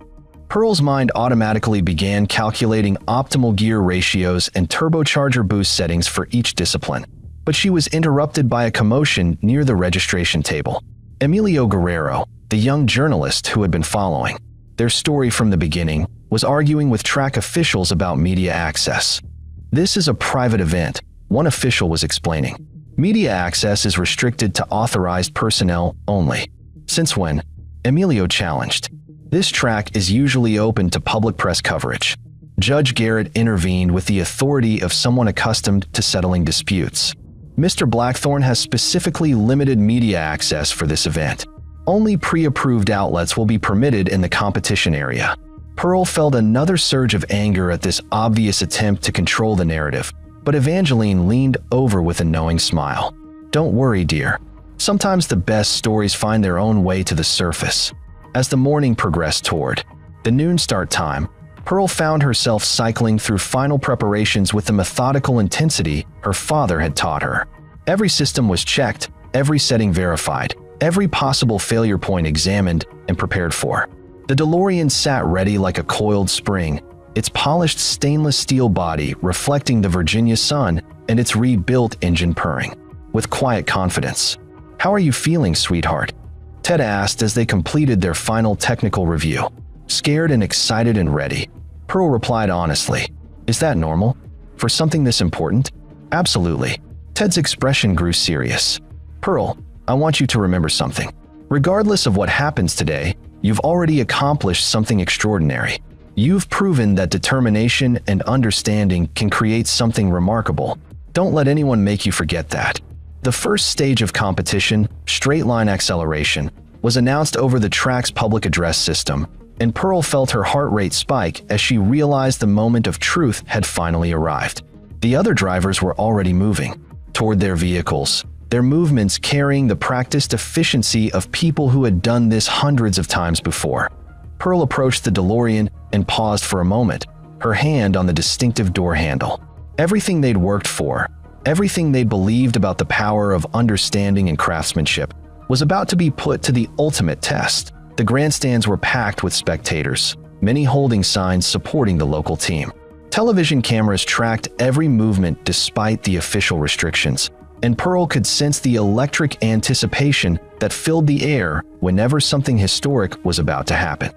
Pearl's mind automatically began calculating optimal gear ratios and turbocharger boost settings for each discipline. But she was interrupted by a commotion near the registration table. Emilio Guerrero, the young journalist who had been following their story from the beginning, was arguing with track officials about media access. "This is a private event," one official was explaining. "Media access is restricted to authorized personnel only." "Since when?" Emilio challenged. "This track is usually open to public press coverage." Judge Garrett intervened with the authority of someone accustomed to settling disputes. "Mr. Blackthorne has specifically limited media access for this event. Only pre-approved outlets will be permitted in the competition area." Pearl felt another surge of anger at this obvious attempt to control the narrative, but Evangeline leaned over with a knowing smile. "Don't worry, dear. Sometimes the best stories find their own way to the surface." As the morning progressed toward the noon start time, Pearl found herself cycling through final preparations with the methodical intensity her father had taught her. Every system was checked, every setting verified, every possible failure point examined and prepared for. The DeLorean sat ready like a coiled spring, its polished stainless steel body reflecting the Virginia sun and its rebuilt engine purring with quiet confidence. "How are you feeling, sweetheart?" Ted asked as they completed their final technical review. "Scared and excited and ready," Pearl replied honestly. "Is that normal? For something this important?" "Absolutely." Ted's expression grew serious. "Pearl, I want you to remember something. Regardless of what happens today, you've already accomplished something extraordinary. You've proven that determination and understanding can create something remarkable. Don't let anyone make you forget that." The first stage of competition, straight-line acceleration, was announced over the track's public address system, and Pearl felt her heart rate spike as she realized the moment of truth had finally arrived. The other drivers were already moving toward their vehicles, their movements carrying the practiced efficiency of people who had done this hundreds of times before. Pearl approached the DeLorean and paused for a moment, her hand on the distinctive door handle. Everything they'd worked for, everything they believed about the power of understanding and craftsmanship, was about to be put to the ultimate test. The grandstands were packed with spectators, many holding signs supporting the local team. Television cameras tracked every movement despite the official restrictions, and Pearl could sense the electric anticipation that filled the air whenever something historic was about to happen.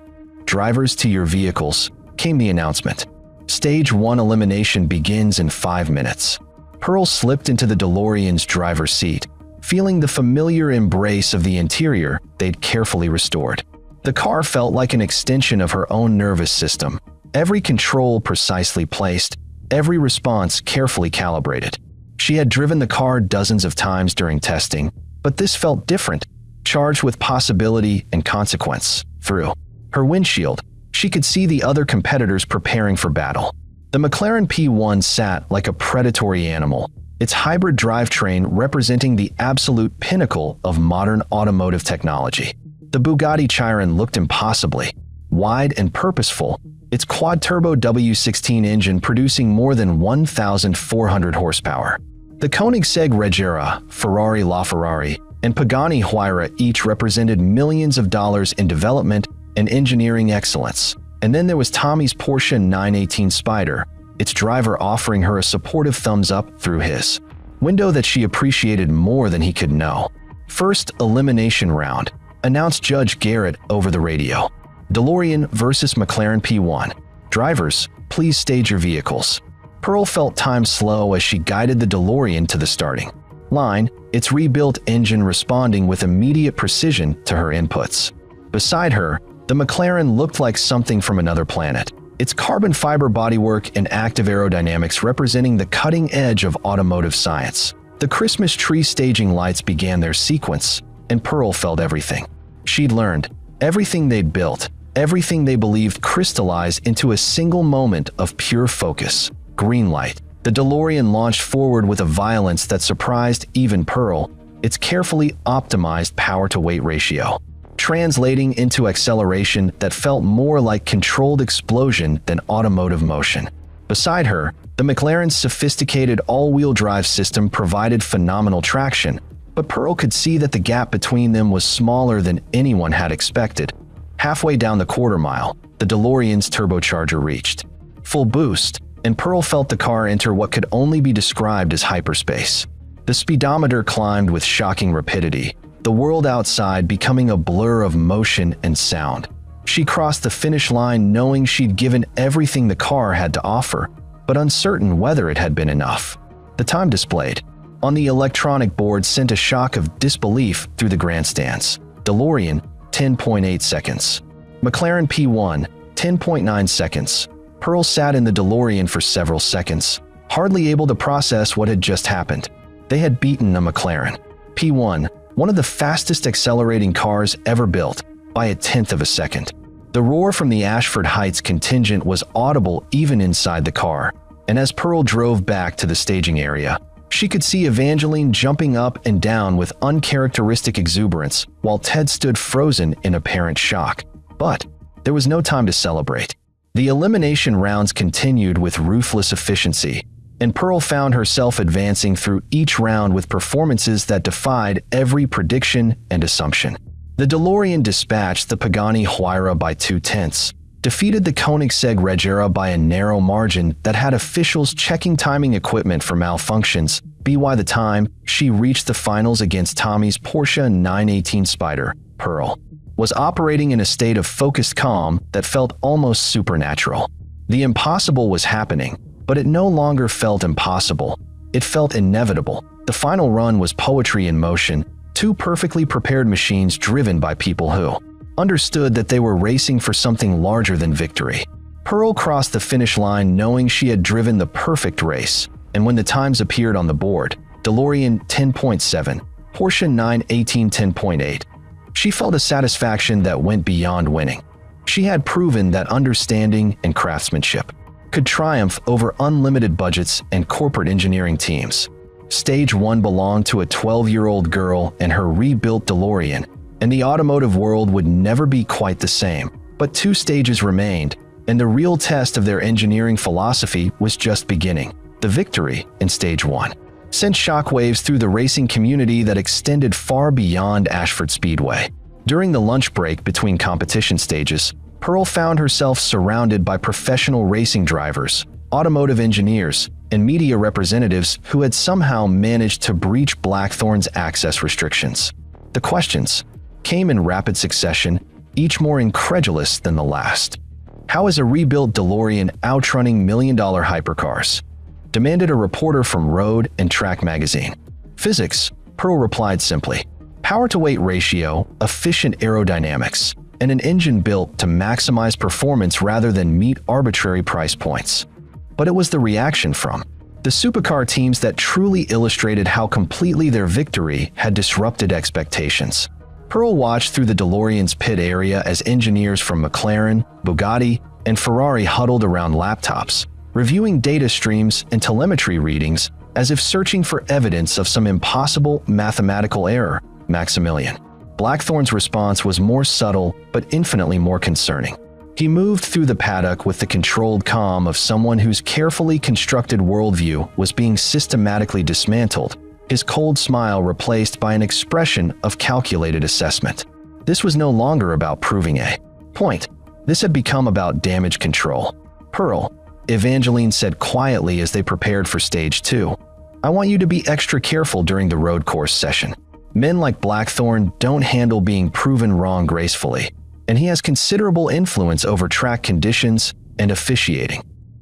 "Drivers to your vehicles," came the announcement. "Stage 1 elimination begins in 5 minutes." Pearl slipped into the DeLorean's driver's seat, feeling the familiar embrace of the interior they'd carefully restored. The car felt like an extension of her own nervous system, every control precisely placed, every response carefully calibrated. She had driven the car dozens of times during testing, but this felt different, charged with possibility and consequence. Through her windshield, she could see the other competitors preparing for battle. The McLaren P1 sat like a predatory animal, its hybrid drivetrain representing the absolute pinnacle of modern automotive technology. The Bugatti Chiron looked impossibly wide and purposeful, its quad-turbo W16 engine producing more than 1,400 horsepower. The Koenigsegg Regera, Ferrari LaFerrari, and Pagani Huayra each represented millions of dollars in development and engineering excellence. And then there was Tommy's Porsche 918 Spyder, its driver offering her a supportive thumbs up through his window that she appreciated more than he could know. "First elimination round," announced Judge Garrett over the radio. "DeLorean versus McLaren P1. Drivers, please stage your vehicles." Pearl felt time slow as she guided the DeLorean to the starting line, its rebuilt engine responding with immediate precision to her inputs. Beside her, the McLaren looked like something from another planet, its carbon fiber bodywork and active aerodynamics representing the cutting edge of automotive science. The Christmas tree staging lights began their sequence, and Pearl felt everything she'd learned, everything they'd built, everything they believed crystallized into a single moment of pure focus. Green light. The DeLorean launched forward with a violence that surprised even Pearl, its carefully optimized power-to-weight ratio translating into acceleration that felt more like controlled explosion than automotive motion. Beside her, the McLaren's sophisticated all-wheel drive system provided phenomenal traction, but Pearl could see that the gap between them was smaller than anyone had expected. Halfway down the quarter mile, the DeLorean's turbocharger reached full boost, and Pearl felt the car enter what could only be described as hyperspace. The speedometer climbed with shocking rapidity, the world outside becoming a blur of motion and sound. She crossed the finish line knowing she'd given everything the car had to offer, but uncertain whether it had been enough. The time displayed on the electronic board sent a shock of disbelief through the grandstands. DeLorean, 10.8 seconds. McLaren P1, 10.9 seconds. Pearl sat in the DeLorean for several seconds, hardly able to process what had just happened. They had beaten a McLaren P1, one of the fastest accelerating cars ever built, by 1/10 of a second. The roar from the Ashford Heights contingent was audible even inside the car, and as Pearl drove back to the staging area, she could see Evangeline jumping up and down with uncharacteristic exuberance, while Ted stood frozen in apparent shock. But there was no time to celebrate. The elimination rounds continued with ruthless efficiency, and Pearl found herself advancing through each round with performances that defied every prediction and assumption. The DeLorean dispatched the Pagani Huayra by 2/10, defeated the Koenigsegg Regera by a narrow margin that had officials checking timing equipment for malfunctions. By the time she reached the finals against Tommy's Porsche 918 Spyder, Pearl was operating in a state of focused calm that felt almost supernatural. The impossible was happening, but it no longer felt impossible. It felt inevitable. The final run was poetry in motion, two perfectly prepared machines driven by people who understood that they were racing for something larger than victory. Pearl crossed the finish line knowing she had driven the perfect race, and when the times appeared on the board, DeLorean 10.7, Porsche 918 10.8, she felt a satisfaction that went beyond winning. She had proven that understanding and craftsmanship could triumph over unlimited budgets and corporate engineering teams. Stage 1 belonged to a 12-year-old girl and her rebuilt DeLorean, and the automotive world would never be quite the same. But 2 stages remained, and the real test of their engineering philosophy was just beginning. The victory in Stage 1 sent shockwaves through the racing community that extended far beyond Ashford Speedway. During the lunch break between competition stages, Pearl found herself surrounded by professional racing drivers, automotive engineers, and media representatives who had somehow managed to breach Blackthorn's access restrictions. The questions came in rapid succession, each more incredulous than the last. How is a rebuilt DeLorean outrunning million-dollar hypercars? Demanded a reporter from Road and Track magazine. Physics, Pearl replied simply. Power-to-weight ratio, efficient aerodynamics, and an engine built to maximize performance rather than meet arbitrary price points. But it was the reaction from the supercar teams that truly illustrated how completely their victory had disrupted expectations. Pearl watched through the DeLorean's pit area as engineers from McLaren, Bugatti, and Ferrari huddled around laptops, reviewing data streams and telemetry readings as if searching for evidence of some impossible mathematical error. Maximilian Blackthorn's response was more subtle but infinitely more concerning. He moved through the paddock with the controlled calm of someone whose carefully constructed worldview was being systematically dismantled, his cold smile replaced by an expression of calculated assessment. This was no longer about proving a point. This had become about damage control. Pearl, Evangeline said quietly as they prepared for Stage 2, I want you to be extra careful during the road course session. Men like Blackthorn don't handle being proven wrong gracefully, and he has considerable influence over track conditions and officiating.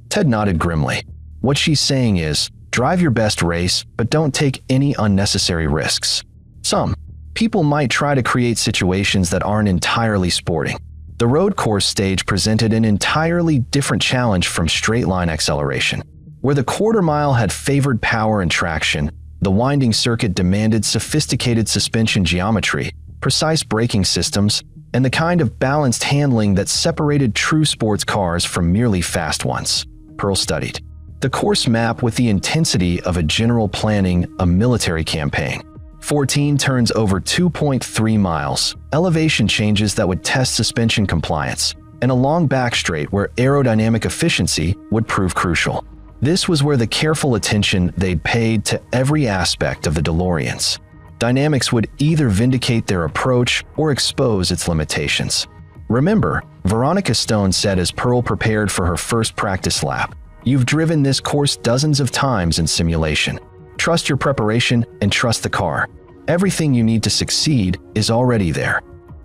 Ted nodded grimly. What she's saying is, drive your best race, but don't take any unnecessary risks. Some people might try to create situations that aren't entirely sporting. The road course stage presented an entirely different challenge from straight-line acceleration. Where the quarter mile had favored power and traction, the winding circuit demanded sophisticated suspension geometry, precise braking systems, and the kind of balanced handling that separated true sports cars from merely fast ones. Pearl studied the course map with the intensity of a general planning a military campaign. 14 turns over 2.3 miles, elevation changes that would test suspension compliance, and a long back straight where aerodynamic efficiency would prove crucial. This was where the careful attention they'd paid to every aspect of the DeLoreans. Dynamics would either vindicate their approach or expose its limitations. Remember, Veronica Stone said as Pearl prepared for her first practice lap, "You've driven this course dozens of times in simulation. Trust your preparation and trust the car. Everything you need to succeed is already there."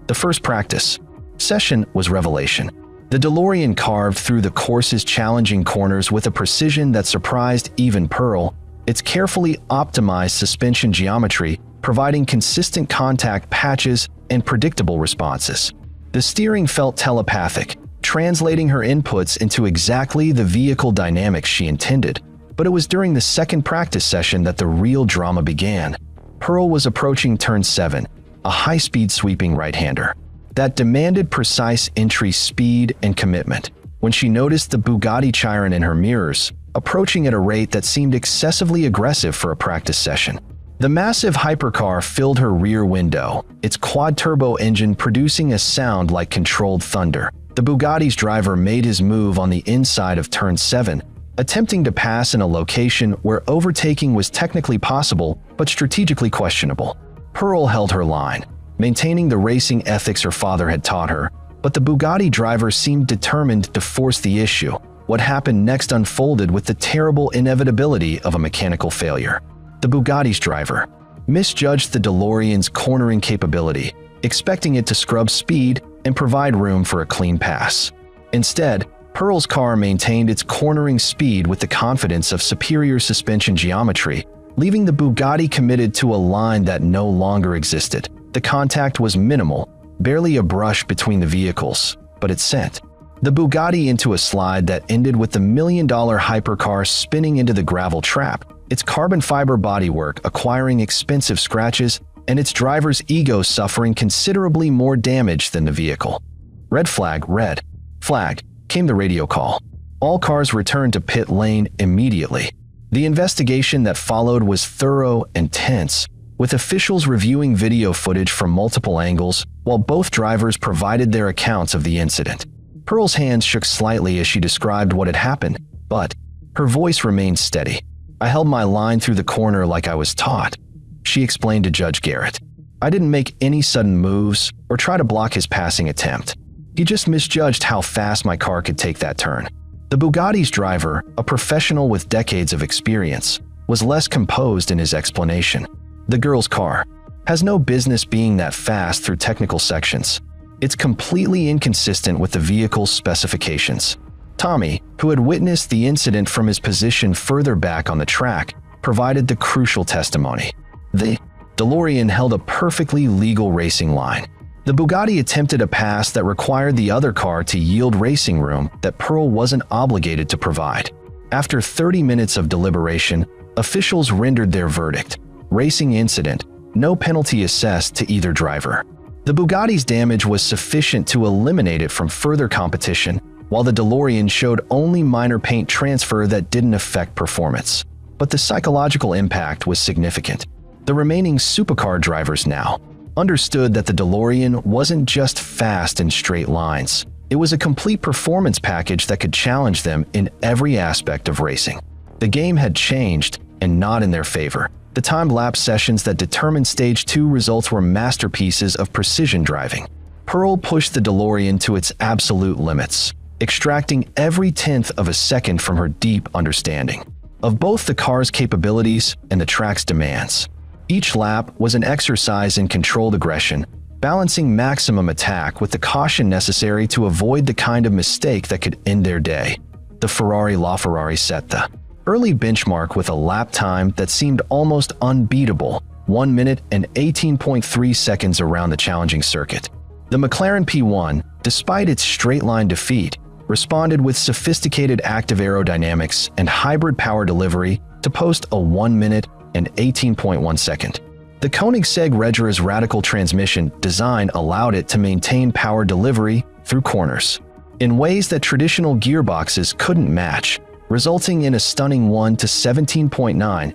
The first practice session was revelation. The DeLorean carved through the course's challenging corners with a precision that surprised even Pearl, its carefully optimized suspension geometry providing consistent contact patches and predictable responses. The steering felt telepathic, translating her inputs into exactly the vehicle dynamics she intended. But it was during the second practice session that the real drama began. Pearl was approaching turn 7, a high-speed sweeping right-hander that demanded precise entry speed and commitment. When she noticed the Bugatti Chiron in her mirrors, approaching at a rate that seemed excessively aggressive for a practice session. The massive hypercar filled her rear window, its quad-turbo engine producing a sound like controlled thunder. The Bugatti's driver made his move on the inside of turn 7, attempting to pass in a location where overtaking was technically possible but strategically questionable. Pearl held her line, maintaining the racing ethics her father had taught her, but the Bugatti driver seemed determined to force the issue. What happened next unfolded with the terrible inevitability of a mechanical failure. The Bugatti's driver misjudged the DeLorean's cornering capability, expecting it to scrub speed and provide room for a clean pass. Instead, Pearl's car maintained its cornering speed with the confidence of superior suspension geometry, leaving the Bugatti committed to a line that no longer existed. The contact was minimal, barely a brush between the vehicles, but it sent the Bugatti into a slide that ended with the million-dollar hypercar spinning into the gravel trap, its carbon fiber bodywork acquiring expensive scratches and its driver's ego suffering considerably more damage than the vehicle. Red flag, red flag, came the radio call. All cars returned to pit lane immediately. The investigation that followed was thorough and tense, with officials reviewing video footage from multiple angles while both drivers provided their accounts of the incident. Pearl's hands shook slightly as she described what had happened, but her voice remained steady. "I held my line through the corner like I was taught," she explained to Judge Garrett. "I didn't make any sudden moves or try to block his passing attempt. He just misjudged how fast my car could take that turn." The Bugatti's driver, a professional with decades of experience, was less composed in his explanation. "The girl's car has no business being that fast through technical sections. It's completely inconsistent with the vehicle's specifications." Tommy, who had witnessed the incident from his position further back on the track, provided the crucial testimony. The DeLorean held a perfectly legal racing line. The Bugatti attempted a pass that required the other car to yield racing room that Pearl wasn't obligated to provide. After 30 minutes of deliberation, officials rendered their verdict: racing incident, no penalty assessed to either driver. The Bugatti's damage was sufficient to eliminate it from further competition, while the DeLorean showed only minor paint transfer that didn't affect performance. But the psychological impact was significant. The remaining supercar drivers now understood that the DeLorean wasn't just fast in straight lines. It was a complete performance package that could challenge them in every aspect of racing. The game had changed, and not in their favor. The time-lapse sessions that determined Stage 2 results were masterpieces of precision driving. Pearl pushed the DeLorean to its absolute limits, extracting every tenth of a second from her deep understanding of both the car's capabilities and the track's demands. Each lap was an exercise in controlled aggression, balancing maximum attack with the caution necessary to avoid the kind of mistake that could end their day. The LaFerrari set the early benchmark with a lap time that seemed almost unbeatable, 1 minute and 18.3 seconds around the challenging circuit. The McLaren P1, despite its straight-line defeat, responded with sophisticated active aerodynamics and hybrid power delivery to post a 1 minute and 18.1 second. The Koenigsegg Regera's radical transmission design allowed it to maintain power delivery through corners in ways that traditional gearboxes couldn't match, resulting in a stunning 1 to 17.9,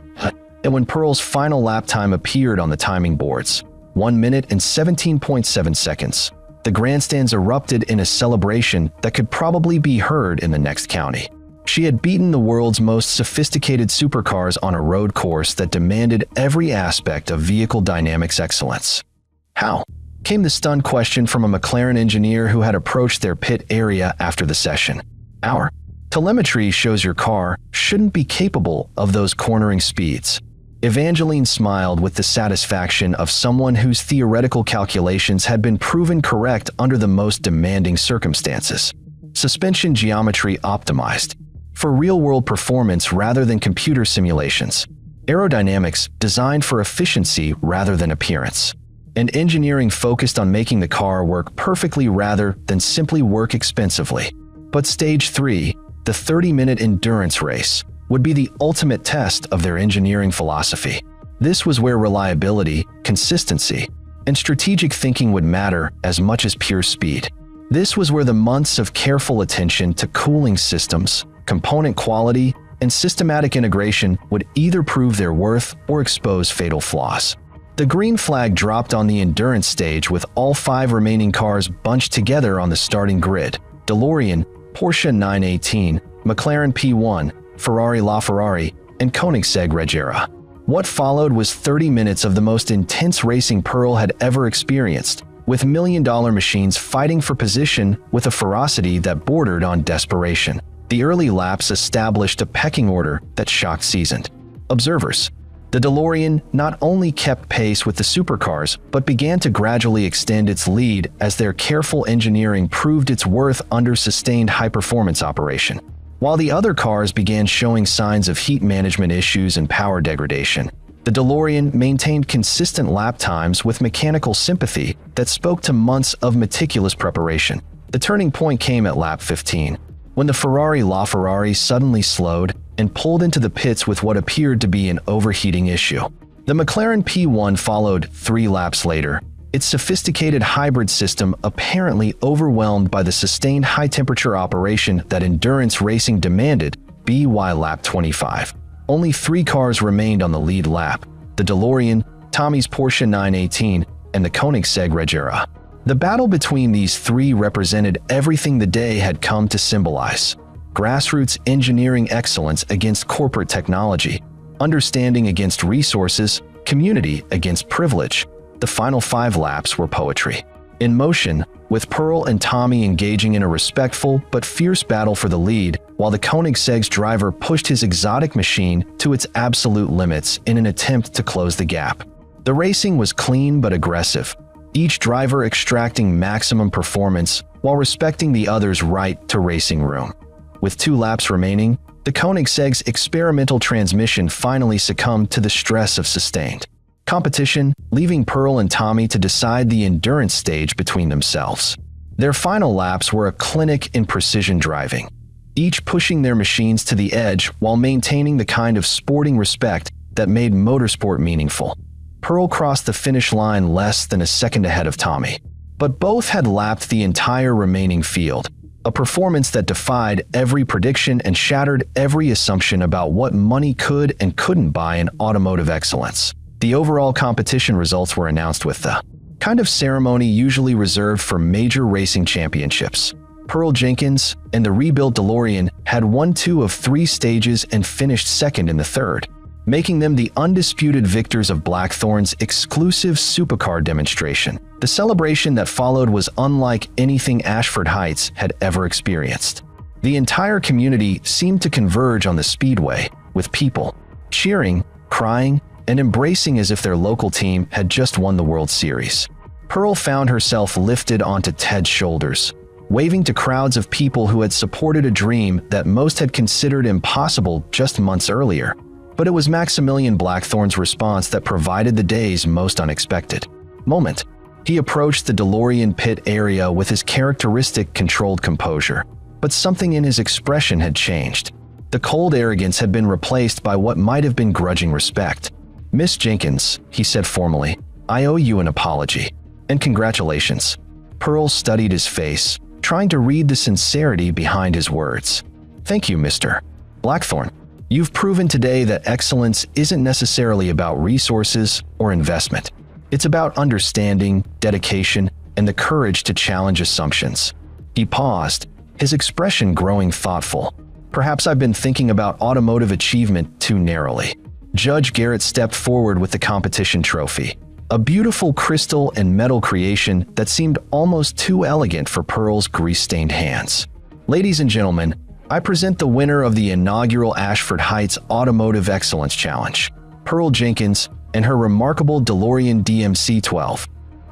and when Pearl's final lap time appeared on the timing boards, 1 minute and 17.7 seconds. The grandstands erupted in a celebration that could probably be heard in the next county. She had beaten the world's most sophisticated supercars on a road course that demanded every aspect of vehicle dynamics excellence. How? came the stunned question from a McLaren engineer who had approached their pit area after the session. Our telemetry shows your car shouldn't be capable of those cornering speeds. Evangeline smiled with the satisfaction of someone whose theoretical calculations had been proven correct under the most demanding circumstances. Suspension geometry optimized for real-world performance rather than computer simulations. Aerodynamics designed for efficiency rather than appearance. And engineering focused on making the car work perfectly rather than simply work expensively. But Stage 3, the 30-minute endurance race, would be the ultimate test of their engineering philosophy. This was where reliability, consistency, and strategic thinking would matter as much as pure speed. This was where the months of careful attention to cooling systems, component quality, and systematic integration would either prove their worth or expose fatal flaws. The green flag dropped on the endurance stage with all 5 remaining cars bunched together on the starting grid: DeLorean, Porsche 918, McLaren P1, Ferrari LaFerrari, and Koenigsegg Regera. What followed was 30 minutes of the most intense racing Pearl had ever experienced, with million-dollar machines fighting for position with a ferocity that bordered on desperation. The early laps established a pecking order that shocked seasoned observers. The DeLorean not only kept pace with the supercars, but began to gradually extend its lead as their careful engineering proved its worth under sustained high-performance operation. While the other cars began showing signs of heat management issues and power degradation, the DeLorean maintained consistent lap times with mechanical sympathy that spoke to months of meticulous preparation. The turning point came at lap 15, when the Ferrari LaFerrari suddenly slowed and pulled into the pits with what appeared to be an overheating issue. The McLaren P1 followed 3 laps later, its sophisticated hybrid system apparently overwhelmed by the sustained high-temperature operation that endurance racing demanded. By lap 25, only 3 cars remained on the lead lap: the DeLorean, Tommy's Porsche 918, and the Koenigsegg Regera. The battle between these 3 represented everything the day had come to symbolize: grassroots engineering excellence against corporate technology, understanding against resources, community against privilege. The final 5 laps were poetry in motion, with Pearl and Tommy engaging in a respectful but fierce battle for the lead, while the Koenigsegg's driver pushed his exotic machine to its absolute limits in an attempt to close the gap. The racing was clean but aggressive, each driver extracting maximum performance while respecting the other's right to racing room. With 2 laps remaining, the Koenigsegg's experimental transmission finally succumbed to the stress of sustained competition, leaving Pearl and Tommy to decide the endurance stage between themselves. Their final laps were a clinic in precision driving, each pushing their machines to the edge while maintaining the kind of sporting respect that made motorsport meaningful. Pearl crossed the finish line less than a second ahead of Tommy, but both had lapped the entire remaining field, a performance that defied every prediction and shattered every assumption about what money could and couldn't buy in automotive excellence. The overall competition results were announced with the kind of ceremony usually reserved for major racing championships. Pearl Jenkins and the rebuilt DeLorean had won 2 of 3 stages and finished second in the third, making them the undisputed victors of Blackthorn's exclusive supercar demonstration. The celebration that followed was unlike anything Ashford Heights had ever experienced. The entire community seemed to converge on the speedway, with people cheering, crying, and embracing as if their local team had just won the World Series. Pearl found herself lifted onto Ted's shoulders, waving to crowds of people who had supported a dream that most had considered impossible just months earlier. But it was Maximilian Blackthorn's response that provided the day's most unexpected moment. He approached the DeLorean pit area with his characteristic controlled composure, but something in his expression had changed. The cold arrogance had been replaced by what might have been grudging respect. "Miss Jenkins," he said formally, "I owe you an apology. And congratulations." Pearl studied his face, trying to read the sincerity behind his words. "Thank you, Mr. Blackthorn. You've proven today that excellence isn't necessarily about resources or investment. It's about understanding, dedication, and the courage to challenge assumptions." He paused, his expression growing thoughtful. "Perhaps I've been thinking about automotive achievement too narrowly." Judge Garrett stepped forward with the competition trophy, a beautiful crystal and metal creation that seemed almost too elegant for Pearl's grease-stained hands. Ladies and gentlemen, I present the winner of the inaugural Ashford Heights Automotive Excellence Challenge, Pearl Jenkins, and her remarkable DeLorean DMC-12.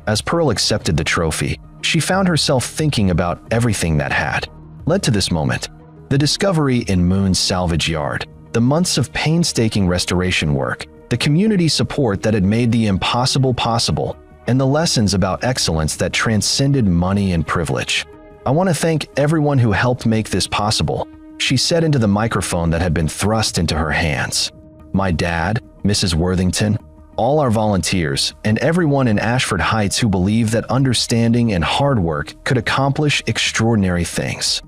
As Pearl accepted the trophy, she found herself thinking about everything that had led to this moment. The discovery in Moon's salvage yard, the months of painstaking restoration work, the community support that had made the impossible possible, and the lessons about excellence that transcended money and privilege. I want to thank everyone who helped make this possible, she said into the microphone that had been thrust into her hands. My dad, Mrs. Worthington, all our volunteers, and everyone in Ashford Heights who believed that understanding and hard work could accomplish extraordinary things.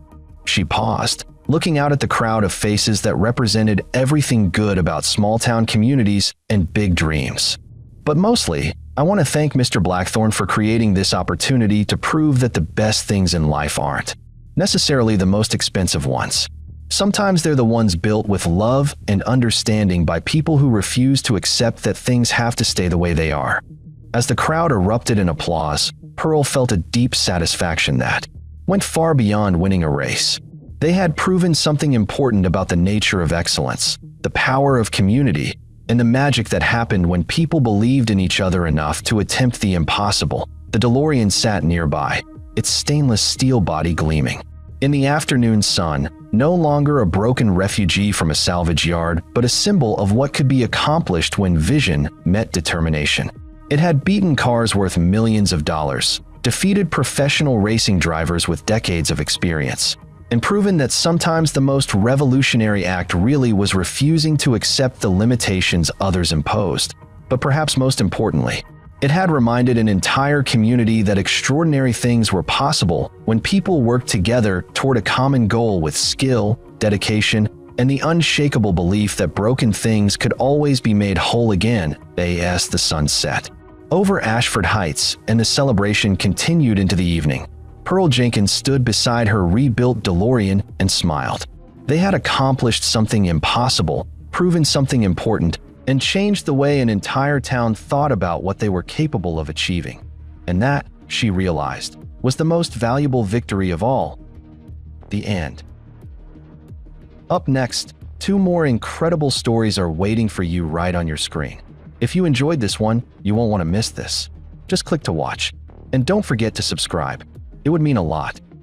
She paused, looking out at the crowd of faces that represented everything good about small-town communities and big dreams. But mostly, I want to thank Mr. Blackthorne for creating this opportunity to prove that the best things in life aren't necessarily the most expensive ones. Sometimes they're the ones built with love and understanding by people who refuse to accept that things have to stay the way they are. As the crowd erupted in applause, Pearl felt a deep satisfaction that went far beyond winning a race. They had proven something important about the nature of excellence, the power of community, and the magic that happened when people believed in each other enough to attempt the impossible. The DeLorean sat nearby, its stainless steel body gleaming. In the afternoon sun, no longer a broken refugee from a salvage yard, but a symbol of what could be accomplished when vision met determination. It had beaten cars worth millions of dollars, defeated professional racing drivers with decades of experience, and proven that sometimes the most revolutionary act really was refusing to accept the limitations others imposed. But perhaps most importantly, it had reminded an entire community that extraordinary things were possible when people worked together toward a common goal with skill, dedication, and the unshakable belief that broken things could always be made whole again, as the sun set over Ashford Heights and the celebration continued into the evening. Pearl Jenkins stood beside her rebuilt DeLorean and smiled. They had accomplished something impossible, proven something important, and changed the way an entire town thought about what they were capable of achieving. And that, she realized, was the most valuable victory of all. The end. Up next, 2 more incredible stories are waiting for you right on your screen. If you enjoyed this one, you won't want to miss this. Just click to watch. And don't forget to subscribe. It would mean a lot.